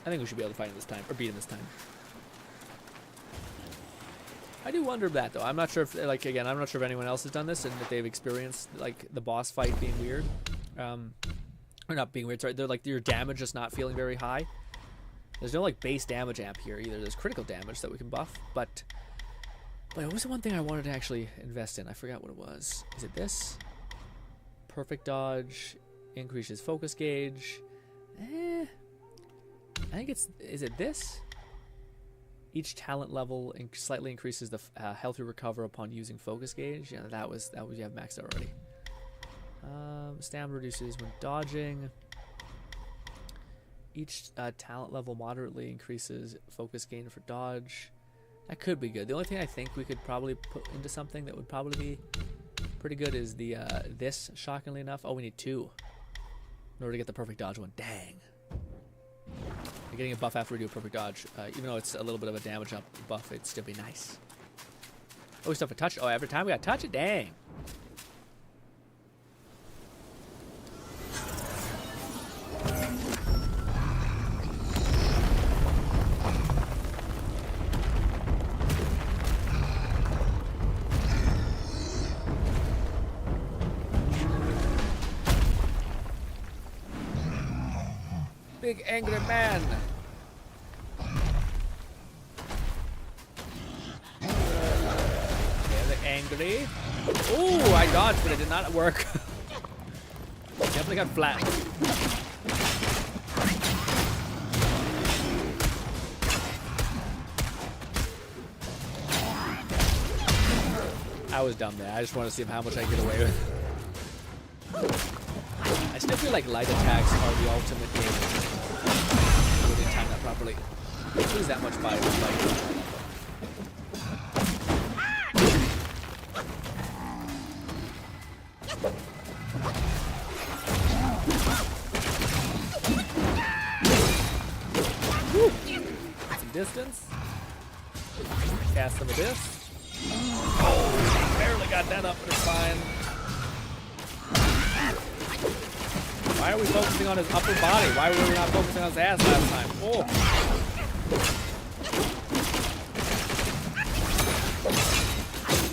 think we should be able to fight him this time, or beat him this time. I do wonder that, though. I'm not sure if, like, again, I'm not sure if anyone else has done this and if they've experienced, like, the boss fight being weird. Or not being weird, sorry. They're, like, your damage just not feeling very high. There's no, like, base damage amp here either. There's critical damage that we can buff, but what was the one thing I wanted to actually invest in? I forgot what it was. Is it this? Perfect dodge, increases focus gauge. I think it's, is it this? Each talent level slightly increases the health you recover upon using focus gauge. Yeah, that was you have maxed out already. Stamina reduces when dodging. Each talent level moderately increases focus gain for dodge. That could be good. The only thing I think we could probably put into something that would probably be pretty good is the this, shockingly enough. Oh, we need 2 in order to get the perfect dodge one. Dang. Getting a buff after we do a perfect dodge, even though it's a little bit of a damage up buff, it'd still be nice. Oh, we still have to touch. Oh, every time we got to touch it? Dang. Big angry man. Okay, angry. Oh, I dodged, but it did not work. Definitely got flat. I was dumb there. I just want to see how much I can get away with. I still feel like light attacks are the ultimate game. I didn't time that properly. Lose that much by light. Woo. Some distance. Cast some abyss. Oh, barely got that up, but it's fine. Why are we focusing on his upper body? Why were we not focusing on his ass last time? Oh.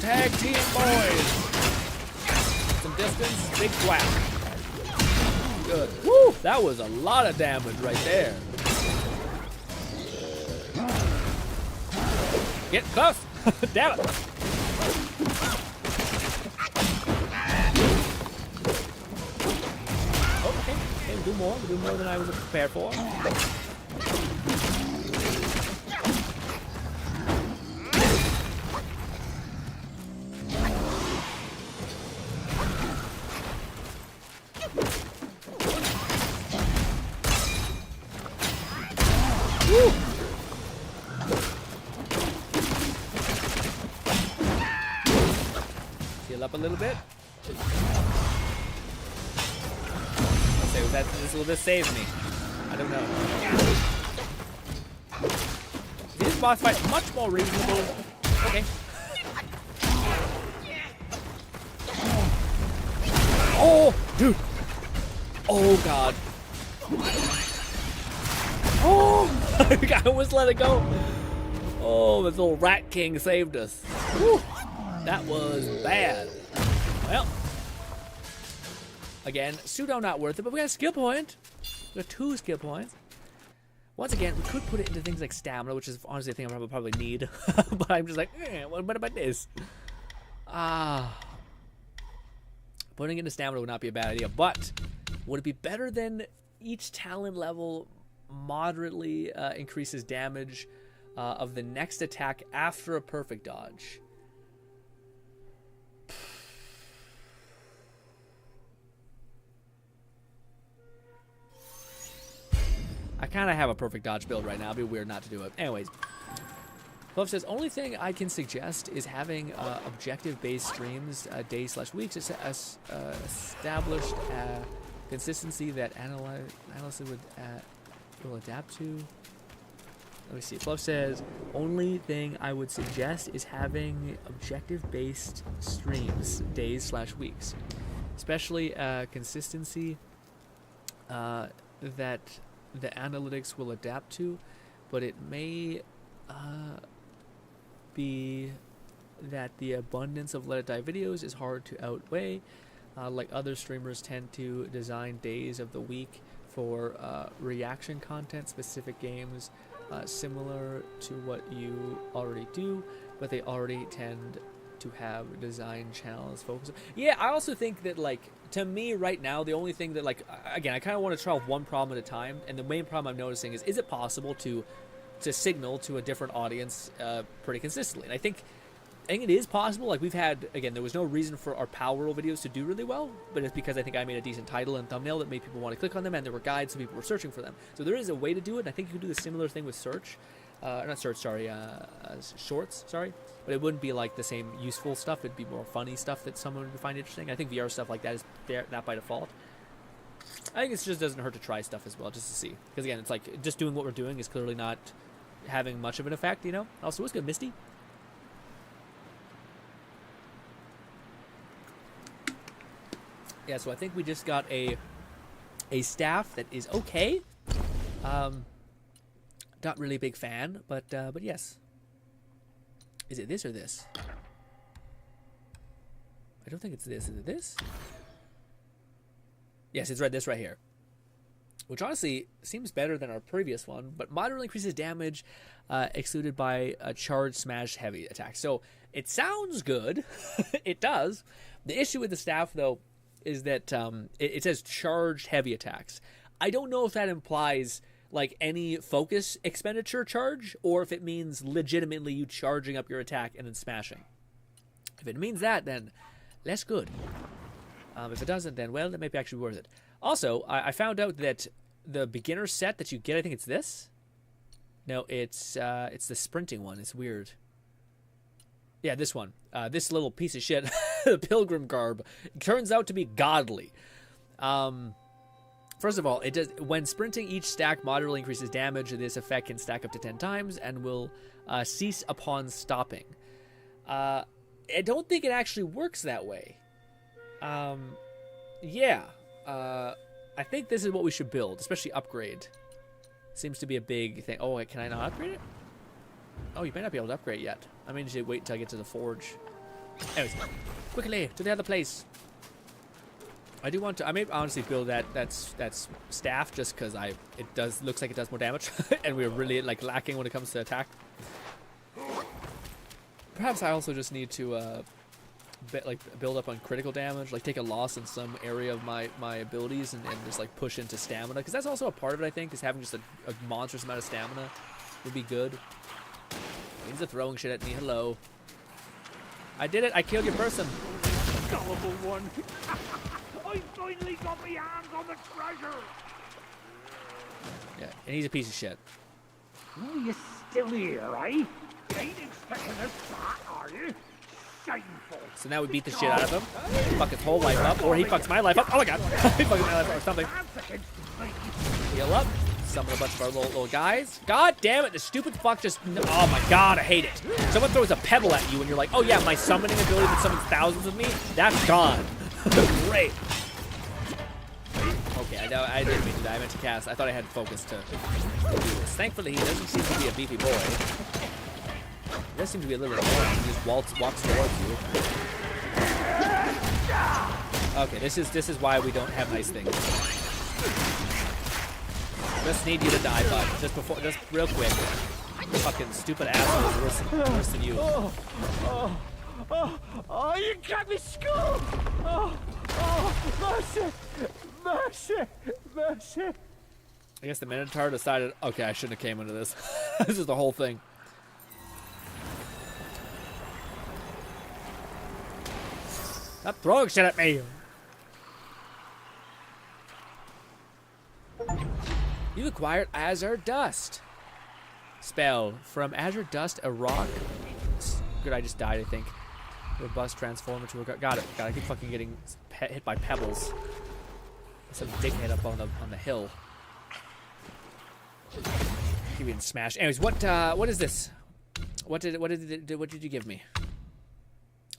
Tag team boys. Some distance, big whack. Good. Woo! That was a lot of damage right there. Get close. Damn it. Do more than I was prepared for. Woo. Heal up a little bit. Will this save me? I don't know. boss fight much more reasonable. Okay. Oh, dude. Oh, God. Oh, I almost let it go. Oh, this little rat king saved us. Whew. That was bad. Well, again, pseudo not worth it, but we got a skill point. We got 2 skill points. Once again, we could put it into things like stamina, which is honestly a thing I probably need. But I'm just like, what about this? Putting it into stamina would not be a bad idea, but would it be better than each talent level moderately increases damage of the next attack after a perfect dodge? I kind of have a perfect dodge build right now. It'd be weird not to do it. Anyways, Fluff says, only thing I can suggest is having objective-based streams, days/weeks, established consistency that analysts will adapt to. Let me see. Fluff says, only thing I would suggest is having objective-based streams, days/weeks, especially consistency that the analytics will adapt to, but it may be that the abundance of Let It Die videos is hard to outweigh. Like other streamers tend to design days of the week for reaction content, specific games, similar to what you already do, but they already tend to have design channels focused. Yeah, I also think that, like, to me right now, the only thing that, like, again, I kind of want to solve one problem at a time, and the main problem I'm noticing is it possible to signal to a different audience pretty consistently? And I think it is possible. Like, we've had, again, there was no reason for our Power Roll videos to do really well, but it's because I think I made a decent title and thumbnail that made people want to click on them, and there were guides, so people were searching for them. So there is a way to do it, and I think you could do the similar thing with search. Not search, sorry, shorts, sorry. But it wouldn't be like the same useful stuff. It'd be more funny stuff that someone would find interesting. I think VR stuff like that is there, that by default. I think it just doesn't hurt to try stuff as well, just to see. Because again, it's like, just doing what we're doing is clearly not having much of an effect, you know? Also, what's good, Misty? Yeah, so I think we just got a staff that is okay. Not really a big fan, but yes. Is it this or this? I don't think it's this. Is it this? Yes, it's this right here. Which honestly seems better than our previous one, but moderately increases damage excluded by a charge smash heavy attack. So it sounds good. It does. The issue with the staff, though, is that it says charged heavy attacks. I don't know if that implies like any focus expenditure charge, or if it means legitimately you charging up your attack and then smashing. If it means that, then less good. If it doesn't, then, well, that may be actually worth it. Also, I found out that the beginner set that you get, I think it's this. No, it's the sprinting one. It's weird. Yeah, this one. This little piece of shit, the pilgrim garb, turns out to be godly. First of all, it does, when sprinting, each stack moderately increases damage. This effect can stack up to 10 times and will cease upon stopping. I don't think it actually works that way. Yeah. I think this is what we should build, especially upgrade. Seems to be a big thing. Oh, wait, can I not upgrade it? Oh, you may not be able to upgrade yet. I may need to wait until I get to the forge. Anyways, quickly to the other place. I do want to. I may honestly build that staff just because looks like it does more damage, and we're really like lacking when it comes to attack. Perhaps I also just need to build up on critical damage, like take a loss in some area of my abilities and just like push into stamina, because that's also a part of it. I think is having just a monstrous amount of stamina would be good. He's throwing shit at me. Hello. I did it. I killed your person. Gullible one. I finally got my hands on the treasure. Yeah, and he's a piece of shit. Oh, you still here, eh? You ain't expecting us back, are you? Shameful. So now we beat the shit out of him. Fuck his whole life up, or he fucks my life up. Oh my god, he fucks my life up or something. Heal up. summon a bunch of our little guys. God damn it, the stupid fuck just... Oh my god, I hate it. Someone throws a pebble at you and you're like, oh yeah, my summoning ability that summons thousands of me, that's gone. Great. Okay, I didn't mean to do that. I meant to cast. I thought I had focus to do this. Thankfully, he doesn't seem to be a beefy boy. He does seem to be a little annoying. He just walks towards you. Okay, this is why we don't have nice things. Just need you to die, bud. Just real quick. Fucking stupid asshole is worse than you. Oh, you got me skull! Mercy! Mercy! I guess the Minotaur decided, okay, I shouldn't have came into this. This is the whole thing. Stop throwing shit at me! You acquired Azure Dust. Spell. From Azure Dust, a rock. Good, I just died, I think. Robust transformer to a... Got it. I keep fucking getting hit by pebbles. Some dickhead up on the hill. Keep getting smashed. Anyways, what is this? What did you give me?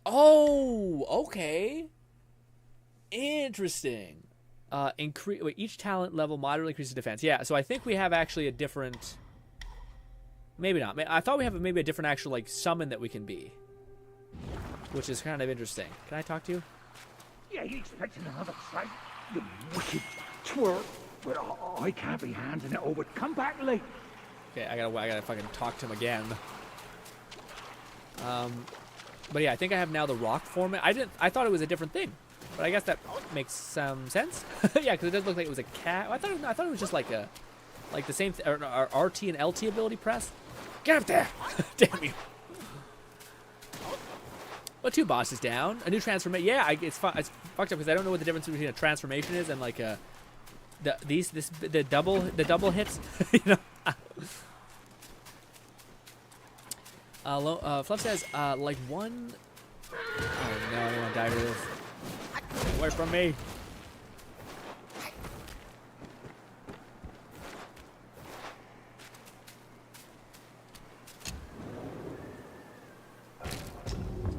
Oh, okay. Interesting. Each talent level moderately increases defense. Yeah, so I think we have actually a different... Maybe not. I thought we have maybe a different actual, like, summon that we can be. Which is kind of interesting. Can I talk to you? Yeah, you expecting another fight? You wicked twerp. But I can't be handing it over. Come back late. Okay, I gotta fucking talk to him again. But yeah, I think I have now the rock form. I thought it was a different thing. But I guess that makes some sense. Yeah, because it does look like it was a cat. I thought it was just like the same RT and LT ability press. Get up there! Damn you! Well, 2 bosses down. A new transformation. Yeah, it's fucked up because I don't know what the difference between a transformation is and like the double hits. You know. Fluff says like one. Oh no, I don't want to die to this. Get away from me.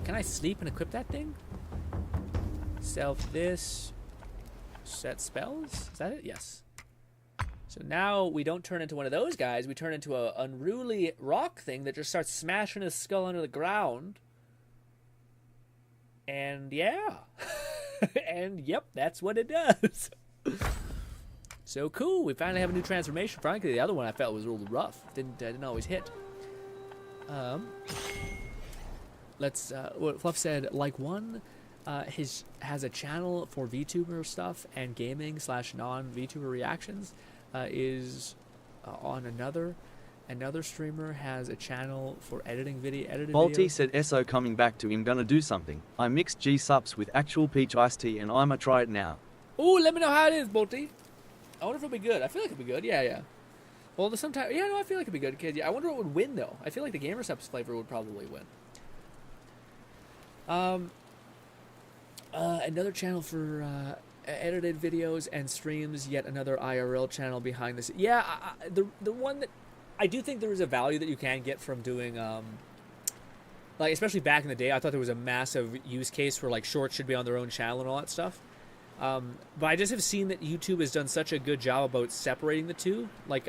Can I sleep and equip that thing? Self this. Set spells? Is that it? Yes. So now we don't turn into one of those guys. We turn into a unruly rock thing that just starts smashing his skull under the ground. And yeah. And yep, that's what it does. So cool. We finally have a new transformation. Frankly, the other one I felt was a little rough. Didn't always hit. What Fluff said, like one has a channel for VTuber stuff and gaming / non-VTuber reactions. Is on another streamer has a channel for editing Balti videos. said SO coming back to him gonna do something. I mixed G sups with actual peach iced tea and I'ma try it now. Ooh, let me know how it is, Balti. I wonder if it'll be good. I feel like it'll be good. Yeah. Well, sometimes, yeah, no, I feel like it'd be good. Cause, yeah, I wonder what would win though. I feel like the Gamer Subs flavor would probably win. Another channel for edited videos and streams. Yet another IRL channel behind this. Yeah, the one that I do think there is a value that you can get from doing, like especially back in the day. I thought there was a massive use case where like shorts should be on their own channel and all that stuff. But I just have seen that YouTube has done such a good job about separating the two. Like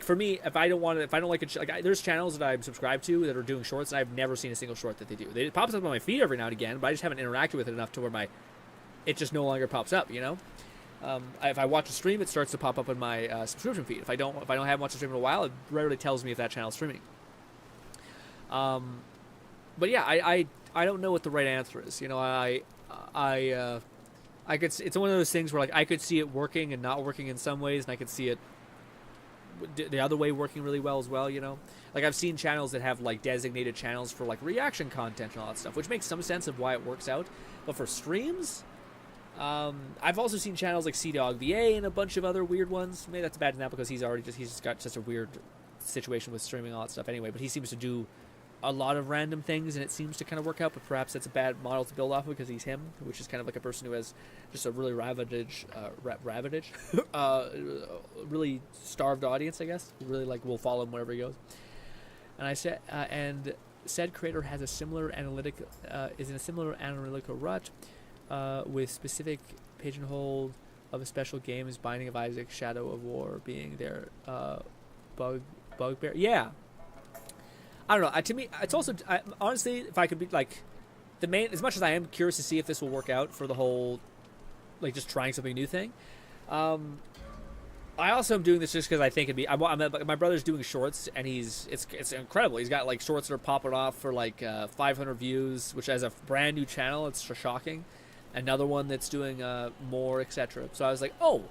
for me, if I don't like it, there's channels that I'm subscribed to that are doing shorts, and I've never seen a single short that they do. It pops up on my feed every now and again, but I just haven't interacted with it enough to where it just no longer pops up. You know, if I watch a stream, it starts to pop up in my subscription feed. If I don't have watched a stream in a while, it rarely tells me if that channel's streaming. But yeah, I don't know what the right answer is. You know, I could. It's one of those things where like I could see it working and not working in some ways, and I could see it the other way working really well as well, you know? Like, I've seen channels that have, like, designated channels for, like, reaction content and all that stuff, which makes some sense of why it works out. But for streams, I've also seen channels like CDogVA and a bunch of other weird ones. Maybe that's bad now because he's just got such a weird situation with streaming and all that stuff anyway, but he seems to do a lot of random things, and it seems to kind of work out. But perhaps that's a bad model to build off of because he's him, which is kind of like a person who has just a really really starved audience, I guess. Who really like will follow him wherever he goes. And I said, and said creator has a similar analytical rut with specific pigeonhole of a special games, Binding of Isaac, Shadow of War being their bugbear. Yeah. I don't know. To me, it's also honestly, if I could be like the main, as much as I am curious to see if this will work out for the whole, like just trying something new thing. I also am doing this just because I think it'd be. My brother's doing shorts, and it's incredible. He's got like shorts that are popping off for like 500 views, which as a brand new channel, it's shocking. Another one that's doing more, etc. So I was like, oh,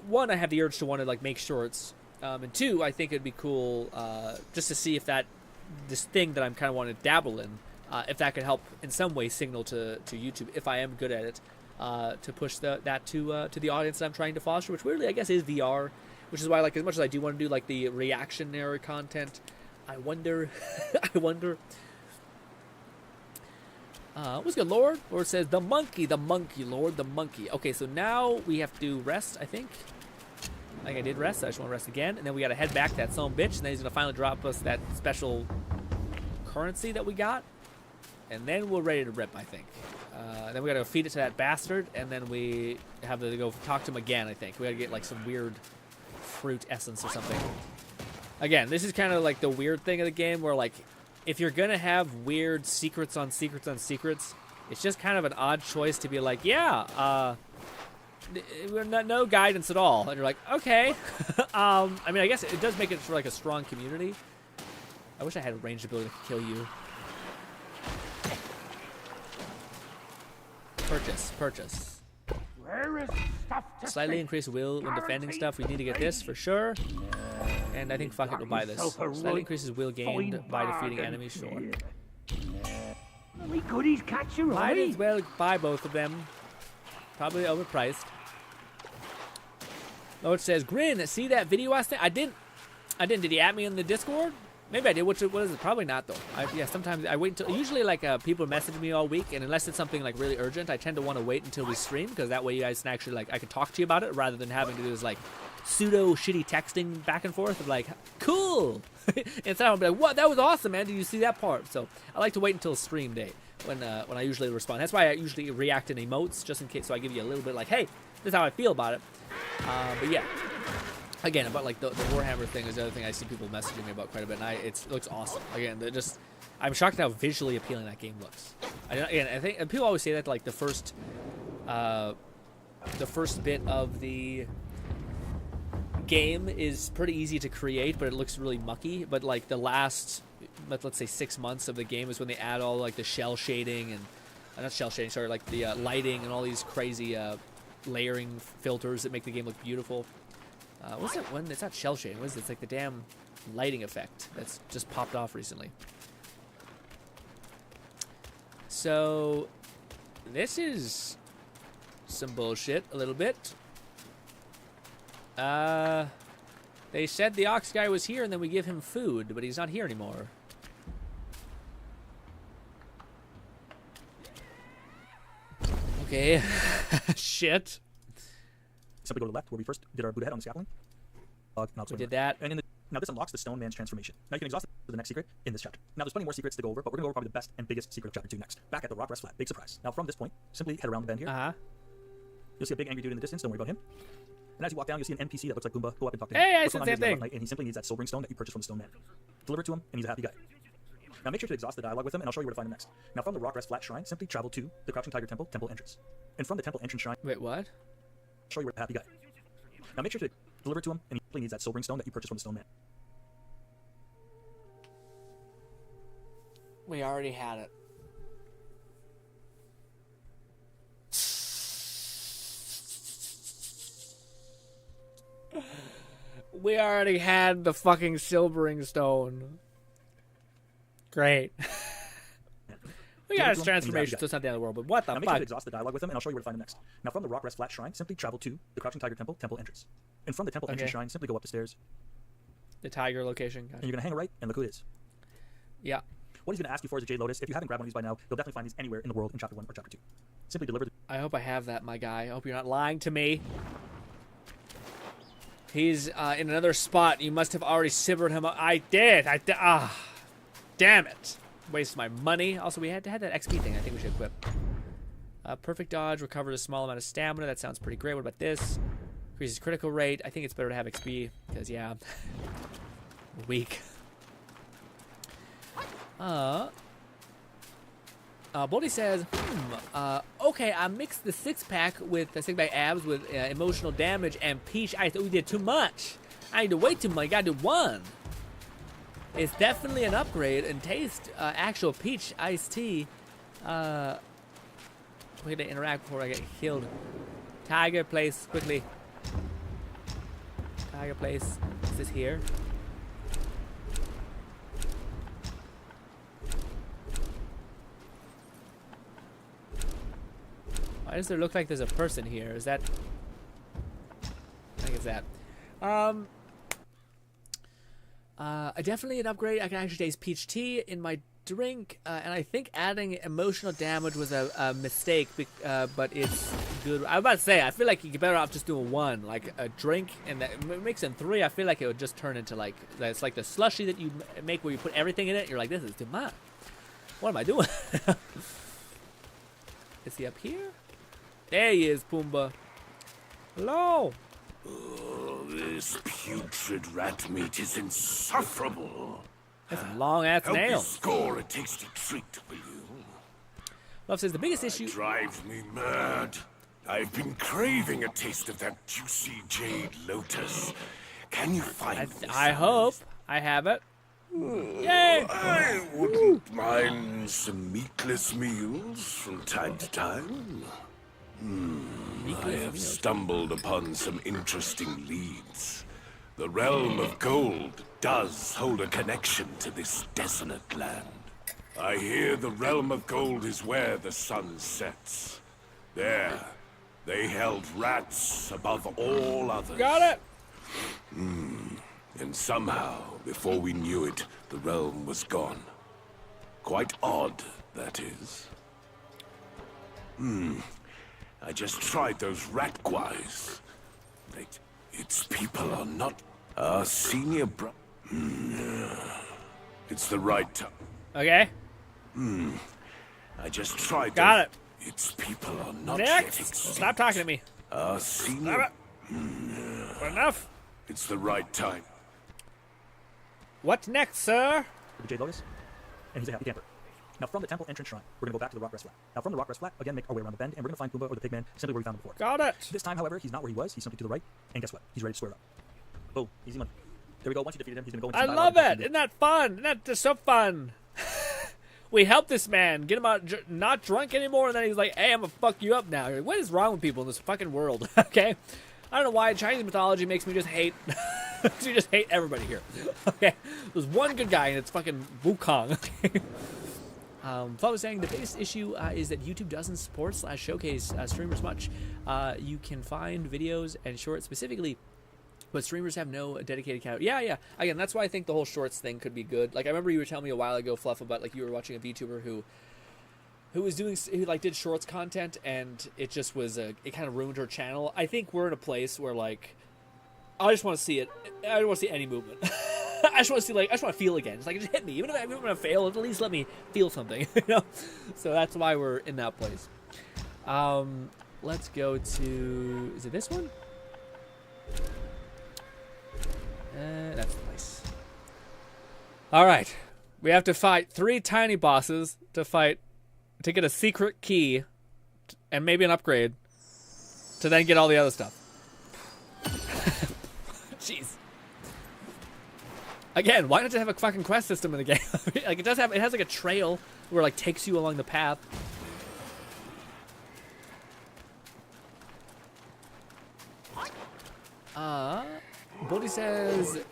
one, I have the urge to want to like make shorts. And two, I think it'd be cool just to see if this thing that I'm kind of wanting to dabble in, if that could help in some way signal to YouTube, if I am good at it, to push that to the audience that I'm trying to foster, which weirdly I guess is VR, which is why like as much as I do want to do like the reactionary content, I wonder. What's good, Lord? Lord says, the monkey, Lord, the monkey. Okay, so now we have to rest, I think. Like I did rest, so I just want to rest again. And then we got to head back to that son of a bitch, and then he's going to finally drop us that special currency that we got. And then we're ready to rip, I think. Then we got to feed it to that bastard, and then we have to go talk to him again, I think. We got to get like some weird fruit essence or something. Again, this is kind of like the weird thing of the game where like, if you're going to have weird secrets on secrets on secrets, it's just kind of an odd choice to be like, yeah, no guidance at all. And you're like, okay. I mean, I guess it does make it for like a strong community. I wish I had a ranged ability to kill you. Purchase. Where is stuff to Slightly increase will when defending stuff. We need to get this for sure. And I think fuck it, we'll buy this. Slightly increases will gained by defeating enemies, sure. We goodies catch your Might eye. as well buy both of them. Probably overpriced. Lord says, Grin, see that video I sent? I didn't. Did he at me in the Discord? Maybe I did. What is it? Probably not, though. Yeah, sometimes I wait until... Usually, like, people message me all week, and unless it's something, like, really urgent, I tend to want to wait until we stream, because that way you guys can actually, like, I can talk to you about it, rather than having to do this, like, pseudo-shitty texting back and forth of, like, cool! Instead, I'll be like, what? That was awesome, man. Did you see that part? So, I like to wait until stream day when I usually respond. That's why I usually react in emotes, just in case, so I give you a little bit, like, hey, this is how I feel about it. But, yeah. Again, about like the Warhammer thing is the other thing I see people messaging me about quite a bit, and it looks awesome. Again, I'm shocked at how visually appealing that game looks. I think and people always say that like the first bit of the game is pretty easy to create, but it looks really mucky. But like the last, let's say 6 months of the game is when they add all like the shell shading and not shell shading, sorry, like the lighting and all these crazy layering filters that make the game look beautiful. What's that one? It's not shell shading. What is it? It's like the damn lighting effect that's just popped off recently. So, this is some bullshit a little bit. They said the ox guy was here and then we give him food, but he's not here anymore. Okay. Shit. Simply go to the left where we first did our Buddha head on the scaffolding. We did that. And now this unlocks the Stone Man's transformation. Now you can exhaust the next secret in this chapter. Now there's plenty more secrets to go over, but we're going to go over probably the best and biggest secret of chapter 2 next. Back at the Rock Rest Flat. Big surprise. Now from this point, simply head around the bend here. You'll see a big angry dude in the distance. Don't worry about him. And as you walk down, you'll see an NPC that looks like Goomba. Go up and talk to him. Hey, I said the same thing. And he simply needs that Sobering Stone that you purchased from the Stone Man. Deliver it to him, and he's a happy guy. Now make sure to exhaust the dialogue with him, and I'll show you where to find him next. Now from the Rock Rest Flat Shrine, simply travel to the Crouching Tiger Temple entrance. And from the temple entrance shrine... Wait, what? I'll show you where the happy guy. Now make sure to deliver it to him, and he simply needs that Sobering Stone that you purchased from the Stone Man. We already had it. We already had the fucking Silvering Stone. Great. We got his transformation, so it's not the end of the world, but what the fuck? Make sure to exhaust the dialogue with him, and I'll show you where to find him next. Now from the Rock Rest Flat Shrine, simply travel to the Crouching Tiger Temple entrance. And from the temple entrance shrine, simply go up the stairs. The tiger location. Gotcha. And you're going to hang a right, and look who it is. Yeah. What he's going to ask you for is a Jade Lotus. If you haven't grabbed one of these by now, you'll definitely find these anywhere in the world in Chapter 1 or Chapter 2. Simply deliver the... I hope I have that, my guy. I hope you're not lying to me. He's in another spot. You must have already shivered him up. I did. Damn it. Waste my money. Also, we had that XP thing I think we should equip. Perfect dodge. Recovers a small amount of stamina. That sounds pretty great. What about this? Increases critical rate. I think it's better to have XP because, yeah, weak. Boldy says, okay, I mixed the six-pack with the six-pack abs with emotional damage and peach ice. Oh, we did too much. I need to wait too much. I gotta do one. It's definitely an upgrade in taste. Actual peach iced tea. We're gonna interact before I get killed. Tiger place, quickly. Tiger place. Is this here? Why does there look like there's a person here? Is that... I think it's that. Definitely an upgrade. I can actually taste peach tea in my drink, and I think adding emotional damage was a mistake, but it's good. I was about to say, I feel like you're better off just doing one, like a drink, and that mixing three, I feel like it would just turn into like, it's like the slushy that you make where you put everything in it. You're like, this is too much. What am I doing? Is he up here? There he is, Pumbaa. Hello. Oh, this putrid rat meat is insufferable. That's a long-ass Help me nail. score a tasty treat, will you? Love says the biggest issue... Drives me mad. I've been craving a taste of that juicy jade lotus. Can you find me I hope I have it. Yay! I wouldn't mind some meatless meals from time to time. I have stumbled upon some interesting leads. The realm of gold does hold a connection to this desolate land. I hear the realm of gold is where the sun sets. There, they held rats above all others. Got it! And somehow, before we knew it, the realm was gone. Quite odd, that is. I just tried those rat guys. Its people are not our senior bro... It's the right time. Okay. I just tried Got those... it. Its people are not Next! yet extinct. Stop talking to me. Our senior... Enough. It's the right time. What next, sir? The Jade Lotus, and he's a happy camper. Now from the temple entrance shrine, we're going to go back to the rock rest flat. Now from the rock rest flat, again make our way around the bend, and we're going to find Pumbaa or the pigman simply where we found him before. Got it. This time, however, he's not where he was. He's simply to the right, and guess what? He's ready to square up. Boom, easy money. There we go. Once you defeated him, he's going to go into I some love dialogue it. Isn't that fun? Isn't that just so fun? We helped this man get him out, not drunk anymore, and then he's like, "Hey, I'm gonna fuck you up now." You're like, what is wrong with people in this fucking world? Okay, I don't know why Chinese mythology makes me just hate. You just hate everybody here. Okay, there's one good guy, and it's fucking Wukong. Flo was saying the biggest issue is that YouTube doesn't support / showcase streamers much. You can find videos and shorts specifically, but streamers have no dedicated account. Yeah. Again, that's why I think the whole shorts thing could be good. Like I remember you were telling me a while ago, Fluff, about like you were watching a VTuber who did shorts content, and it just was it kind of ruined her channel. I think we're in a place where like I just want to see it. I don't want to see any movement. I just want to feel again. It's like, just hit me. Even if I'm going to fail, at least let me feel something, you know? So that's why we're in that place. Let's go to, is it this one? That's the place. All right. We have to fight 3 tiny bosses to get a secret key and maybe an upgrade to then get all the other stuff. Jeez. Again, why not have a fucking quest system in the game? Like it has like a trail where it like takes you along the path. Bodhi says,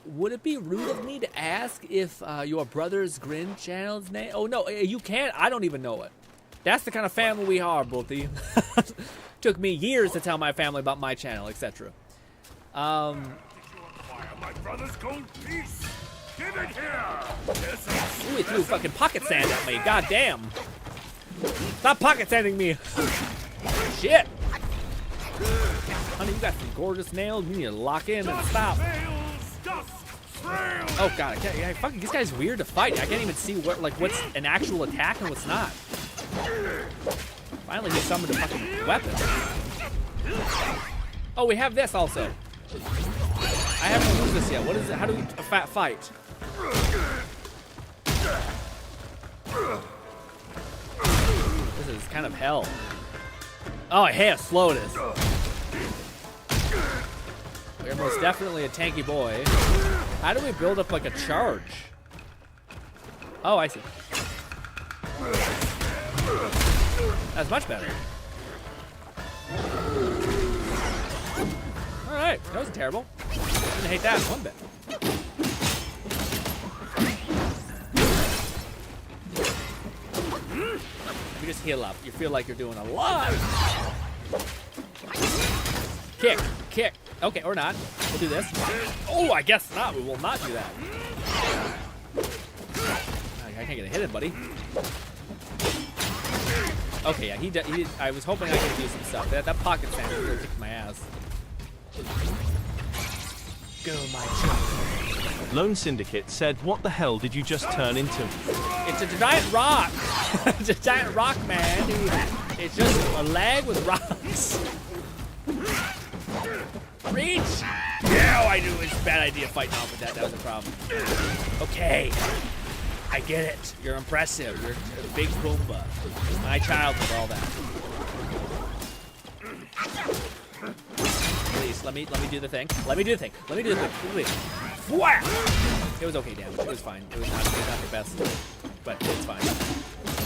would it be rude of me to ask if your brother's GRINN channel's name? Oh no, you can't. I don't even know it. That's the kind of family we are, Bodhi. Took me years to tell my family about my channel, etc. My brother's gold piece. Give it here. This is He threw fucking pocket sand at me. God damn. Stop pocket sanding me. Shit. Honey, you got some gorgeous nails. You need to lock in and stop. Oh god, I can't, fucking, this guy's weird to fight. I can't even see what's an actual attack and what's not. Finally, he summoned a fucking weapon. Oh, we have this also. I haven't used this yet. What is it? How do we fight? This is kind of hell. Oh, hey, how slow it is. We're most definitely a tanky boy. How do we build up like a charge? Oh, I see. That's much better. Alright, that wasn't terrible. Didn't hate that one bit. You just heal up. You feel like you're doing a lot. Kick, kick. Okay, or not. We'll do this. Oh, I guess not. We will not do that. I can't get a hit in, buddy. Okay, yeah, he did. I was hoping I could do some stuff. That pocket sand really kicked my ass. Go, my child. Lone Syndicate said, "What the hell did you just turn into?" It's a giant rock. It's a giant rock, man. It's just a leg with rocks. Reach! Yeah, I knew it was a bad idea fighting off with that. That was a problem. Okay. I get it. You're impressive. You're a big Pumbaa. My child with all that. Please, let me do the thing. Let me do the thing. Let me do the thing. Please. Whack! It was okay damage. It was fine. It was not the best, but it's fine.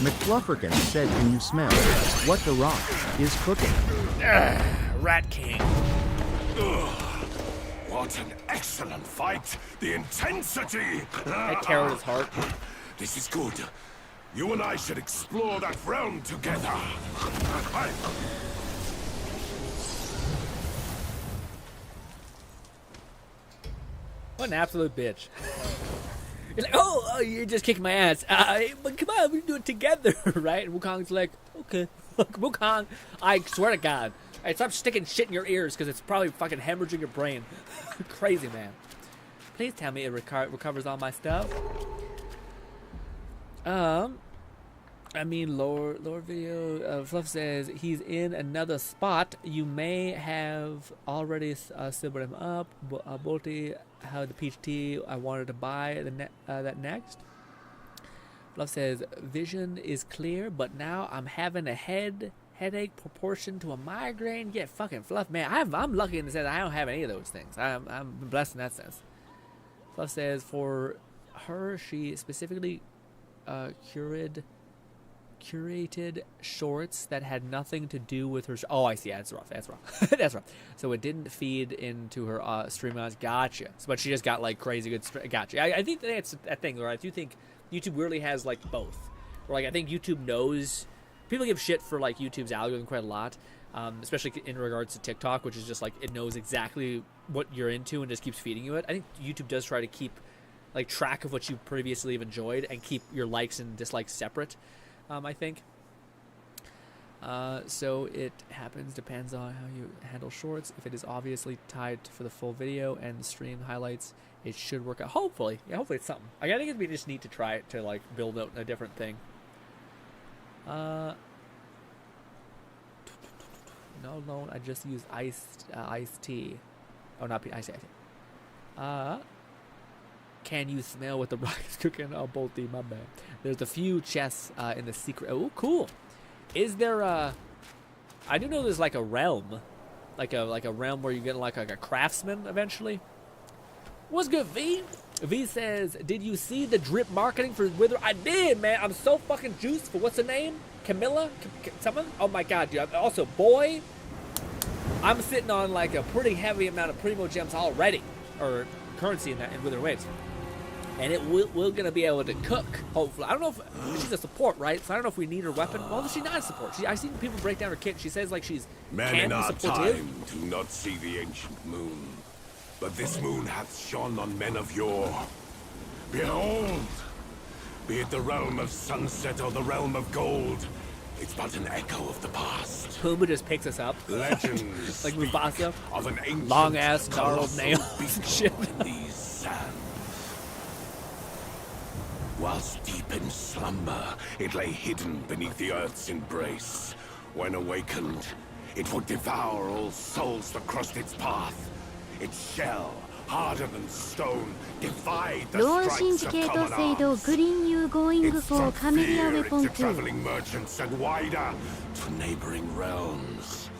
McFlufferkin said, can you smell what the rock is cooking? Rat King. What an excellent fight! The intensity! I tear his heart. This is good. You and I should explore that realm together. What an absolute bitch. You're like, oh, you're just kicking my ass. But come on, we can do it together, right? And Wukong's like, okay. Look, Wukong, I swear to God. Hey, stop sticking shit in your ears because it's probably fucking hemorrhaging your brain. Crazy, man. Please tell me it recovers all my stuff. I mean, lower video. Fluff says he's in another spot. You may have already sobered him up. Bolty, how the peach tea I wanted to buy that next. Fluff says vision is clear, but now I'm having a headache proportion to a migraine. Yeah, fucking Fluff, man. I'm lucky in the sense I don't have any of those things. I'm blessed in that sense. Fluff says for her, she specifically curated shorts that had nothing to do with her. Oh, I see. Yeah, that's rough. That's rough. That's rough. So it didn't feed into her stream ads. Gotcha. So, but she just got like crazy good. Gotcha. I think that's a thing, where I do think YouTube really has like both. Where like I think YouTube knows. People give shit for like YouTube's algorithm quite a lot, especially in regards to TikTok, which is just like it knows exactly what you're into and just keeps feeding you it. I think YouTube does try to keep like track of what you previously have enjoyed and keep your likes and dislikes separate. I think. So it depends on how you handle shorts. If it is obviously tied for the full video and the stream highlights, it should work out. Hopefully, yeah, hopefully it's something. I think it'd be just neat to try it to like build out a different thing. No, I just used iced tea. Oh, not iced tea. Can you smell what the rock is cooking? Oh, Bolty, my bad. There's a few chests in the secret. Oh, cool. Is there a? I do know there's like a realm, like a realm where you get like a craftsman eventually. What's good, V? V says, did you see the drip marketing for Wither? I did, man. I'm so fucking juiced for what's her name? Camilla? Someone? Oh my god, dude. Also, boy, I'm sitting on like a pretty heavy amount of primo gems already, or currency in Wither Waves. And we're gonna be able to cook, hopefully. I don't know if she's a support, right? So I don't know if we need her weapon. Well, she's not a support. I've seen people break down her kit. She says like she's Men can in be our supportive. time do not see the ancient moon, but this moon hath shone on men of yore. Behold, Be it the realm of sunset or the realm of gold, it's but an echo of the past. Pumbaa just picks us up. Legends like Mufasa. Of an ancient, long ass gnarled colossal nails and beast shit. in these sands. Whilst deep in slumber, it lay hidden beneath the earth's embrace. When awakened, it would devour all souls that crossed its path. Its shell, harder than stone, defied the ローンシン strikes ジ of ケート common 制度 arms. グリーン You Going It for struck カメリア fear ウェポン into 2 traveling merchants and wider to neighboring realms.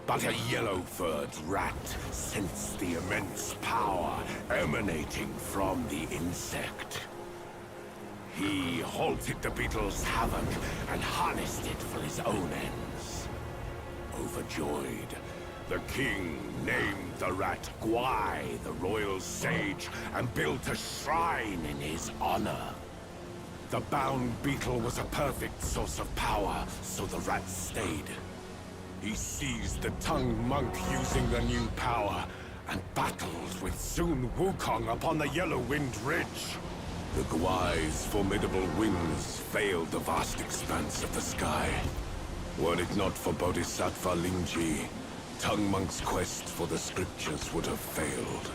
But a yellow-furred rat sensed the immense power emanating from the insect. He halted the beetle's havoc and harnessed it for his own ends. Overjoyed, the king named the rat Gwai, the royal sage, and built a shrine in his honor. The bound beetle was a perfect source of power, so the rat stayed. He seized the tongue monk using the new power, and battled with soon Wukong upon the Yellow Wind Ridge. The Gwai's formidable winds veiled the vast expanse of the sky. Were it not for Bodhisattva Lingji, Tongue Monk's quest for the scriptures would have failed.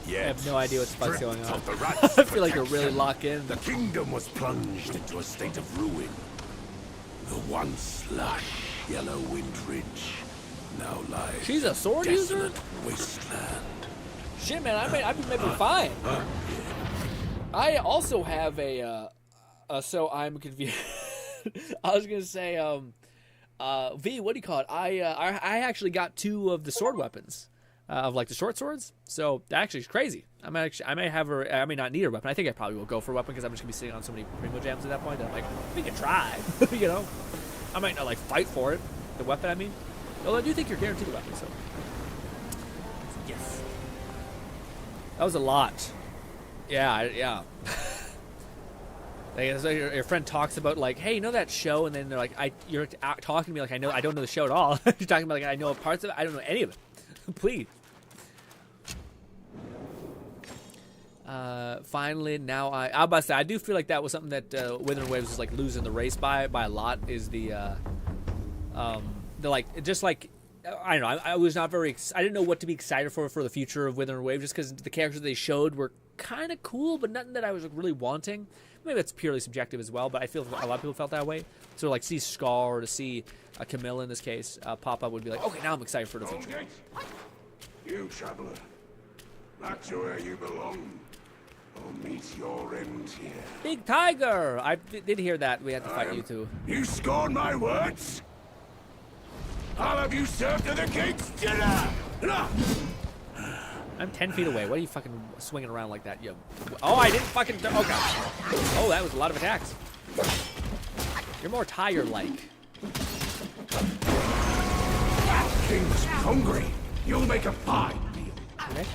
Yet, I have no idea what the fuck's going on. stripped of the rat's I feel like you're really protection, locked in. The kingdom was plunged into a state of ruin. The once lush Yellow Wind Ridge now lies She's a sword user? desolate wasteland. Shit, man, I may be fine. I also have a, so I'm confused. I was gonna say, V, what do you call it? I actually got 2 of the sword weapons, of like the short swords. So that actually is crazy. I may have her. I may not need her weapon. I think I probably will go for a weapon because I'm just gonna be sitting on so many primo gems at that point that I'm like, we can try. You know, I might not like fight for it. The weapon, I mean. Although I do think you're guaranteed a weapon. So yes, that was a lot. Yeah. Like, so your friend talks about like, hey, you know that show, and then they're like, you're talking to me like I don't know the show at all. You're talking about like I know parts of it. I don't know any of it. Please. Finally, now I'm about to say I do feel like that was something that Withering Waves was like losing the race by a lot. Is the like just like I don't know. I was not very. I didn't know what to be excited for the future of Withering Waves, just because the characters they showed were kind of cool, but nothing that I was really wanting. Maybe that's purely subjective as well, but I feel a lot of people felt that way. So like see Scar or to see Camilla in this case pop up would be like, okay, now I'm excited for the future. You traveler, that's where you belong. I'll meet your end here. Big Tiger! I did hear that. We had to fight you too. You scorn my words? I'll have you served to the king's dinner! I'm 10 feet away. What are you fucking swinging around like that? Yo. Oh, I didn't fucking... Oh, God. Oh, that was a lot of attacks. You're more Tiger-like. King's hungry. You'll make a pie.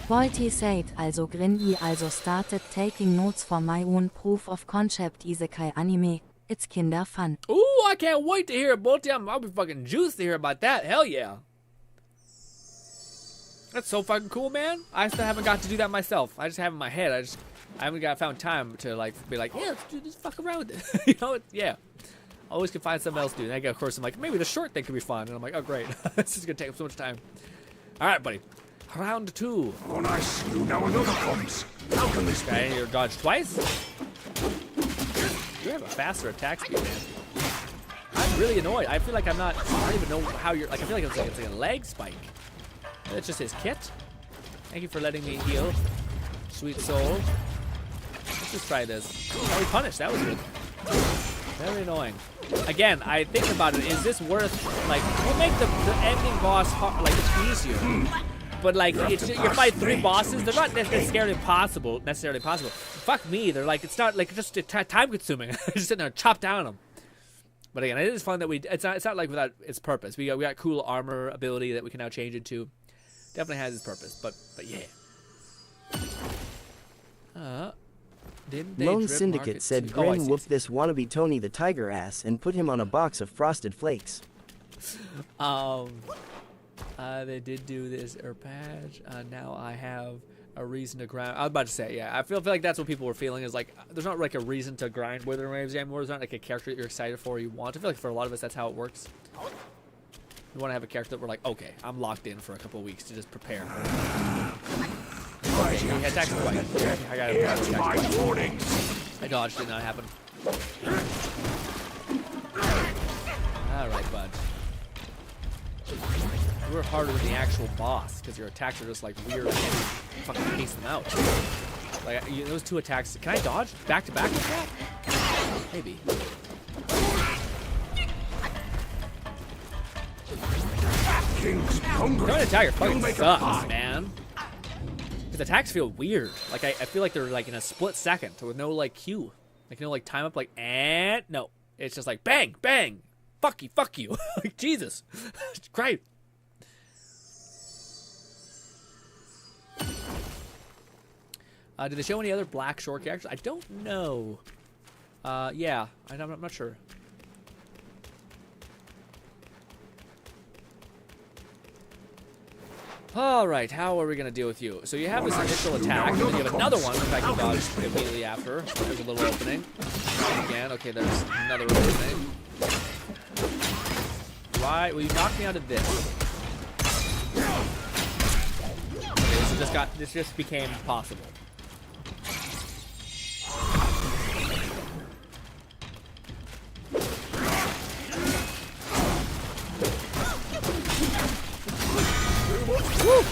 Volty said, also GRINN also started taking notes for my own proof of concept isekai anime. It's kinda fun. Ooh, I can't wait to hear it, Bolty. I'll be fucking juiced to hear about that. Hell yeah. That's so fucking cool, man. I still haven't got to do that myself. I just have it in my head. I haven't found time to like be like, yeah, let's do this, fuck around with it. You know, yeah. Always can find something else to do. And of course, I'm like, maybe the short thing could be fun. And I'm like, oh, great. This is going to take up so much time. All right, buddy. Round 2. Oh, I see you now another comes. How can this be? Okay, you're dodged twice. You have a faster attack speed, man. I'm really annoyed. I feel like I don't even know how you're, like, I feel like it's like a leg spike. That's just his kit. Thank you for letting me heal. Sweet soul. Let's just try this. Oh, we punished. That was good. Very annoying. Again, I think about it. Is this worth, like, we'll make the ending boss hard, like, easier. But, like, you're fighting 3 bosses. They're not necessarily possible. Fuck me. They're like, it's not, like, just time consuming. Just sitting there and chop down them. But again, it is fun that it's not like without its purpose. We got cool armor ability that we can now change into. Definitely has its purpose, but yeah. Lone Syndicate said GRINN whooped this wannabe Tony the Tiger ass and put him on a box of Frosted Flakes. They did do this patch. Now I have A reason to grind. I was about to say, yeah. I feel like that's what people were feeling is like, there's not like a reason to grind Withering Waves anymore. There's not like a character that you're excited for or you want. I feel like for a lot of us, that's how it works. We want to have a character that we're like, okay, I'm locked in for a couple of weeks to just prepare. Okay, he attacks twice. I got him. I dodged, did not happen. Alright, bud. You were harder than the actual boss because your attacks are just like weird and fucking pace them out. Like those 2 attacks. Can I dodge back to back with that? Maybe. Trying to attack your fucking sucks, man. His attacks feel weird. Like I feel like they're like in a split second with no like cue. Like no like time up like and no. It's just like bang, bang, fuck you. Like Jesus. It's great. Did they show any other black short characters? I don't know. Yeah, I'm not sure. Alright, how are we going to deal with you? So you have this initial attack, and then you have another one, which I can dodge immediately after. There's a little opening. Again, okay, there's another opening. Why? Well, you knocked me out of this. Okay, this just became possible. Woo!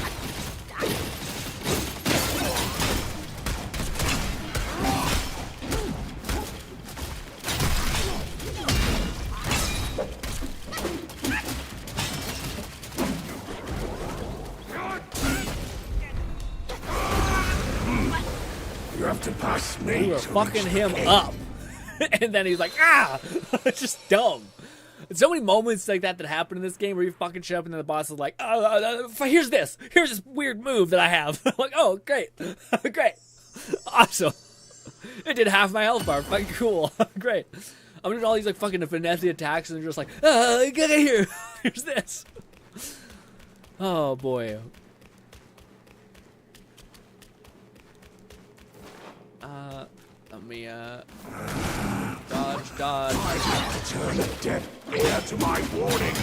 You have to pass me. We were fucking him up. And then he's like, ah! It's just dumb. So many moments like that happen in this game where you fucking shit up and then the boss is like, here's this weird move that I have. I'm like, oh, great. Great. Awesome. It did half my health bar. Fucking cool. Great. I'm doing all these like fucking finesse attacks and they're just like, get in here. Here's this. Oh, boy. Let me, dodge. I have to turn a deaf ear to my warning.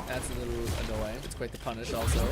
That's a little annoying. It's quite the punish also.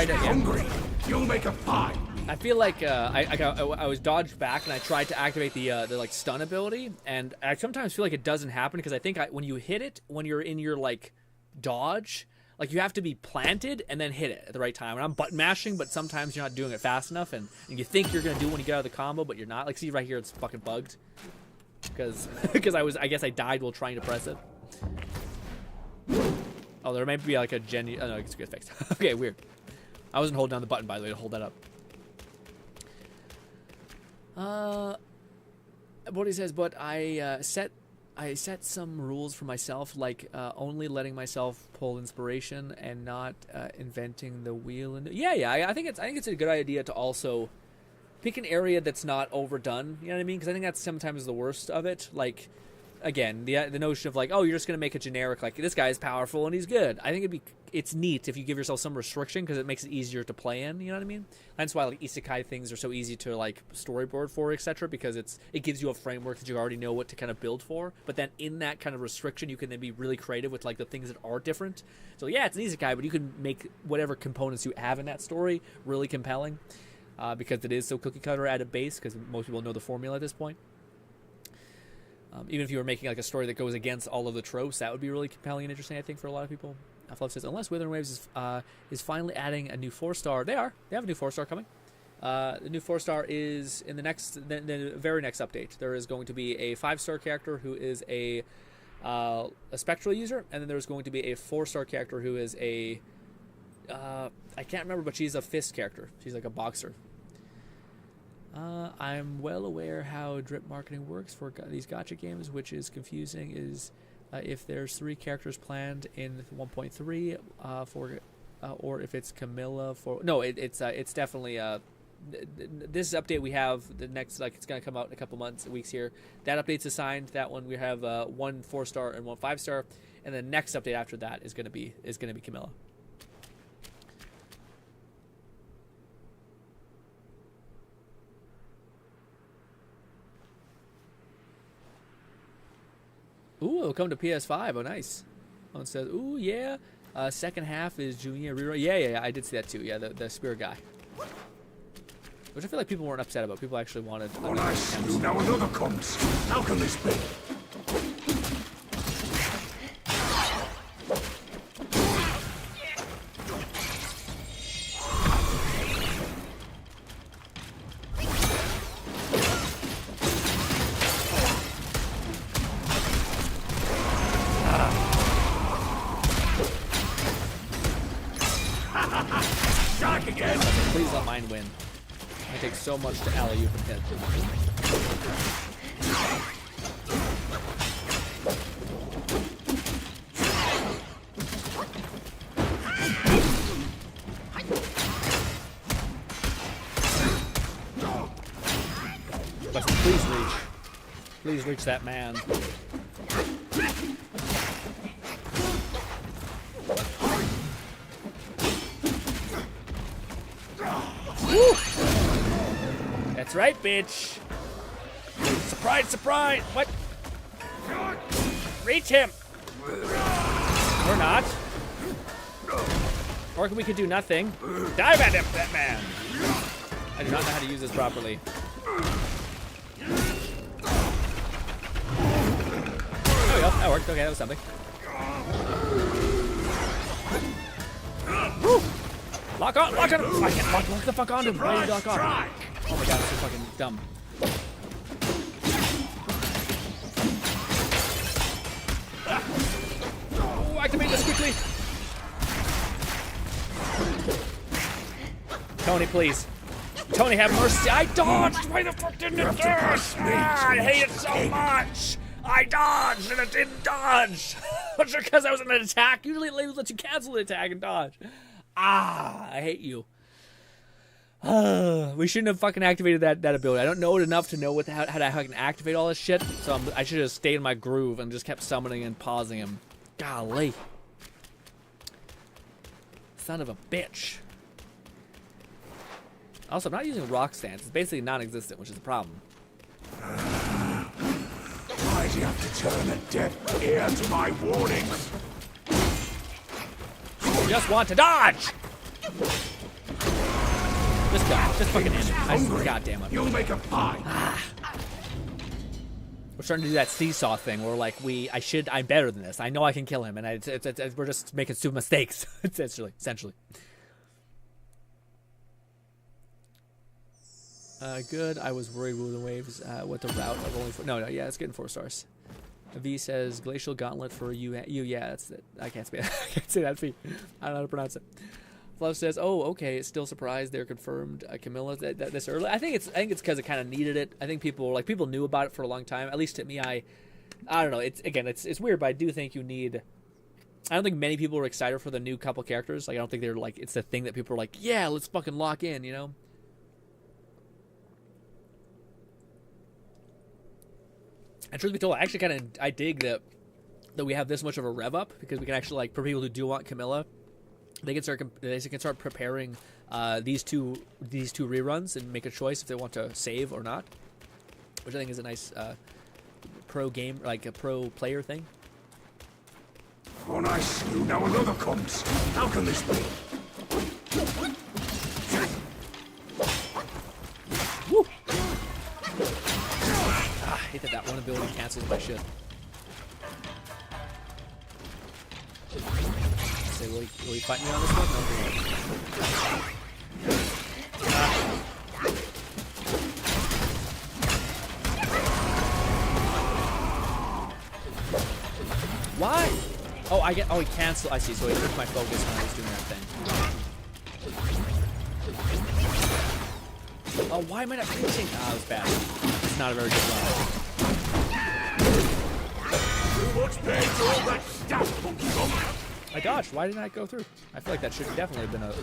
Hungry, you'll make a pie. I feel like I was dodged back and I tried to activate the like stun ability, and I sometimes feel like it doesn't happen because I think when you hit it when you're in your like dodge, like you have to be planted and then hit it at the right time. And I'm button mashing, but sometimes you're not doing it fast enough, and you think you're gonna do it when you get out of the combo, but you're not. Like see right here, it's fucking bugged because I guess I died while trying to press it. Oh, there might be like a oh no, it's good fixed. Okay, weird. I wasn't holding down the button, by the way, to hold that up. Bodhi says, but I set some rules for myself, like only letting myself pull inspiration and not inventing the wheel. And I think it's a good idea to also pick an area that's not overdone. You know what I mean? Because I think that's sometimes the worst of it. Like, again, the notion of like, oh, you're just gonna make a generic like this guy's powerful and he's good. I think it's neat if you give yourself some restriction because it makes it easier to play in. You know what I mean? That's why like isekai things are so easy to like storyboard for, etc. Because it gives you a framework that you already know what to kind of build for. But then in that kind of restriction, you can then be really creative with like the things that are different. So yeah, it's an isekai, but you can make whatever components you have in that story really compelling because it is so cookie cutter at a base. Because most people know the formula at this point. Even if you were making like a story that goes against all of the tropes, that would be really compelling and interesting, I think, for a lot of people. Fluff says, unless Withering Waves is finally adding a new 4-star. They have a new 4-star coming. The new 4-star is in the very next update. There is going to be a 5-star character who is a spectral user, and then there's going to be a 4-star character who is a I can't remember, but she's a fist character. She's like a boxer. I'm well aware how drip marketing works for these gacha games, which is confusing. Is if there's 3 characters planned in 1.3 or if it's Camilla for it's definitely this update we have the next it's gonna come out in a couple weeks here. That update's assigned. That one we have 1 4-star and 1 5-star, and the next update after that is gonna be Camilla. Ooh, it'll come to PS5. Oh, nice. One says, ooh, yeah. Second half is Junior rerun. Yeah. I did see that too. Yeah, the spear guy. Which I feel like people weren't upset about. People actually wanted. Oh, nice. Now another comes. How can this be? Please let mine win. It takes so much to alley you from hit. But please reach. Please reach that man. Woo! That's right, bitch. Surprise, surprise. What? Reach him. Or not. Or we could do nothing. Dive at him, that man. I do not know how to use this properly. There we go. That worked. Okay, that was something. Woo! Lock on! Lock on! I can't lock the fuck on him. Why did you lock on? Oh my god, I'm so fucking dumb. Oh, activate this quickly! Tony, please. Tony, have mercy. I dodged! Why the fuck didn't it dodge? I hate it so much! I dodged and it didn't dodge! Was it because I was in an attack? Usually it lets you cancel the attack and dodge. I hate you. We shouldn't have fucking activated that ability. I don't know it enough to know how to fucking activate all this shit, so I should have stayed in my groove and just kept summoning and pausing him. Golly. Son of a bitch. Also, I'm not using rock stance. It's basically non-existent, which is a problem. Why do you have to turn a deaf ear to my warnings? Just want to dodge! Just go. Just fucking end it. I swear, goddamn it. You'll make a pie. We're starting to do that seesaw thing where, like, I'm better than this. I know I can kill him, and we're just making stupid mistakes, essentially. Good. I was worried with the waves. What the route of only 4. No, yeah, it's getting 4 stars. V says Glacial Gauntlet for you. Yeah, that's it. I can't say that. V. I don't know how to pronounce it. Fluff says, "Oh, okay. It's still surprised they're confirmed Camilla this early. I think it's because it kind of needed it. I think people knew about it for a long time. At least to me, I don't know. It's weird, but I do think you need. I don't think many people are excited for the new couple characters. Like I don't think they're like it's the thing that people are like, yeah, let's fucking lock in, you know." And truth be told, I actually I dig that we have this much of a rev up because we can actually like for people who do want Camilla, they can start preparing these two reruns and make a choice if they want to save or not, which I think is a nice pro game like a pro player thing. Oh, nice. Now another comes. How can this be? Woo! I hate that one ability cancels my shit. Say, will you fight me on this one? Why? Oh, he canceled. I see. So he took my focus when I was doing that thing. Oh, why am I not pinching? Ah, that was bad. It's not a very good run. I dodged. Why didn't I go through? I feel like that should definitely have been a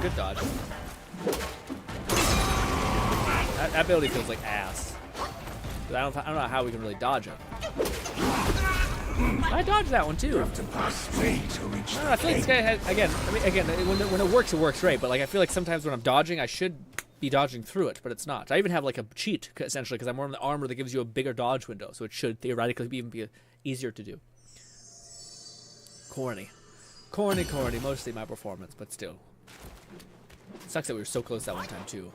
good dodge. That ability feels like ass. But I don't know how we can really dodge it. I dodged that one too. I feel like this guy has, again, when it works great. But like, I feel like sometimes when I'm dodging, I should be dodging through it, but it's not. I even have like a cheat essentially because I'm wearing the armor that gives you a bigger dodge window, so it should theoretically even be easier to do. Corny, mostly my performance, but still. It sucks that we were so close that one time too.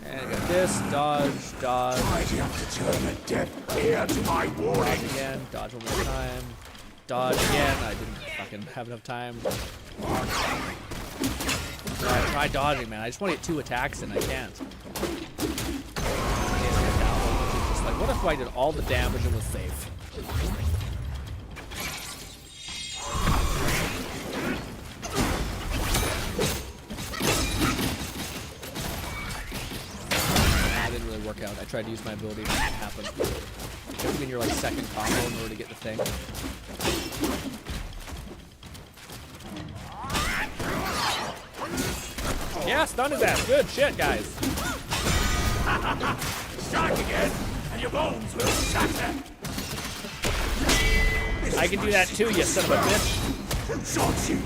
And I got this, dodge. Why'd you have to turn a deaf ear to my warning? Dodge again, dodge one more time. Dodge again, I didn't fucking have enough time. Try dodging, man. I just want to get 2 attacks and I can't. Just like, what if I did all the damage and was safe? Work out. I tried to use my ability to make it happen. You have to be in your like second combo in order to get the thing. Yeah, stun his ass. Good shit, guys. Strike again, and your bones will shatter. I can do that too, you son of a bitch. Shot you.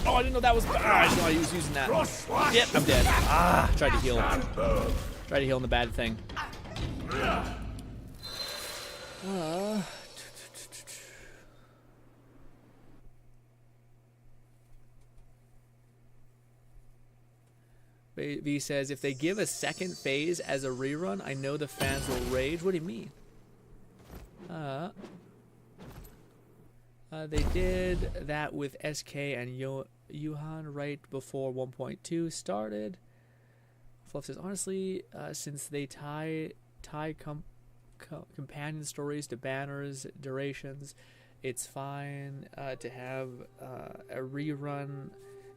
Oh, I didn't know that was. I didn't know he was using that. Yep, I'm dead. Ah, tried to heal. Tried to heal in the bad thing. V says, if they give a second phase as a rerun, I know the fans will rage. What do you mean? They did that with SK and Yuhan right before 1.2 started. Fluff says, honestly, since they tie companion stories to banners, durations, it's fine to have a rerun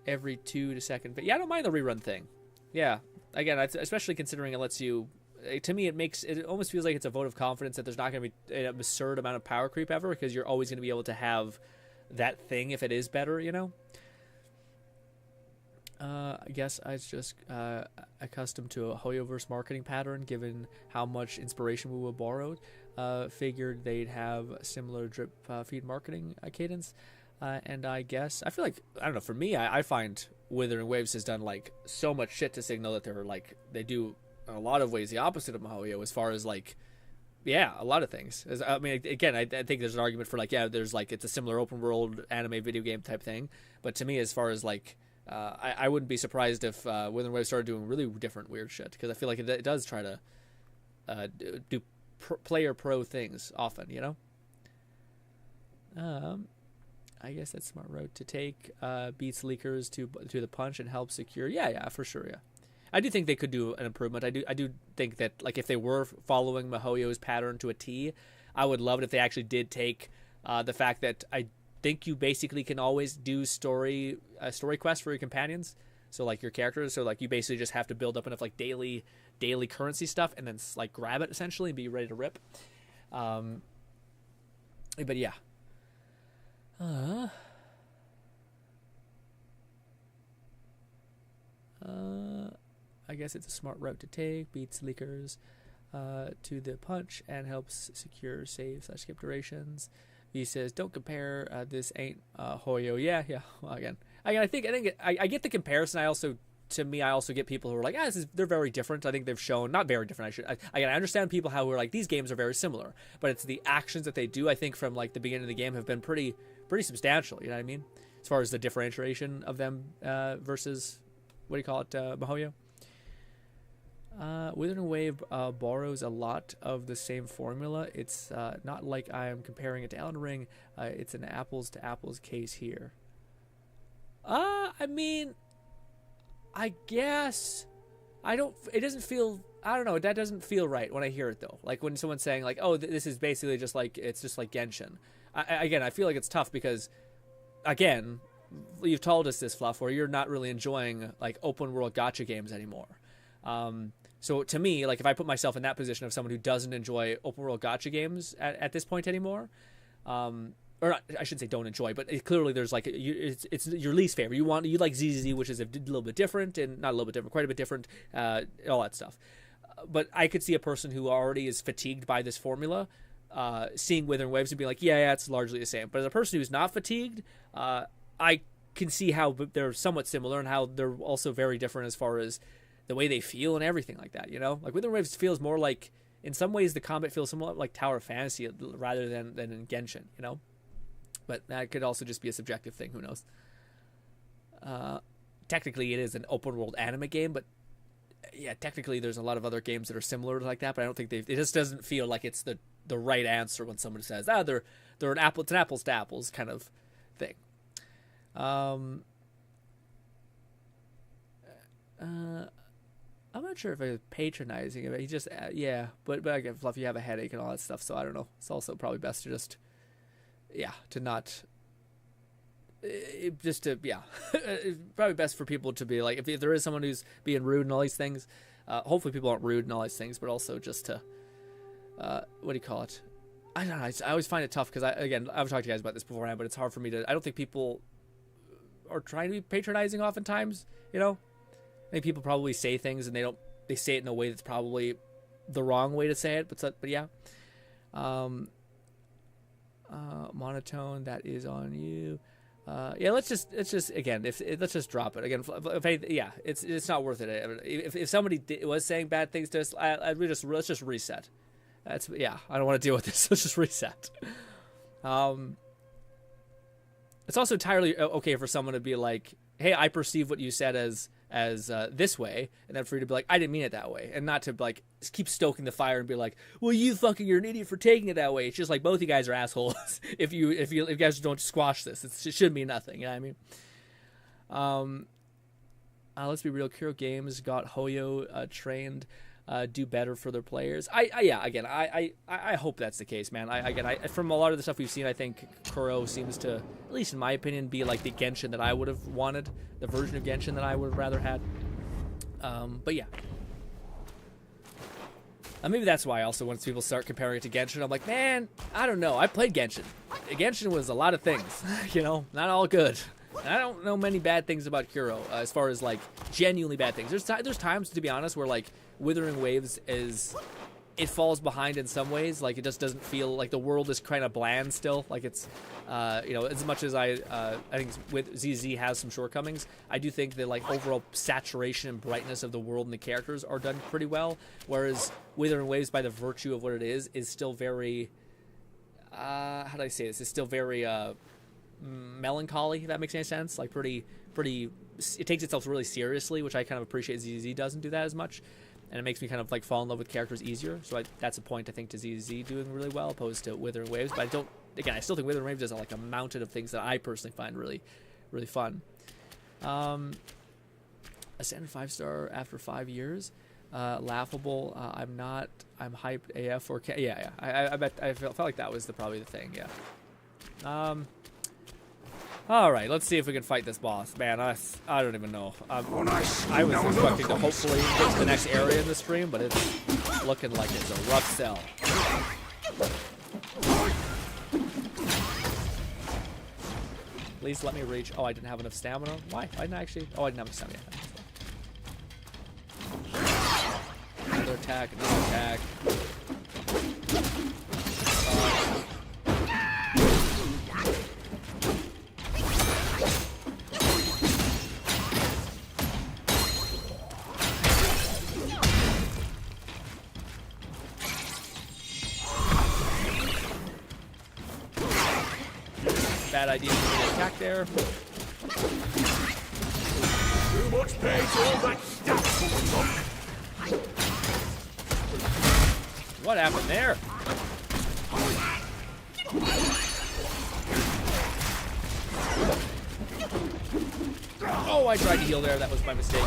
every 2 to second. But yeah, I don't mind the rerun thing. Yeah, again, especially considering it lets you. To me, it almost feels like it's a vote of confidence that there's not going to be an absurd amount of power creep ever, because you're always going to be able to have that thing if it is better, you know? I guess I was just accustomed to a Hoyoverse marketing pattern, given how much inspiration we were borrowed. Figured they'd have a similar drip feed marketing cadence. And I guess, I feel like, I don't know, for me, I find Withering Waves has done like so much shit to signal that they're like, they do in a lot of ways the opposite of MiHoYo as far as like, yeah, a lot of things. I mean, again, I think there's an argument for like, yeah, there's like, it's a similar open world anime video game type thing. But to me, as far as like, I wouldn't be surprised if Withering Waves started doing really different weird shit, because I feel like it does try to do player pro things often, you know? I guess that's a smart route to take. Beats leakers to the punch and help secure. Yeah, for sure, yeah. I do think they could do an improvement. I do think that like if they were following MiHoYo's pattern to a T, I would love it if they actually did take the fact that I think you basically can always do story quests for your companions. So like your characters, so like you basically just have to build up enough like daily currency stuff and then like grab it essentially and be ready to rip. But yeah. I guess it's a smart route to take. Beats leakers to the punch and helps secure save / skip durations. He says, "Don't compare. This ain't Hoyo." Yeah. Well, again, I think I get the comparison. I also get people who are like, they're very different. I think they've shown not very different. I understand people who are like, these games are very similar, but it's the actions that they do. I think from like the beginning of the game have been pretty substantial. You know what I mean? As far as the differentiation of them versus what do you call it, MiHoYo. Withering Wave borrows a lot of the same formula. It's not like I am comparing it to Elden Ring. It's an apples to apples case here. I mean, I guess it doesn't feel, I don't know, that doesn't feel right when I hear it though. Like when someone's saying like, oh, this is basically just like, it's just like Genshin. Again, I feel like it's tough because, again, you've told us this, Fluff, where you're not really enjoying like open world gacha games anymore. So to me, like if I put myself in that position of someone who doesn't enjoy open world gacha games at this point anymore, or not, I shouldn't say don't enjoy, but clearly there's like it's your least favorite. You like ZZZ, which is a little bit different, and not a little bit different, quite a bit different, all that stuff. But I could see a person who already is fatigued by this formula, seeing Withering Waves and be like, yeah, it's largely the same. But as a person who's not fatigued, I can see how they're somewhat similar and how they're also very different as far as the way they feel and everything like that, you know? Like Withering Waves feels more like, in some ways the combat feels somewhat like Tower of Fantasy rather than in Genshin, you know? But that could also just be a subjective thing, who knows? Technically it is an open world anime game, but yeah, technically there's a lot of other games that are similar like that, but I don't think it just doesn't feel like it's the right answer when someone says, they're an apples to apples kind of thing. I'm not sure if I'm patronizing it. He just, yeah, but again, Fluff, you have a headache and all that stuff, so I don't know. It's also probably best to just, to not, probably best for people to be like, if there is someone who's being rude and all these things, hopefully people aren't rude and all these things, but also just to, what do you call it? I don't know. I always find it tough because I've talked to you guys about this beforehand, but it's hard for me to, I don't think people are trying to be patronizing oftentimes, you know? I think people probably say things and they say it in a way that's probably the wrong way to say it, but yeah. Monotone, that is on you. Let's just again, let's just drop it again. It's not worth it. If somebody was saying bad things to us, let's just reset. I don't want to deal with this. Let's just reset. It's also entirely okay for someone to be like, hey, I perceive what you said as this way, and then for you to be like, I didn't mean it that way, and not to like keep stoking the fire and be like, well, you're an idiot for taking it that way. It's just like both you guys are assholes. if you guys don't squash this, it should mean nothing. You know what I mean? Let's be real. Kuro Games got Hoyo trained. Do better for their players. I hope that's the case, man. From a lot of the stuff we've seen, I think Kuro seems to, at least in my opinion, be like the Genshin that I would have wanted, the version of Genshin that I would have rather had. But yeah. Maybe that's why also once people start comparing it to Genshin, I'm like, man, I don't know. I played Genshin. Genshin was a lot of things, you know, not all good. I don't know many bad things about Kuro as far as like genuinely bad things. There's times, to be honest, where like Withering Waves it falls behind in some ways. Like it just doesn't feel like the world is kind of bland still. Like it's, as much as I think with ZZ has some shortcomings, I do think that like overall saturation and brightness of the world and the characters are done pretty well. Whereas Withering Waves, by the virtue of what it is still very, how do I say this? It's still very melancholy, if that makes any sense. Like pretty, it takes itself really seriously, which I kind of appreciate. ZZ doesn't do that as much. And it makes me kind of like fall in love with characters easier. So that's a point I think to ZZ doing really well, opposed to Withering Waves. But I still think Withering Waves does like a mountain of things that I personally find really, really fun. Ascended 5-star after 5 years. Laughable. I'm hyped AF or I bet I felt like that was probably the thing. Yeah. All right, let's see if we can fight this boss. Man, I don't even know. I was expecting to hopefully get to the next area in the stream, but it's looking like it's a rough sell. Please let me reach. Oh, I didn't have enough stamina. Why? I didn't actually. Oh, I didn't have enough stamina. Another attack. Another attack. Bad idea for the attack there. Too much pain to all that stuff. What happened there? Oh, I tried to heal there. That was my mistake.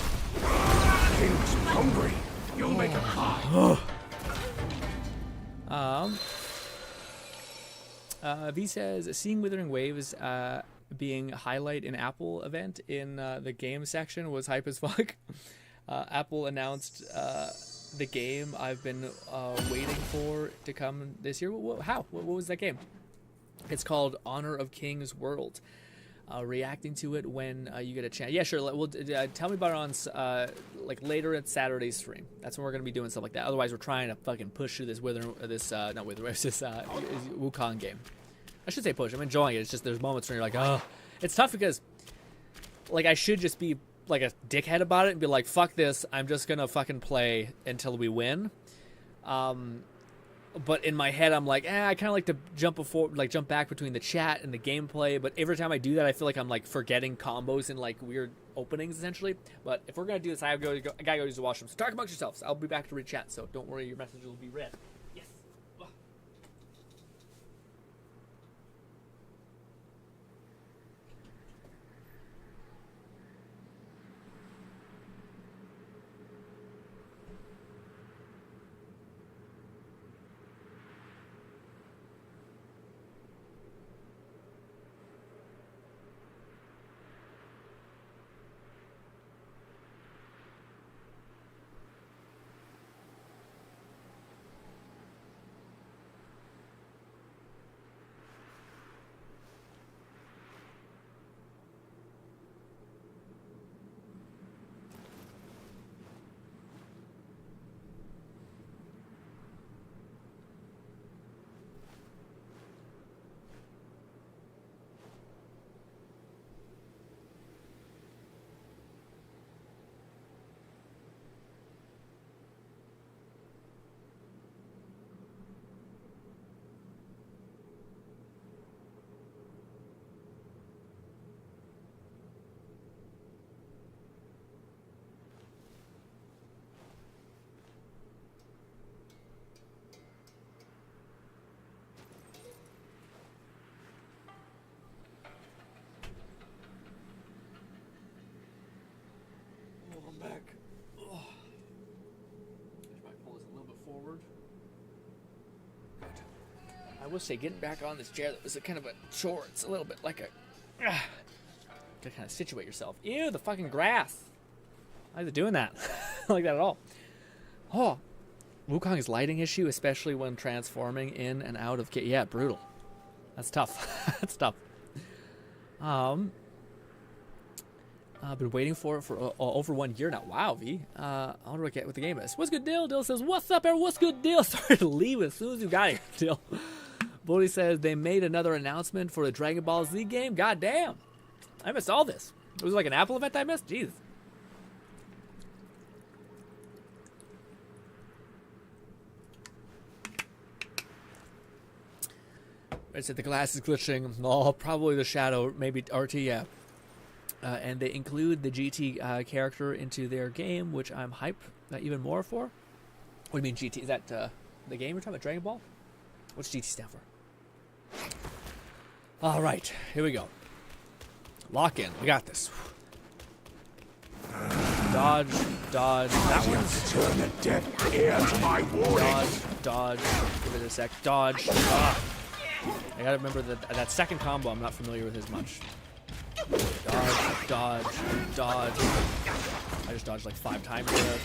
King's hungry. You'll make a pie. V says, seeing Withering Waves being a highlight in Apple event in the game section was hype as fuck. Apple announced the game I've been waiting for to come this year. How? What was that game? It's called Honor of Kings World. Reacting to it when you get a chance. Yeah, sure. Well, tell me about it on like later at Saturday's stream. That's when we're gonna be doing stuff like that. Otherwise, we're trying to fucking push through this Wukong game. I should say push. I'm enjoying it. It's just there's moments where you're like, oh, it's tough because like I should just be like a dickhead about it and be like, fuck this. I'm just gonna fucking play until we win. But in my head, I'm like, I kind of like to jump back between the chat and the gameplay. But every time I do that, I feel like I'm like forgetting combos and like weird openings essentially. But if we're gonna do this, I gotta go use the washroom. So talk amongst yourselves. I'll be back to read chat. So don't worry, your messages will be read. Yes. Back. Oh. I might pull this a little bit forward. Good. I will say, getting back on this chair that was a kind of a chore. It's a little bit like a. To kind of situate yourself. Ew, the fucking grass. Why is it doing that? I don't like that at all. Oh, Wukong's lighting issue, especially when transforming in and out of. Yeah, brutal. That's tough. That's tough. I've been waiting for it for over 1 year now. Wow, V. I wonder what the game is. What's good, Dill? Dill says, what's up, everyone? What's good, Dill? Sorry to leave as soon as you got here, Dill. Bully says, they made another announcement for the Dragon Ball Z game. God damn. I missed all this. It was like an Apple event I missed? Jesus. I said the glass is glitching. Oh, probably the shadow. Maybe RT, yeah. And they include the GT character into their game, which I'm hyped even more for. What do you mean GT? Is that the game you're talking about, Dragon Ball? What's GT stand for? All right, here we go. Lock in. We got this. Dodge, dodge. That one's... Turn a deaf ear to my warning. Dodge. Give it a sec. Dodge. I gotta remember that second combo I'm not familiar with as much. Dodge. I just dodged like 5 times there.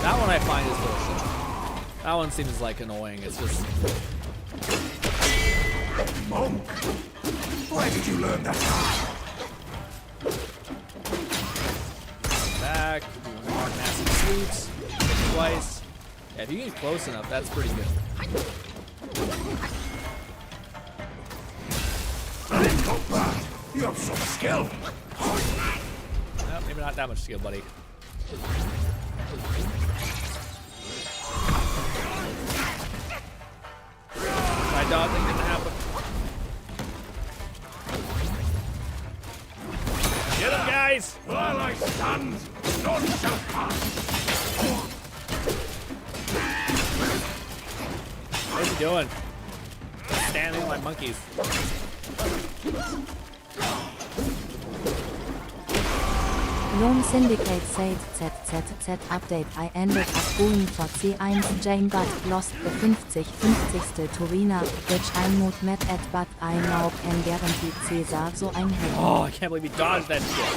That one I find is bullshit. That one seems like annoying. It's just... Monk! Where did you learn that? Back. Doing more massive sweeps. Twice. Yeah, if you get close enough, that's pretty good. You have some skill. Well, maybe not that much skill, buddy. My dog thing didn't happen. Get him, guys! While I stand, none shall pass. What's he doing? Standing on my monkeys. Lone Syndicate said ZZZ update I ended up going for C1 Jane but lost the 50 Turina, which I'm not mad at but I now can guarantee Caesar so ein Held. Oh, I can't believe he dodged that shit.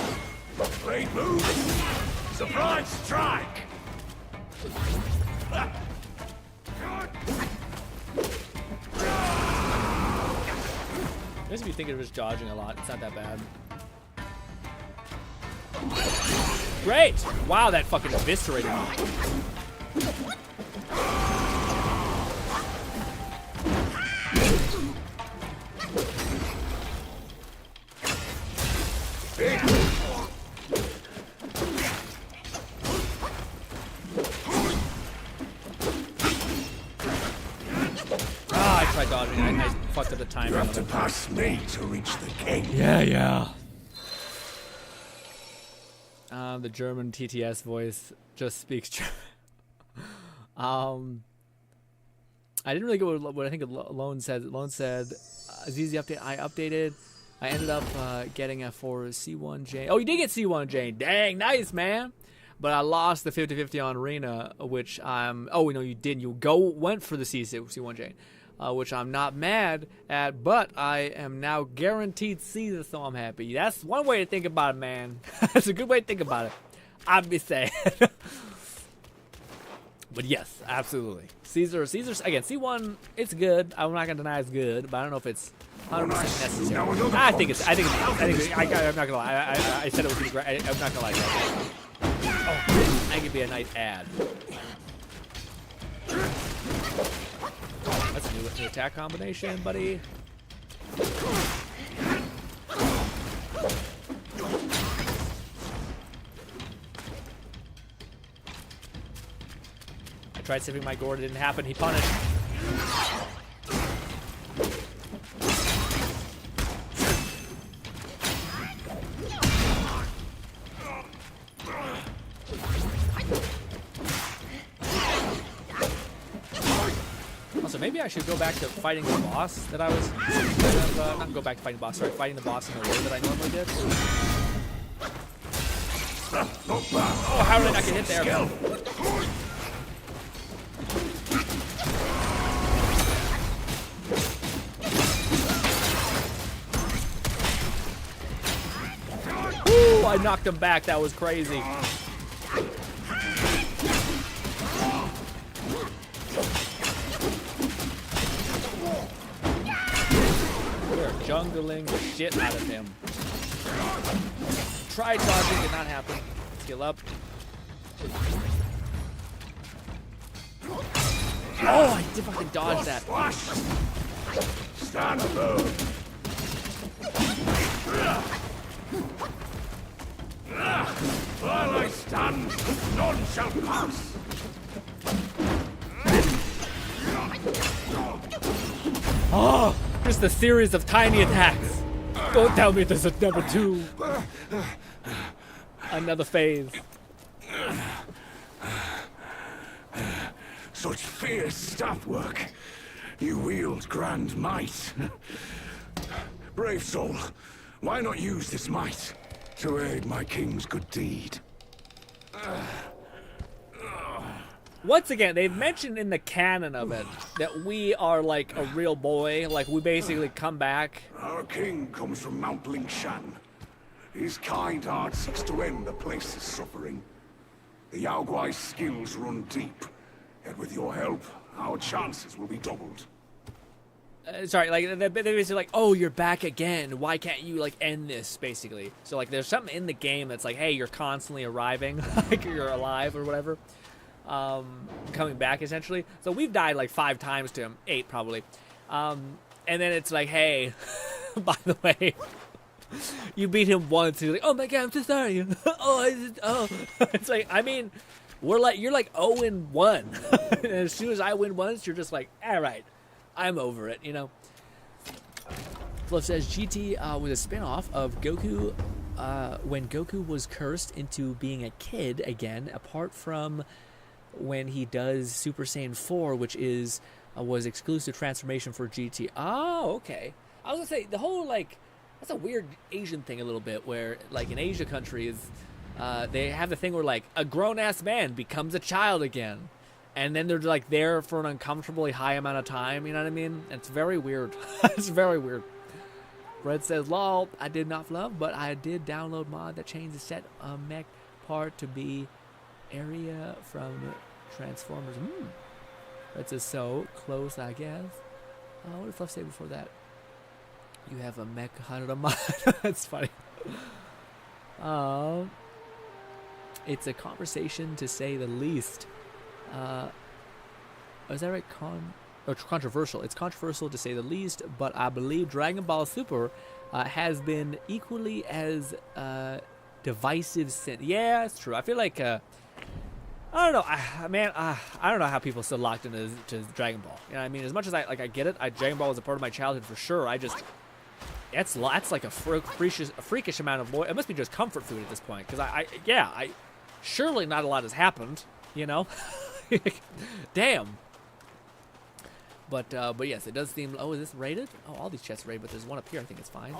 Great move. Surprise strike. I guess if you think of it as dodging a lot, it's not that bad. Great! Wow, that fucking eviscerated me. I tried dodging. I fucked up the timing. You have to pass me to reach the king. Yeah. The German TTS voice just speaks German. I didn't really go with what I think Lone said. Lone said, ZZ update, I updated. I ended up getting a for C1J. Oh, you did get C1J. Dang, nice, man. But I lost the 50-50 on Arena, which I'm... Oh, no, you didn't. You went for the C1J. Which I'm not mad at, but I am now guaranteed Caesar, so I'm happy. That's one way to think about it, man. That's a good way to think about it. I'd be sad. But yes, absolutely. Caesar's again, C1, it's good. I'm not gonna deny it's good, but I don't know if it's 100% necessary. I'm not gonna lie. I said it was gonna be great. I'm not gonna lie. Oh, that could be a nice ad. That's a new attack combination, buddy. I tried saving my gourd, it didn't happen. He punished. Also, maybe I should go back to fighting the boss that I was not go back to fighting the boss, sorry, fighting the boss in the way that I normally did. Oh, how did I not get hit there? Ooh, I knocked him back. That was crazy. We're jungling the shit out of him. Tried dodging, did not happen. Skill up. Oh, I did fucking dodge that. Stand alone. While I stand, none shall pass. Oh, just a series of tiny attacks. Don't tell me there's a number 2. Another phase. Such fierce staff work. You wield grand might. Brave soul, why not use this might to aid my king's good deed? Once again, they've mentioned in the canon of it that we are like a real boy, like we basically come back. Our king comes from Mount Lingshan. His kind heart seeks to end the place's suffering. The Yao Guai's skills run deep, and with your help, our chances will be doubled. Sorry, like they're basically like, oh, you're back again. Why can't you like end this? Basically, so like there's something in the game that's like, hey, you're constantly arriving, like you're alive or whatever, coming back essentially. So we've died like 5 times to him, 8 probably, and then it's like, hey, by the way, you beat him once. He's like, oh my god, I'm so sorry. It's like, I mean, you're like 0-1, and as soon as I win once, you're just like, all right. I'm over it, you know. Fluff says GT was a spin-off of Goku when Goku was cursed into being a kid again. Apart from when he does Super Saiyan 4, which is was exclusive transformation for GT. Oh, okay. I was gonna say the whole like that's a weird Asian thing a little bit, where like in Asia countries, they have the thing where like a grown-ass man becomes a child again, and then they're like there for an uncomfortably high amount of time. You know what I mean? It's very weird. It's very weird. Red says, "Lol, I did not flub, but I did download mod that changed the set mech part to be area from Transformers." Red says, "So close, I guess." What did Fluff say before that? You have a mech hunter mod. That's funny. It's a conversation to say the least. Is that right? Controversial. It's controversial to say the least, but I believe Dragon Ball Super has been equally as divisive since. Yeah, it's true. I feel like I don't know, I don't know how people still locked into Dragon Ball. You know what I mean? As much as I get it, Dragon Ball was a part of my childhood for sure. That's like a freakish amount of it must be just comfort food at this point, because I surely not a lot has happened, you know. Damn. But yes, it does seem. Oh, is this rated? Oh, all these chests are rated, but there's one up here. I think it's fine.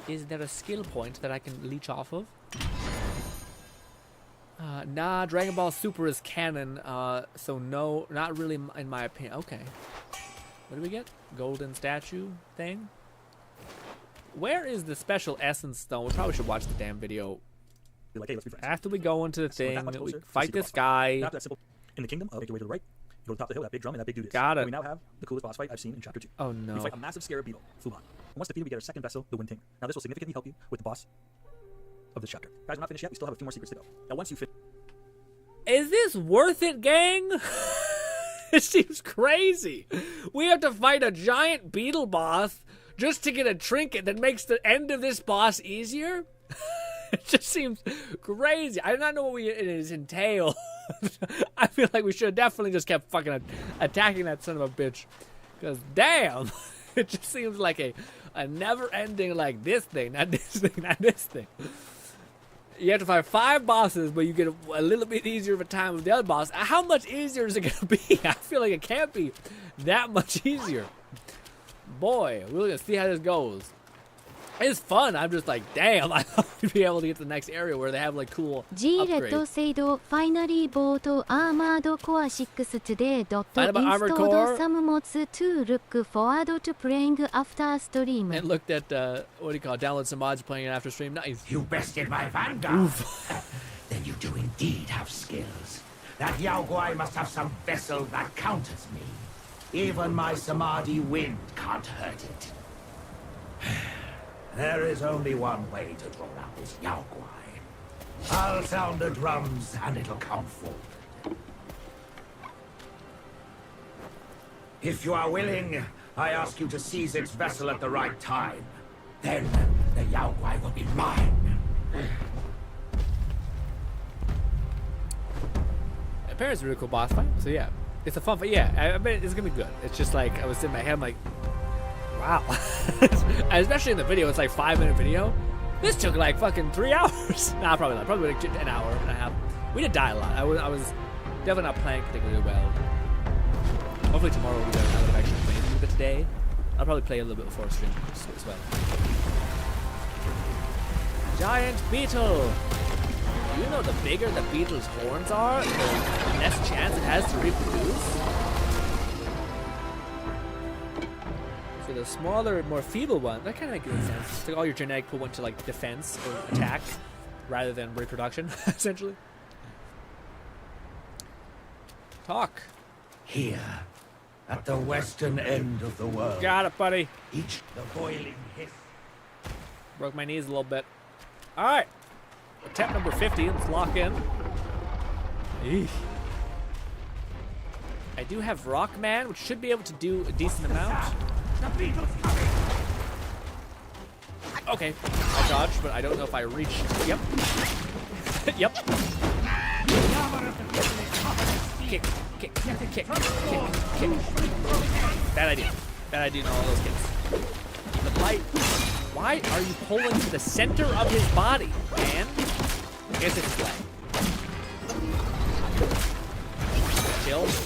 Is there a skill point that I can leech off of? Nah, Dragon Ball Super is canon, so no, not really in my opinion. Okay. What do we get? Golden statue thing? Where is the special essence stone? We probably should watch the damn video. Like, hey, let's be friends. After we go into the thing, we fight this guy. In the kingdom, make your way to the right. You go to the top of the hill, that big drum, and that big dude is. Got it. And we now have the coolest boss fight I've seen in Chapter 2. Oh, no. We fight a massive scarab beetle, Fuban. And once defeated, we get our second vessel, the Wind Tamer. Now, this will significantly help you with the boss of this chapter. Guys, we're not finished yet. We still have a few more secrets to go. Now, once you finish... Is this worth it, gang? It seems crazy. We have to fight a giant beetle boss just to get a trinket that makes the end of this boss easier? It just seems crazy. I do not know what it is entail. I feel like we should have definitely just kept fucking attacking that son of a bitch. Because, damn, it just seems like a never-ending, like, this thing, not this thing, not this thing. You have to fight 5 bosses, but you get a little bit easier of a time with the other boss. How much easier is it going to be? I feel like it can't be that much easier. Boy, we're going to see how this goes. It's fun. I'm just like, damn, I'd love to be able to get to the next area where they have like cool upgrades. Finally bought Armored Core 6 today. Installed some mods to look forward to playing after stream. And looked at, what do you call it, download some mods playing it after stream. Nice. You bested my vanguard. Then you do indeed have skills. That Yao Guai must have some vessel that counters me. Even my Samadhi wind can't hurt it. There is only one way to draw out this Yao Guai. I'll sound the drums and it'll come forward. If you are willing, I ask you to seize its vessel at the right time. Then the Yao Guai will be mine. Apparently it's a really cool boss fight, so yeah. It's a fun fight, yeah, I bet it's gonna be good. It's just like, I was in my head, I'm like, wow. Especially in the video, it's like 5-minute video. This took like fucking 3 hours. Nah, probably not. Probably like an hour and a half. We did die a lot. I was definitely not playing particularly well. Hopefully tomorrow will be better now that I've actually played a little bit today. I'll probably play a little bit before stream as well. Giant beetle. You know, the bigger the beetle's horns are, the less chance it has to reproduce. So the smaller, more feeble one, that kind of makes sense. So all your genetic pool went to like defense or attack rather than reproduction, essentially. Talk. Here, at the western end of the world. Got it, buddy. Each the boiling hiss. Broke my knees a little bit. All right. Attempt number 50. Let's lock in. Eesh. I do have Rockman, which should be able to do a decent amount. The beetle's coming. Okay, I dodged, but I don't know if I reach. Yep. Yep. Kick, kick, kick, kick, kick. Bad idea. Bad idea in all those kicks. The light. Why are you pulling to the center of his body, man? I guess it's leg.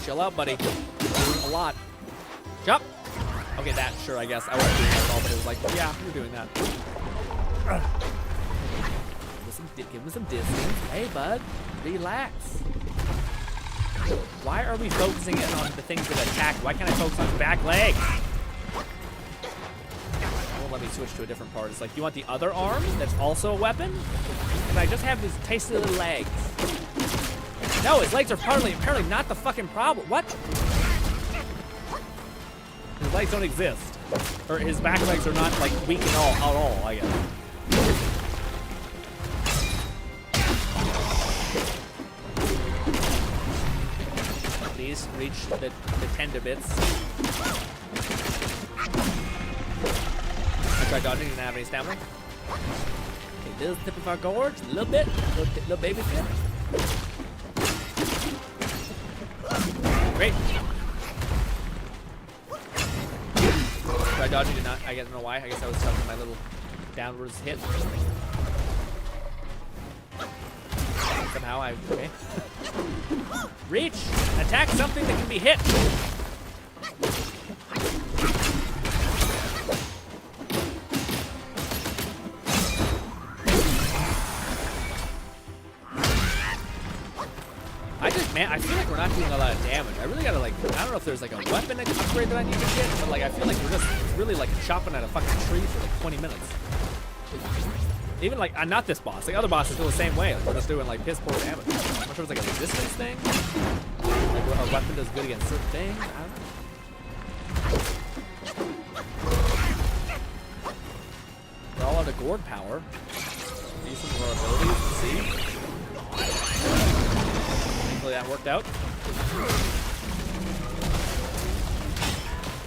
Chill out, buddy. A lot. Jump. Okay, that, sure, I guess. I wasn't doing that at all, but it was like, yeah, you're doing that. Give him some distance. Hey, bud, relax. Why are we focusing in on the things that attack? Why can't I focus on his back leg? Won't let me switch to a different part. It's like, you want the other arm that's also a weapon? And I just have these tasty little legs. No, his legs are apparently not the fucking problem. What? His legs don't exist. Or his back legs are not, like, weak at all, I guess. Please reach the tender bits. I tried dodging, didn't have any stamina. Okay, this is the tip of our gorge, a little bit, little baby tip. Great. Tried dodging, did not. I don't know why. I guess I was stuck in my little downwards hit. Somehow okay. Reach! Attack something that can be hit! I feel like we're not doing a lot of damage. I really gotta, like, I don't know if there's like a weapon upgrade that I need to get, but like I feel like it's really like chopping at a fucking tree for like 20 minutes. Even like, not this boss, like other bosses feel the same way. Like we're just doing like piss poor damage. I'm not sure if it's like a resistance thing. Like a weapon does good against certain things. I don't know. We're all out of gourd power. Use some of our abilities to see. Hopefully that worked out.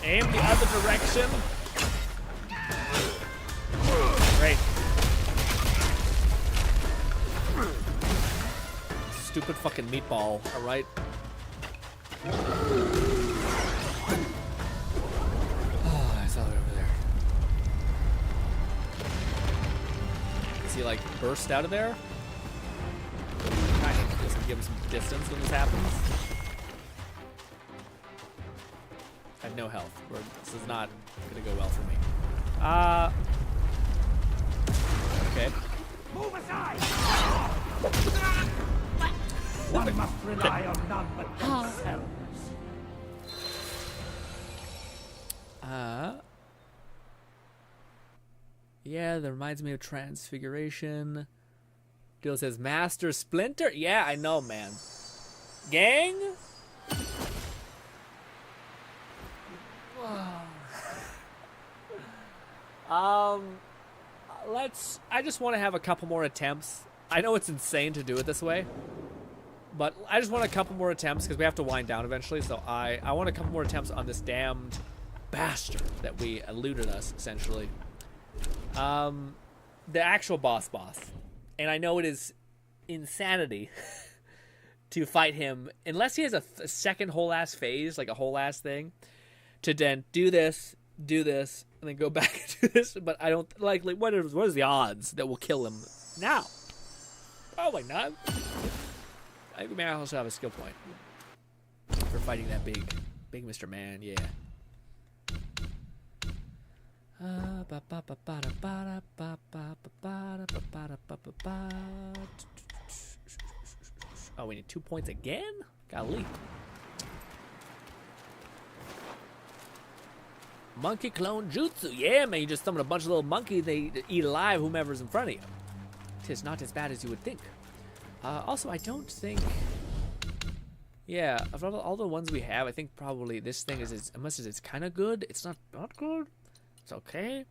Aim the other direction. Great. Stupid fucking meatball, alright? Oh, I saw it over there. Is he like burst out of there? Kind of. Just give him some distance when this happens. I have no health. This is not gonna go well for me. Okay. Move aside! One must rely on none but themselves. Yeah, that reminds me of Transfiguration. Dill says, Master Splinter? Yeah, I know, man. Gang? I just want to have a couple more attempts. I know it's insane to do it this way, but I just want a couple more attempts because we have to wind down eventually, so I want a couple more attempts on this damned bastard that eluded us, essentially. The actual boss. And I know it is insanity to fight him, unless he has a second whole-ass phase, like a whole-ass thing, to then do this, and then go back and do this, but I don't, like what is the odds that we'll kill him now? Probably not. I think we may also have a skill point for fighting that big Mr. Man, yeah. Oh, we need 2 points again? Golly. Monkey clone jutsu. Yeah, man, you just summon a bunch of little monkeys, they eat alive whomever's in front of you. Tis not as bad as you would think. Also, I don't think... Yeah, of all the ones we have, I think probably this thing is unless it's kind of good, it's not good. It's okay.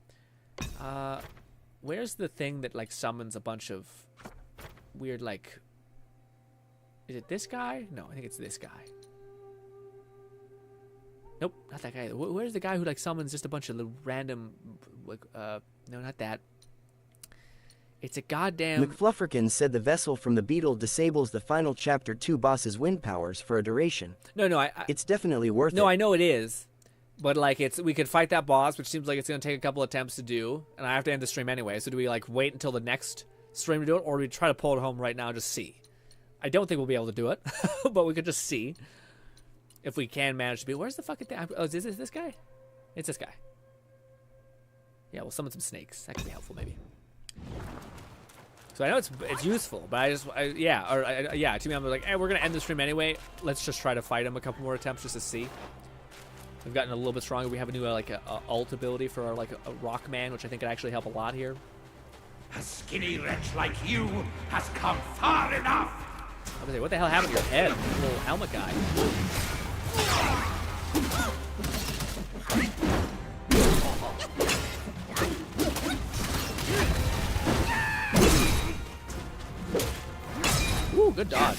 Where's the thing that like summons a bunch of weird like? Is it this guy? No, I think it's this guy. Nope, not that guy. Where's the guy who like summons just a bunch of little random? No, not that. It's a goddamn... McFlufferkin said the vessel from the beetle disables the final Chapter 2 boss's wind powers for a duration. No, it's definitely worth it. No, I know it is. But, like, we could fight that boss, which seems like it's going to take a couple attempts to do. And I have to end the stream anyway. So do we, like, wait until the next stream to do it? Or do we try to pull it home right now and just see? I don't think we'll be able to do it. But we could just see. if we can manage to beat. Where's the fucking thing? Oh, is this guy? It's this guy. Yeah, we'll summon some snakes. That could be helpful, maybe. So I know it's useful, but yeah, to me I'm like, hey, we're gonna end the stream anyway. Let's just try to fight him a couple more attempts just to see. We've gotten a little bit stronger. We have a new like a ult ability for our, like a rock man, which I think could actually help a lot here. A skinny wretch like you has come far enough. I was like, what the hell happened to your head, little helmet guy? Ooh, good dodge.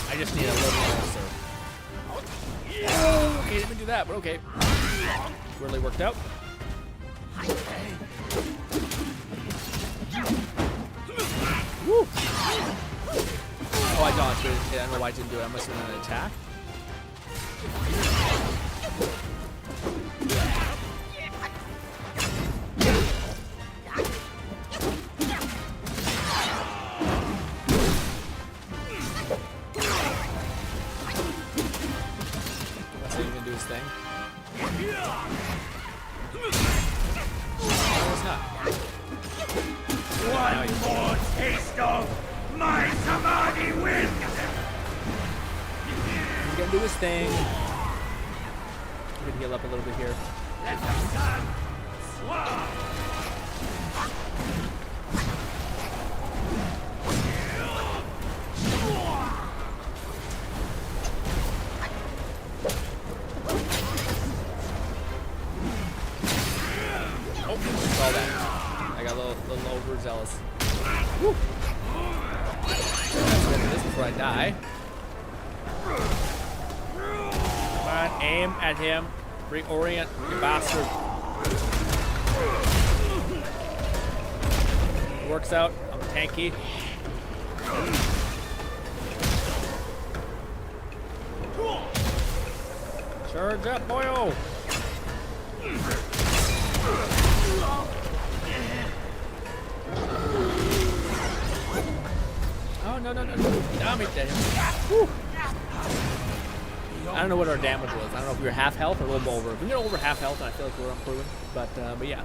I just need a little closer. Oh, okay, didn't do that, but okay. Really worked out. Woo! Oh, I dodged it. I don't know why I didn't do it. I must have done an attack. Let's see if he can do his thing. No, it's not. One more taste of my Samadhi wind! He's gonna do his thing. We can heal up a little bit here. Let the sun swap! Oh, saw that. I got a little overzealous. Woo. Let's get this before I die. Come on, aim at him. Reorient, you bastard. Works out. I'm tanky. Charge up, boyo! Oh, no. Damn it, Woo. I don't know what our damage was. I don't know if we were half health or a little bit over. If we get over half health, then I feel like we're improving. But yeah.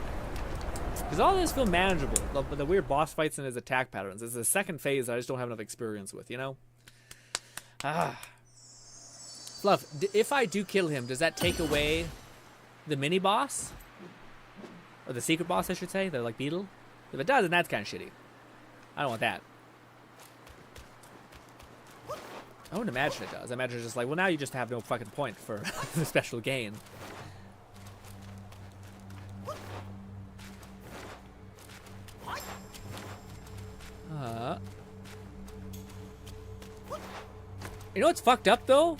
Because all this feel manageable. The weird boss fights and his attack patterns. It's the second phase that I just don't have enough experience with, you know? Fluff, if I do kill him, does that take away the mini boss? Or the secret boss, I should say? The like beetle? If it does, then that's kind of shitty. I don't want that. I wouldn't imagine it does. I imagine it's just like, well, now you just have no fucking point for the special gain. You know what's fucked up, though?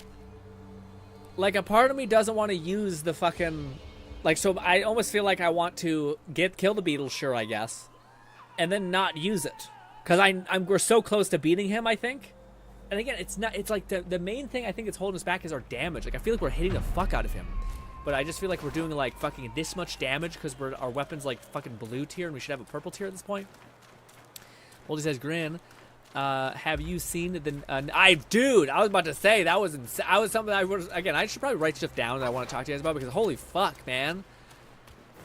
Like, a part of me doesn't want to use the fucking... Like, so I almost feel like I want to kill the beetle, sure, I guess. And then not use it. Because we're so close to beating him, I think. And again, it's like the main thing I think that's holding us back is our damage. Like, I feel like we're hitting the fuck out of him. But I just feel like we're doing, like, fucking this much damage because our weapon's, like, fucking blue tier and we should have a purple tier at this point. Oldie says, Grin, have you seen the... dude, I was about to say, that was something again, I should probably write stuff down that I want to talk to you guys about because holy fuck, man.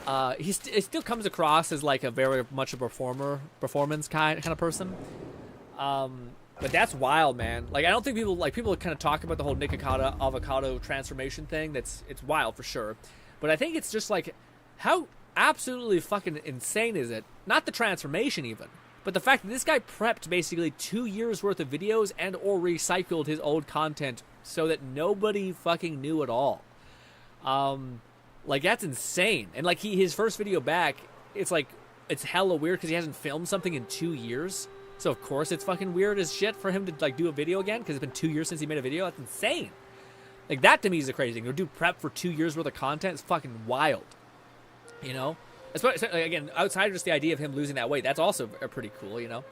It still comes across as, like, a very much a performance kind of person. But that's wild, man. Like, I don't think people kind of talk about the whole Nick avocado transformation thing. It's wild for sure. But I think it's just like, how absolutely fucking insane is it? Not the transformation even, but the fact that this guy prepped basically 2 years worth of videos and or recycled his old content so that nobody fucking knew at all. Like, that's insane. And like his first video back, it's hella weird because he hasn't filmed something in 2 years. So of course it's fucking weird as shit for him to like do a video again because it's been 2 years since he made a video. That's insane. Like, that to me is the crazy thing. To do prep for 2 years worth of content is fucking wild. You know? Especially, again, outside of just the idea of him losing that weight, that's also pretty cool, you know?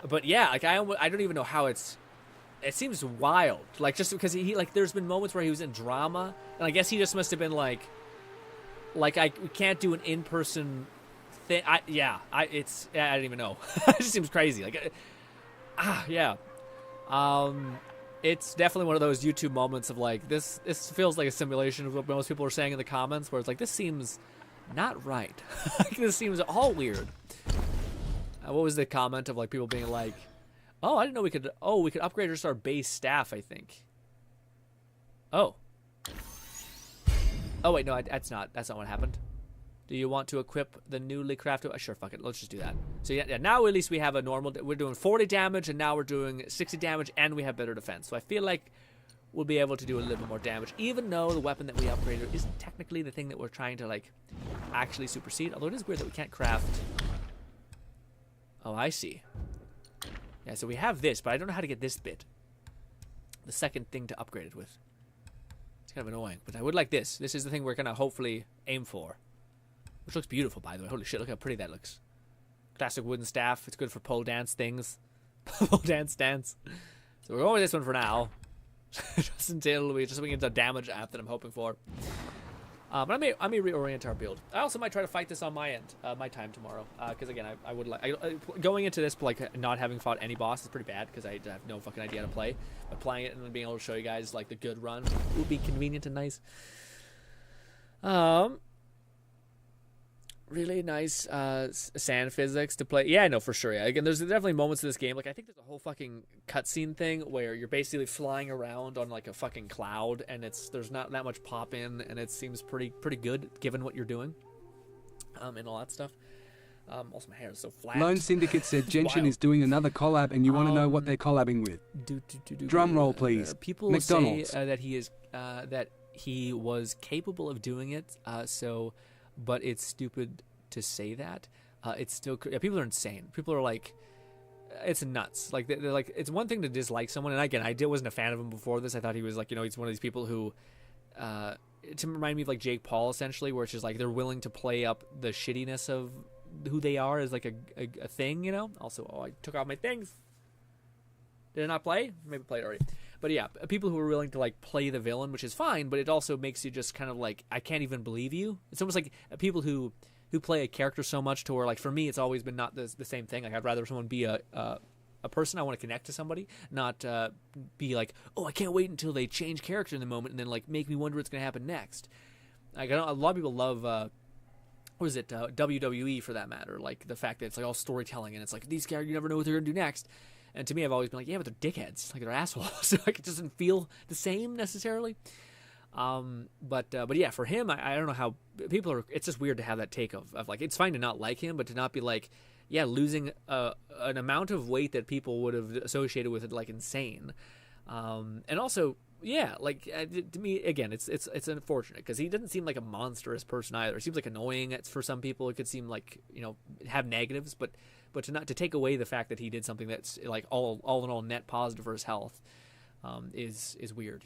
But yeah, like I don't even know how it's it seems wild. Like, just because he like, there's been moments where he was in drama, and I guess he just must have been like we can't do an in-person thing. I don't even know. It just seems crazy. Like, yeah. It's definitely one of those YouTube moments of like, this feels like a simulation of what most people are saying in the comments, where it's like, this seems not right. Like, this seems all weird. What was the comment of like people being like, oh, I didn't know we could upgrade just our base staff, I think. Oh wait, no, that's not what happened. Do you want to equip the newly crafted? Sure, fuck it. Let's just do that. So yeah, now at least we have a normal. We're doing 40 damage, and now we're doing 60 damage, and we have better defense. So I feel like we'll be able to do a little bit more damage, even though the weapon that we upgraded isn't technically the thing that we're trying to like actually supersede. Although it is weird that we can't craft. Oh, I see. Yeah, so we have this, but I don't know how to get this bit. The second thing to upgrade it with. It's kind of annoying, but I would like this. This is the thing we're gonna hopefully aim for. Which looks beautiful, by the way. Holy shit, look how pretty that looks. Classic wooden staff. It's good for pole dance things. Pole dance stance. So we're going with this one for now. Just until we get the damage app that I'm hoping for. But I may reorient our build. I also might try to fight this on my end, my time tomorrow. Because again, I would like going into this like not having fought any boss is pretty bad because I have no fucking idea how to play. But playing it and then being able to show you guys like the good run would be convenient and nice. Really nice sand physics to play. Yeah, no, for sure. Yeah. Again, there's definitely moments in this game. Like, I think there's a whole fucking cutscene thing where you're basically flying around on like a fucking cloud, and there's not that much pop in, and it seems pretty good given what you're doing, and all that stuff. Also, my hair is so flat. Lone Syndicate said Genshin is doing another collab, and you want to know what they're collabing with. Drum roll, please. People McDonald's. say that he is that he was capable of doing it. But it's stupid to say that. It's still people are insane. People are like, it's nuts. Like they're like, it's one thing to dislike someone, and again, wasn't a fan of him before this. I thought he was like, he's one of these people who, to remind me of like Jake Paul essentially, where it's just like they're willing to play up the shittiness of who they are as like a thing, Also, I took off my things. Did I not play? Maybe played already. But yeah, people who are willing to like play the villain, which is fine, but it also makes you just kind of like, I can't even believe you. It's almost like people who play a character so much to where, like, for me, it's always been not the same thing. Like, I'd rather someone be a person. I want to connect to somebody, not be like, oh, I can't wait until they change character in the moment and then like make me wonder what's going to happen next. Like, a lot of people love what is it, WWE for that matter, like the fact that it's like all storytelling and it's like these characters, you never know what they're going to do next. And to me, I've always been like, yeah, but they're dickheads. Like, they're assholes. So, like, it doesn't feel the same necessarily. But yeah, for him, I don't know how people are. It's just weird to have that take of like, it's fine to not like him, but to not be like, yeah, losing an amount of weight that people would have associated with it, like, insane. And also, yeah, like, to me, again, it's unfortunate because he doesn't seem like a monstrous person either. It seems like annoying for some people. It could seem like, have negatives, but to take away the fact that he did something that's like all in all net positive for his health is weird,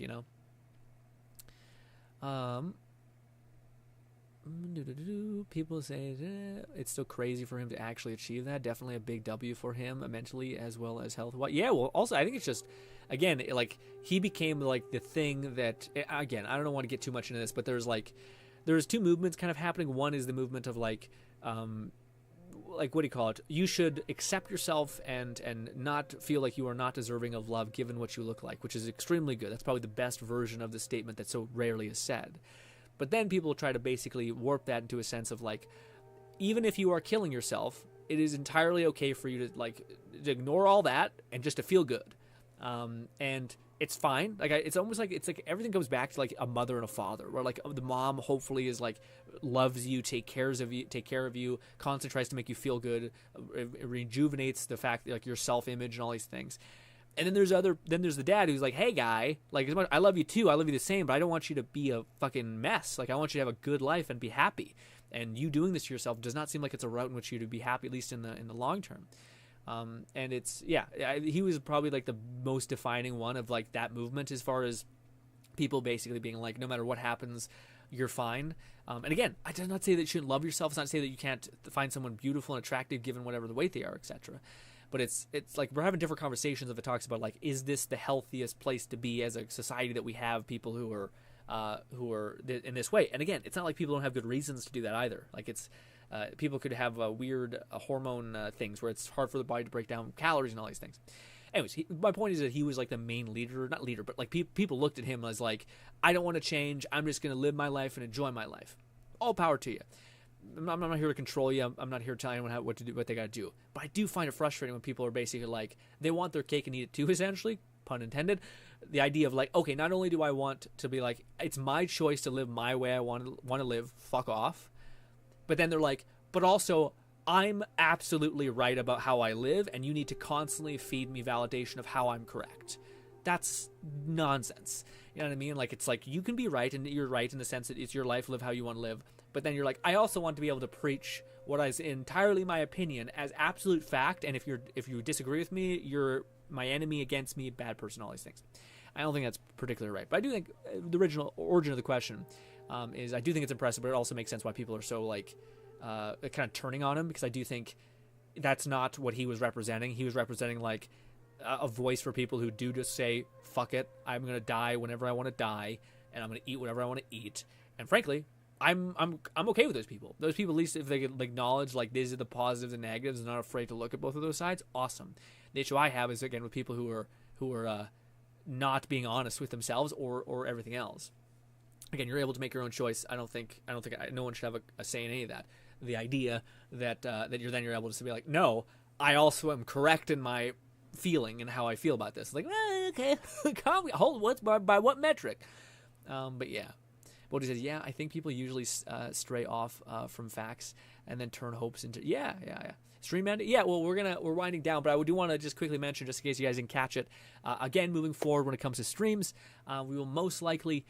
People say it's still crazy for him to actually achieve that. Definitely a big W for him mentally as well as health. Yeah, well, also I think it's just, again, like, he became like the thing that, again, I don't want to get too much into this, but there's two movements kind of happening. One is the movement of like what do you call it? You should accept yourself and not feel like you are not deserving of love given what you look like, which is extremely good. That's probably the best version of the statement that so rarely is said. But then people try to basically warp that into a sense of like, even if you are killing yourself, it is entirely okay for you to ignore all that and just to feel good. And it's fine. Like, it's almost like, it's like everything goes back to like a mother and a father, where like the mom hopefully is like, loves you, take care of you, constantly tries to make you feel good, it rejuvenates the fact that, like, your self-image and all these things. And then there's the dad who's like, hey guy, like, as much, I love you too, I love you the same, but I don't want you to be a fucking mess. Like, I want you to have a good life and be happy. And you doing this to yourself does not seem like it's a route in which you to be happy, at least in the long term. And it's, yeah, he was probably like the most defining one of like that movement, as far as people basically being like, no matter what happens, you're fine. And again, I did not say that you shouldn't love yourself. It's not to say that you can't find someone beautiful and attractive given whatever the weight they are, etc. but it's like we're having different conversations if it talks about like, is this the healthiest place to be as a society that we have people who are in this way? And again, it's not like people don't have good reasons to do that either. Like it's people could have weird hormone things where it's hard for the body to break down calories and all these things. Anyways, my point is that he was like the main leader, not leader, but like people looked at him as like, I don't want to change. I'm just going to live my life and enjoy my life. All power to you. I'm not here to control you. I'm not here to tell anyone what to do, what they got to do. But I do find it frustrating when people are basically like, they want their cake and eat it too, essentially, pun intended. The idea of like, okay, not only do I want to be like, it's my choice to live my way I want to live, fuck off. But then they're like, but also, I'm absolutely right about how I live, and you need to constantly feed me validation of how I'm correct. That's nonsense. You know what I mean? Like, it's like, you can be right, and you're right in the sense that it's your life, live how you want to live. But then you're like, I also want to be able to preach what is entirely my opinion as absolute fact, and if you disagree with me, you're my enemy, against me, bad person, all these things. I don't think that's particularly right. But I do think the original origin of the question is, I do think it's impressive, but it also makes sense why people are so, like, kind of turning on him, because I do think that's not what he was representing. He was representing like a voice for people who do just say, fuck it, I'm going to die whenever I want to die, and I'm going to eat whatever I want to eat. And frankly, I'm okay with those people. Those people, at least if they could acknowledge like these are the positives and negatives and not afraid to look at both of those sides, awesome. The issue I have is again with people who are not being honest with themselves or everything else. Again, you're able to make your own choice. I don't think no one should have a say in any of that. The idea that you're able to be like, no, I also am correct in my feeling and how I feel about this. Like, okay, hold what's by what metric? But yeah, Bodhi says, yeah, I think people usually stray off from facts and then turn hopes into yeah. Stream ending? Yeah, well, we're winding down, but I do want to just quickly mention, just in case you guys didn't catch it, again, moving forward when it comes to streams, we will most likely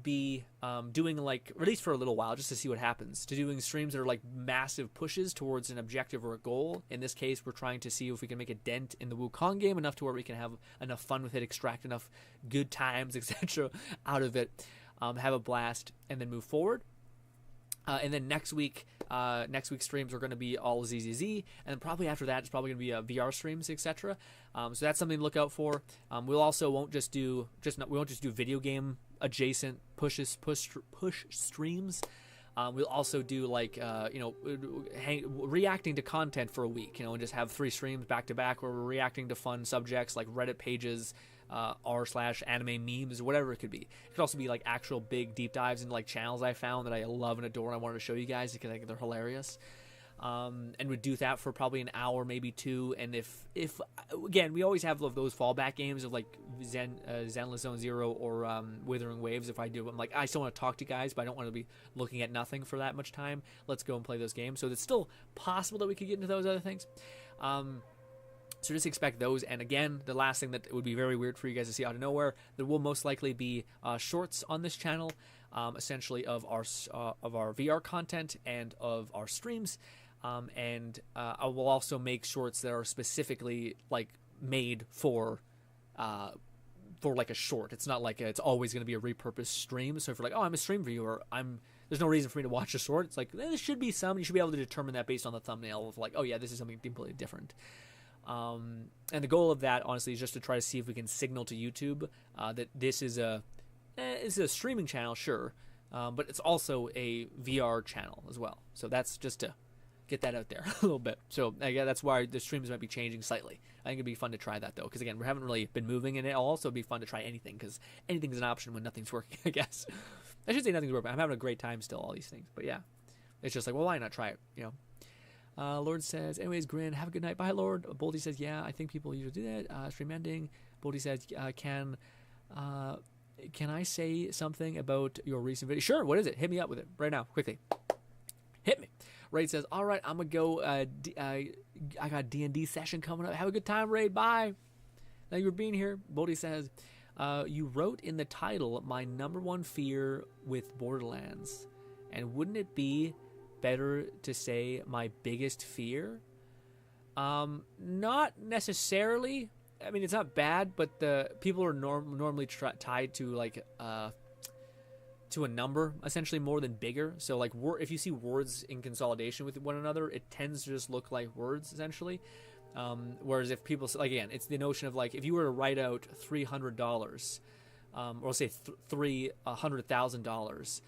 be doing, like, at least for a little while, just to see what happens, to doing streams that are, like, massive pushes towards an objective or a goal. In this case, we're trying to see if we can make a dent in the Wukong game, enough to where we can have enough fun with it, extract enough good times, etc. out of it, have a blast, and then move forward. And then next week's streams are going to be all ZZZ, and then probably after that it's probably going to be VR streams, etc. So that's something to look out for. We'll also won't just do video game adjacent push streams. We'll also do like reacting to content for a week, and just have 3 streams back to back where we're reacting to fun subjects like Reddit pages, r/anime memes, whatever it could be. It could also be like actual big deep dives into like channels I found that I love and adore and I wanted to show you guys because I think they're hilarious. And we'd do that for probably an hour, maybe 2. And if again, we always have those fallback games of like Zenless Zone Zero or Withering Waves. If I do, I'm like, I still want to talk to you guys, but I don't want to be looking at nothing for that much time. Let's go and play those games. So it's still possible that we could get into those other things. So just expect those. And again, the last thing that would be very weird for you guys to see out of nowhere, there will most likely be shorts on this channel, essentially of our VR content and of our streams. And I will also make shorts that are specifically like made for like a short. It's not like it's always going to be a repurposed stream. So if you're like, oh, I'm a stream viewer, there's no reason for me to watch a short. It's like, there should be some. You should be able to determine that based on the thumbnail of like, oh yeah, this is something completely different. And the goal of that, honestly, is just to try to see if we can signal to YouTube that this is a streaming channel, sure, but it's also a VR channel as well. So that's just to get that out there a little bit. So yeah, that's why the streams might be changing slightly. I think it'd be fun to try that though, because again, we haven't really been moving, and it'll also be fun to try anything, because anything's an option when nothing's working. I guess I should say nothing's working. I'm having a great time still, all these things, but yeah, it's just like, well, why not try it? Lord says, anyways, Grin, have a good night. Bye, Lord. Boldy says, yeah, I think people usually do that. Stream ending. Boldy says, can I say something about your recent video? Sure, what is it? Hit me up with it right now, quickly. Hit me. Raid says, all right, I'm going to go. I got a D&D session coming up. Have a good time, Raid. Bye. Thank you for being here. Boldy says, you wrote in the title, my #1 fear with Borderlands. And wouldn't it be better to say my biggest fear? Not necessarily. I mean, it's not bad, but the people are normally tied to like to a number, essentially, more than bigger. So like, if you see words in consolidation with one another, it tends to just look like words, essentially. Whereas if people, like, again, it's the notion of like, if you were to write out $300, or say $300,000,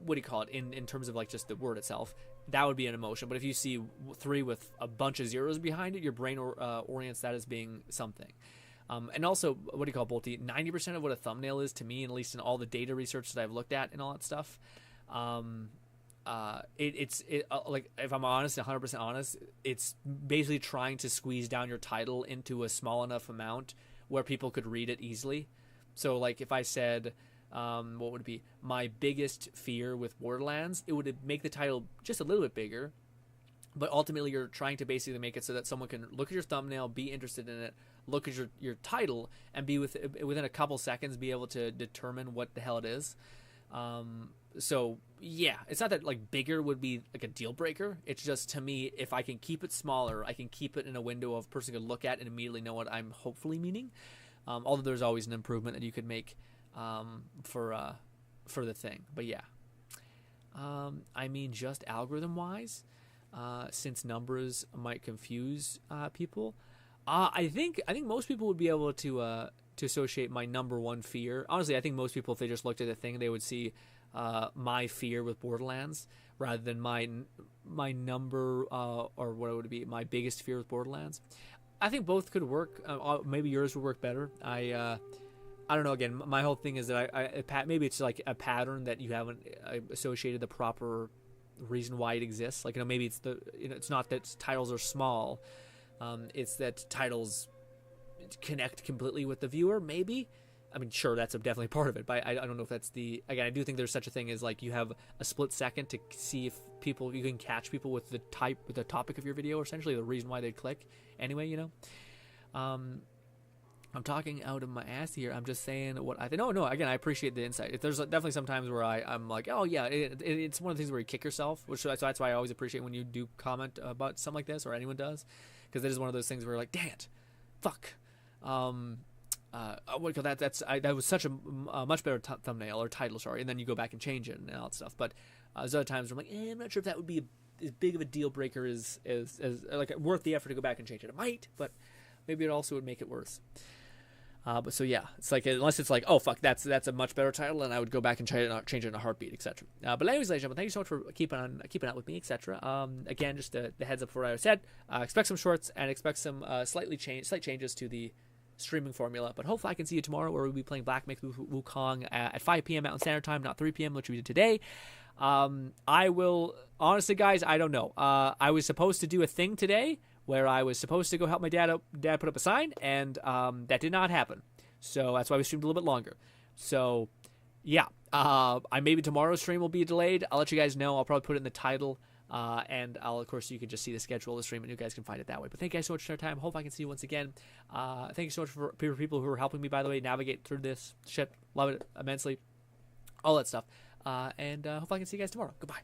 what do you call it in terms of like just the word itself, that would be an emotion. But if you see 3 with a bunch of zeros behind it, your brain orients that as being something. And also, what do you call it, Bolty? 90% of what a thumbnail is to me, and at least in all the data research that I've looked at and all that stuff, it's like, if I'm honest, 100% honest, it's basically trying to squeeze down your title into a small enough amount where people could read it easily. So like if I said, what would it be? My biggest fear with Borderlands, it would make the title just a little bit bigger, but ultimately you're trying to basically make it so that someone can look at your thumbnail, be interested in it, look at your title, and be within a couple seconds be able to determine what the hell it is. So yeah, it's not that like bigger would be like a deal breaker. It's just, to me, if I can keep it smaller, I can keep it in a window of a person could look at and immediately know what I'm hopefully meaning. Although there's always an improvement that you could make for the thing. But yeah, I mean, just algorithm wise, since numbers might confuse people, I think most people would be able to associate my number one fear. Honestly, I think most people, if they just looked at the thing, they would see my fear with Borderlands rather than my number, or what would it be, my biggest fear with Borderlands. I think both could work. Maybe yours would work better. I don't know. Again, my whole thing is that maybe it's like a pattern that you haven't associated the proper reason why it exists. Like, maybe it's it's not that titles are small. It's that titles connect completely with the viewer. Maybe. I mean, sure, that's definitely part of it, but I don't know if that's the. Again, I do think there's such a thing as like you have a split second to see if you can catch people with the topic of your video, or essentially the reason why they'd click. Anyway, I'm talking out of my ass here. I'm just saying what I think. No. Again, I appreciate the insight. There's definitely some times where I'm like, oh yeah, it's one of the things where you kick yourself, so that's why I always appreciate when you do comment about something like this, or anyone does, because it is one of those things where you're like, dang it, fuck. That was such a much better thumbnail or title, sorry, and then you go back and change it and all that stuff. But there's other times where I'm like, I'm not sure if that would be as big of a deal breaker as like worth the effort to go back and change it. It might, but maybe it also would make it worse. But so yeah, it's like, unless it's like, oh fuck, that's a much better title, and I would go back and change it in a heartbeat, etc. But anyways, ladies and gentlemen, thank you so much for keeping out with me, etc. Again, just the heads up for what I said. Expect some shorts and expect some slight changes to the streaming formula, but hopefully I can see you tomorrow, where we'll be playing Black Myth Wukong at 5 p.m. Mountain Standard Time, not 3 p.m., which we did today. I will, honestly, guys, I don't know. I was supposed to do a thing today where I was supposed to go help my dad put up a sign, and that did not happen. So that's why we streamed a little bit longer. So yeah, maybe tomorrow's stream will be delayed. I'll let you guys know. I'll probably put it in the title. And of course, you can just see the schedule of the stream, and you guys can find it that way. But thank you guys so much for your time. Hope I can see you once again. Thank you so much for people who are helping me, by the way, navigate through this shit. Love it immensely. All that stuff. And hope I can see you guys tomorrow. Goodbye.